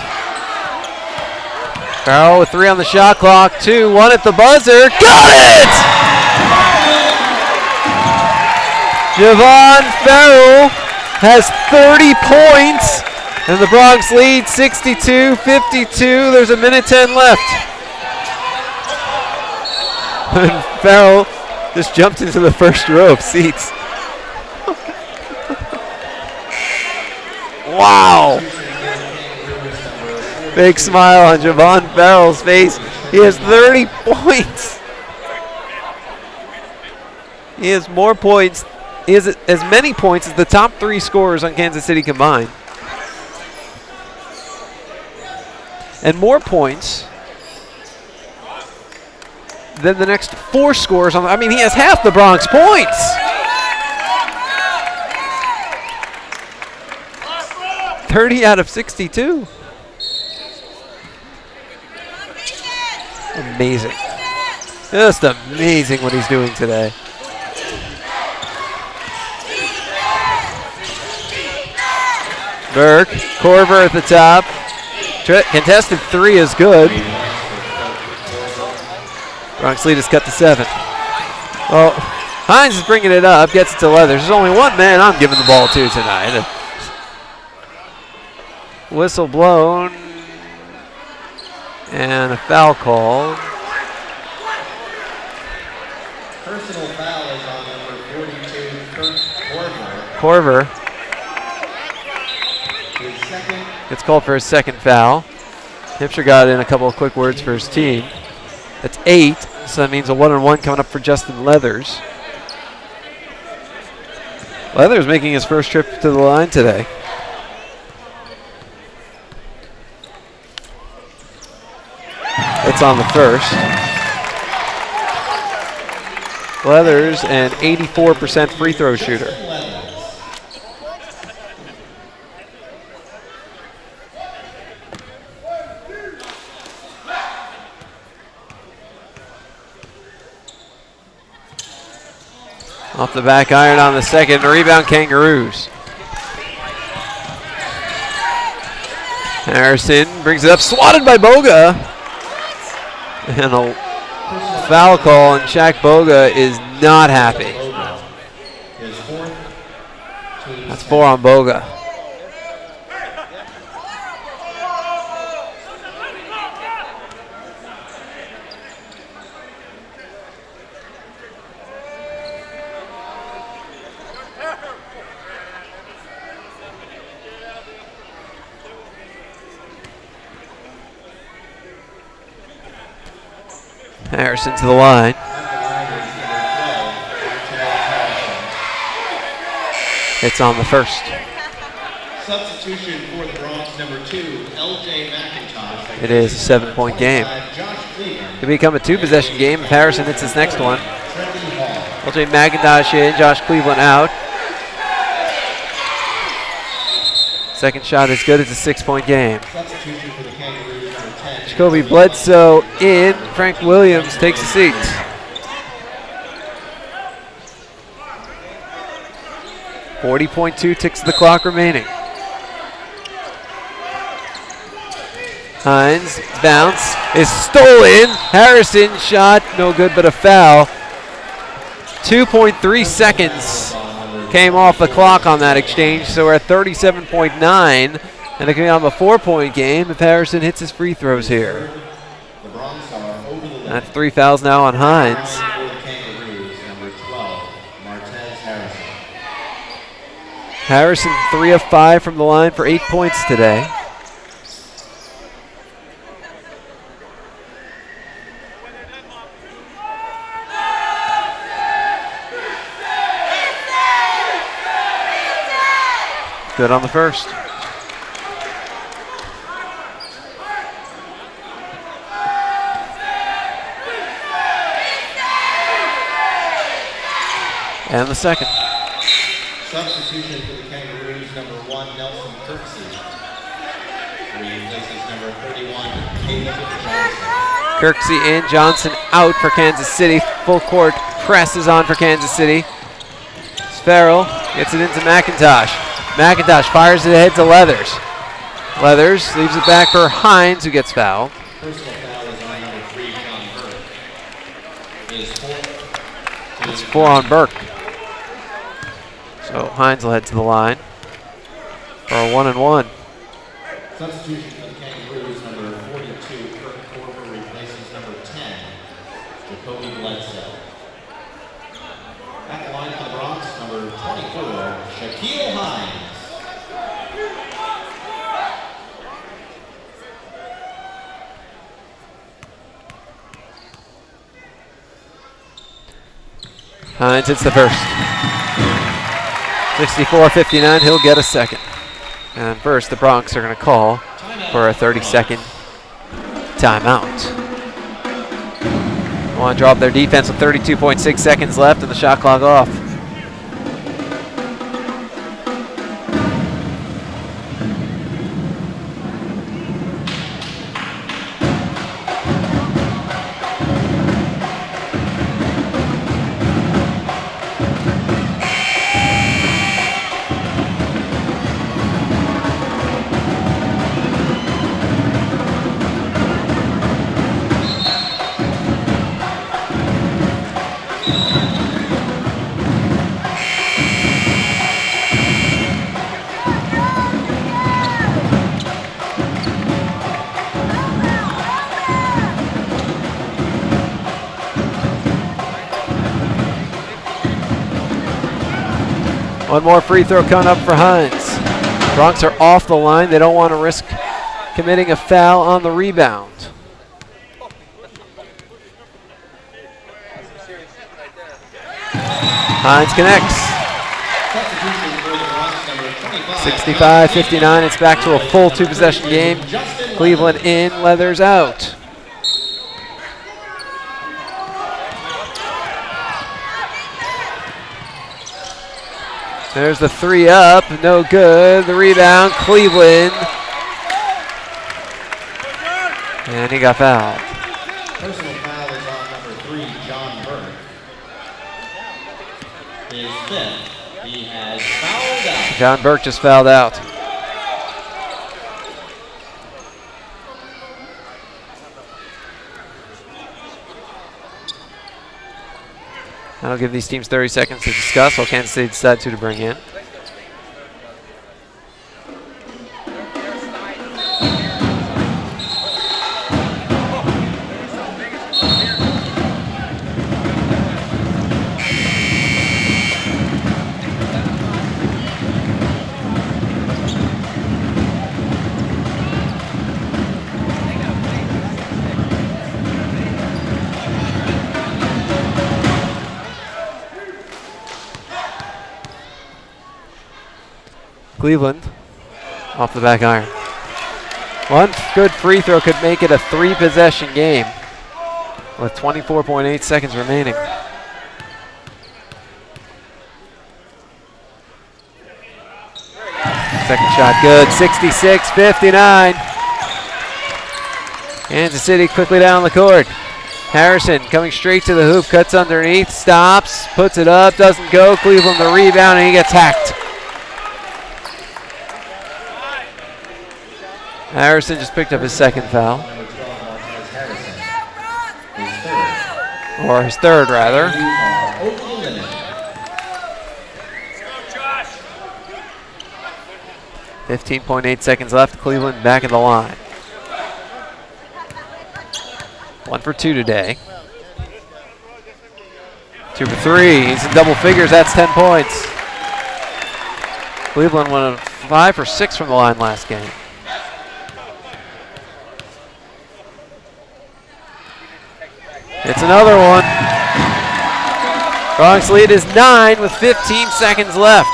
Speaker 1: Farrell with 3 on the shot clock. 2, 1 at the buzzer. Got it! Javorn Farrell has 30 points, and the Bronx lead 62-52. There's 1:10 left. And Farrell just jumped into the first row of seats. Wow. Big smile on Javorn Farrell's face. He has 30 points. He has more points. He has as many points as the top 3 scorers on Kansas City combined. And more points then the next 4 scores on. I mean, he has half the Bronx points. $30 out of 62. Amazing. Just amazing what he's doing today. Burke, Corver at the top. Contested 3 is good. Bronx lead is cut to 7. Well, Hines is bringing it up, gets it to Leathers. There's only one man I'm giving the ball to tonight. Whistle blown. And a foul called.
Speaker 13: Personal foul is on number 42, Kurt
Speaker 1: Corver.
Speaker 13: His second.
Speaker 1: Gets called for his second foul. Hampshire got in a couple of quick words for his team. That's 8, so that means a 1-on-1 coming up for Justin Leathers. Leathers making his first trip to the line today. It's on the first. Leathers, an 84% free throw shooter. Off the back iron on the second, rebound Kangaroos. Harrison brings it up, swatted by Boga. And a foul call, and Shaq Boga is not happy. That's 4 on Boga. Harrison to the line. It's on the first.
Speaker 13: Substitution for the Bronx, number 2, L.J. McIntosh.
Speaker 1: It is a 7-point game. Could become a 2-possession game if Harrison hits his next one. L.J. McIntosh in, Josh Cleveland out. Second shot is good. It's a 6-point game.
Speaker 13: Substitution for the Kangaroos, number 10.
Speaker 1: Jacoby Bledsoe in. Frank Williams takes a seat. .2 ticks of the clock remaining. Hines, bounce, is stolen. Harrison shot, no good but a foul. 2.3 seconds came off the clock on that exchange, so we're at 37.9, and it can be on a 4-point game if Harrison hits his free throws here. That's 3 fouls now on Hines. Harrison 3 of 5 from the line for 8 points today. Good on the first. And the second.
Speaker 13: Substitution for the Kangaroos, number 1, Nelson Kirksey. Replaces number 31, Caleb Johnson.
Speaker 1: Kirksey in, Johnson out for Kansas City. Full court press is on for Kansas City. Farrell gets it into McIntosh. McIntosh fires it ahead to Leathers. Leathers leaves it back for Hines, who gets fouled.
Speaker 13: Personal foul is on number 3, John Burke.
Speaker 1: It's 4 on Burke. So Hines will head to the line for a 1-and-1.
Speaker 13: Substitution for the Kangaroos, number 42, Kurt Corver replaces number 10, Jacoby Bledsoe. At the line for the Bronx, number 24, Shaquille Hines.
Speaker 1: Hines hits the first. 64-59, he'll get a second. And first, the Bronx are going to call for a 30-second timeout. Want to draw up their defense with 32.6 seconds left and the shot clock off. One more free throw coming up for Hines. Bronx are off the line. They don't want to risk committing a foul on the rebound. Hines connects. 65-59. It's back to a full two-possession game. Cleveland in, Leathers out. There's the three up, no good. The rebound, Cleveland. And he got fouled.
Speaker 13: Personal foul is on number 3, John Burke. His fifth. He has fouled out.
Speaker 1: John Burke just fouled out. That'll give these teams 30 seconds to discuss while Kansas City decides who to bring in. Cleveland off the back iron. One good free throw could make it a three-possession game with 24.8 seconds remaining. Second shot good, 66-59. Kansas City quickly down the court. Harrison coming straight to the hoop, cuts underneath, stops, puts it up, doesn't go. Cleveland the rebound, and he gets hacked. Harrison just picked up his second foul. Or his third, rather. 15.8 seconds left. Cleveland back at the line. 1 for 2 today. 2 for 3. He's in double figures. That's 10 points. Cleveland went 5 for 6 from the line last game. It's another one. Bronx lead is 9 with 15 seconds left.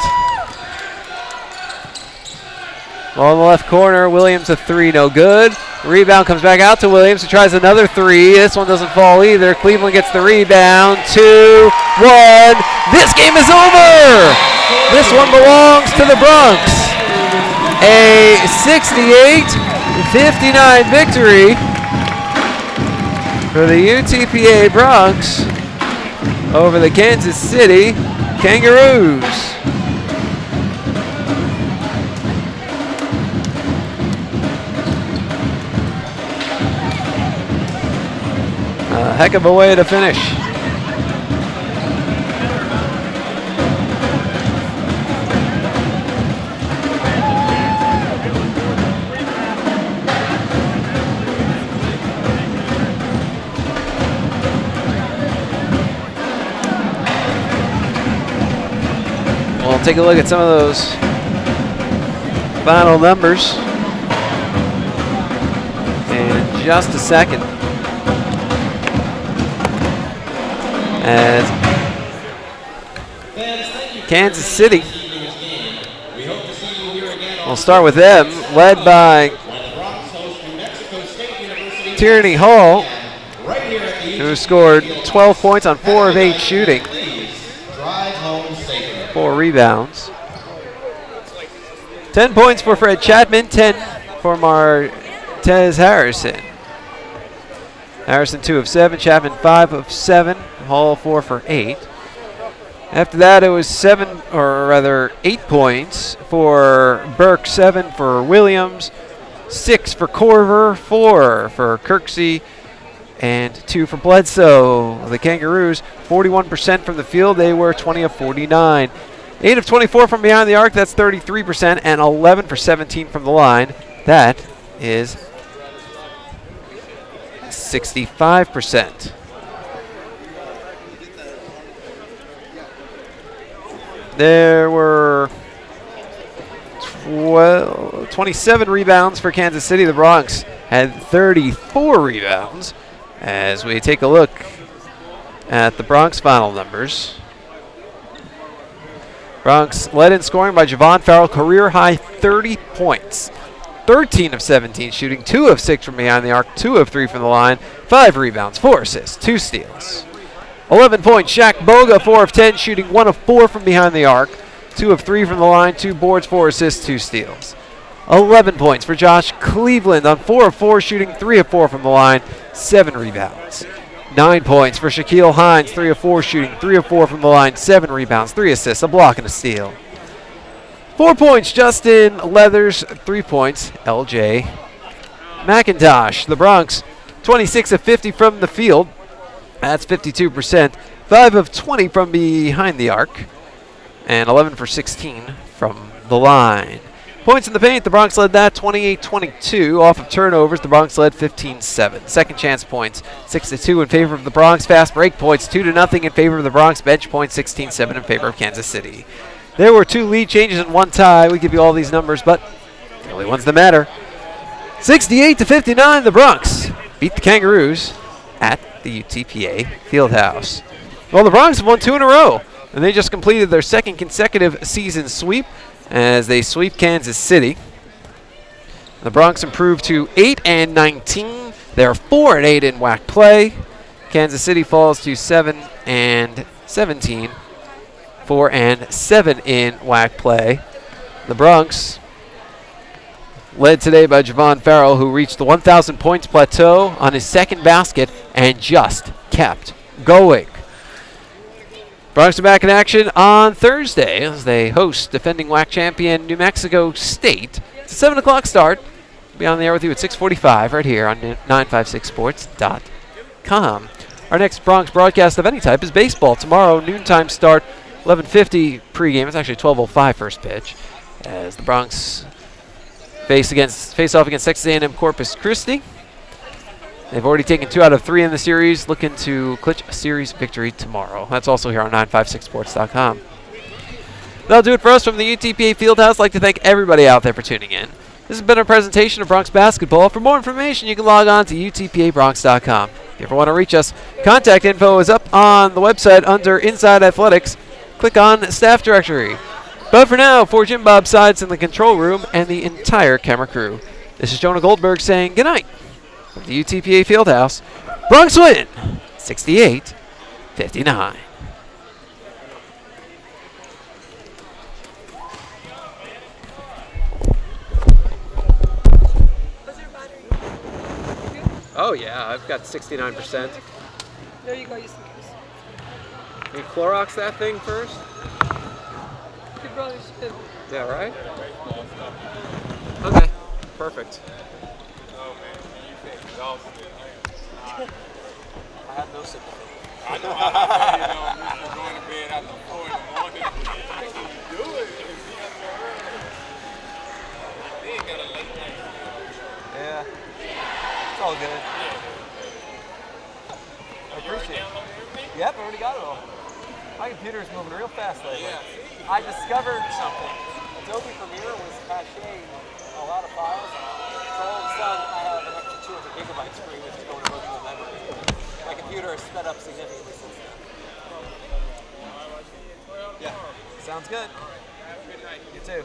Speaker 1: Ball in the left corner. Williams a three, no good. Rebound comes back out to Williams, who tries another three. This one doesn't fall either. Cleveland gets the rebound. 2-1. This game is over. This one belongs to the Bronx. A 68-59 victory for the UTPA Bronx over the Kansas City Kangaroos. A heck of a way to finish. We'll take a look at some of those final numbers in just a second. As Kansas City, we'll start with them, led by Tierney Hall, who scored 12 points on 4 of 8 shooting. 4 rebounds. 10 points for Fred Chapman, 10 for Martez Harrison. Harrison 2 of 7, Chapman 5 of 7, Hall 4 for 8. After that, it was 8 points for Burke, 7 for Williams, 6 for Corver, 4 for Kirksey, and 2 for Bledsoe. The Kangaroos, 41% from the field. They were 20 of 49. 8 of 24 from behind the arc. That's 33%, and 11 for 17 from the line. That is 65%. There were 27 rebounds for Kansas City. The Bronx had 34 rebounds. As we take a look at the Bronx final numbers. Bronx led in scoring by Javorn Farrell, career high 30 points. 13 of 17 shooting, 2 of 6 from behind the arc, 2 of 3 from the line, 5 rebounds, 4 assists, 2 steals. 11 points, Shaq Boga, 4 of 10 shooting, 1 of 4 from behind the arc, 2 of 3 from the line, 2 boards, 4 assists, 2 steals. 11 points for Josh Cleveland on 4 of 4 shooting, 3 of 4 from the line, 7 rebounds. 9 points for Shaquille Hines, 3 of 4 shooting, 3 of 4 from the line, 7 rebounds, 3 assists, a block and a steal. 4 points, Justin Leathers. 3 points, LJ McIntosh. The Bronx, 26 of 50 from the field. That's 52%. 5 of 20 from behind the arc. And 11 for 16 from the line. Points in the paint, the Bronx led that 28-22. Off of turnovers, the Bronx led 15-7. Second chance points, 6-2 in favor of the Bronx. Fast break points, 2-0 in favor of the Bronx. Bench points, 16-7 in favor of Kansas City. There were 2 lead changes and 1 tie. We give you all these numbers, but the only ones that matter. 68-59, the Bronx beat the Kangaroos at the UTPA Fieldhouse. Well, the Bronx have won 2 in a row, and they just completed their 2nd consecutive season sweep as they sweep Kansas City. The Bronx improved to 8-19. They're 4-8 in WAC play. Kansas City falls to 7-17. 4-7 in WAC play. The Bronx led today by Javorn Farrell, who reached the 1,000 points plateau on his 2nd basket and just kept going. Bronx are back in action on Thursday as they host defending WAC champion New Mexico State. It's a 7 o'clock start. We'll be on the air with you at 6:45 right here on 956sports.com. Our next Bronx broadcast of any type is baseball. Tomorrow, noontime start, 11:50 pregame. It's actually 12:05 first pitch as the Bronx face off against Texas A&M Corpus Christi. They've already taken 2 out of 3 in the series, looking to clinch a series victory tomorrow. That's also here on 956sports.com. That'll do it for us from the UTPA Fieldhouse. I'd like to thank everybody out there for tuning in. This has been a presentation of Bronx Basketball. For more information, you can log on to utpabronx.com. If you ever want to reach us, contact info is up on the website under Inside Athletics. Click on Staff Directory. But for now, for Jim Bob Sides in the control room and the entire camera crew, this is Jonah Goldberg saying goodnight from the UTPA Fieldhouse. Bronx win, 68-59. Oh yeah, I've got 69%.
Speaker 21: There you go, you some kiss.
Speaker 1: You Clorox that thing first?
Speaker 21: You probably should.
Speaker 1: Yeah, right? Okay, perfect. I have no sympathy.
Speaker 22: I know. You're going to bed after 4 in the morning. Do it. They ain't got a late night.
Speaker 1: Yeah. It's all good. I appreciate it. Yep, I already got it all. My computer is moving real fast lately. I discovered something. Adobe Premiere was caching a lot of files. So all of a sudden, I have an extra 200 gigabytes free, which is going to virtual memory. My computer has sped up significantly since then. Yeah, sounds good. You too.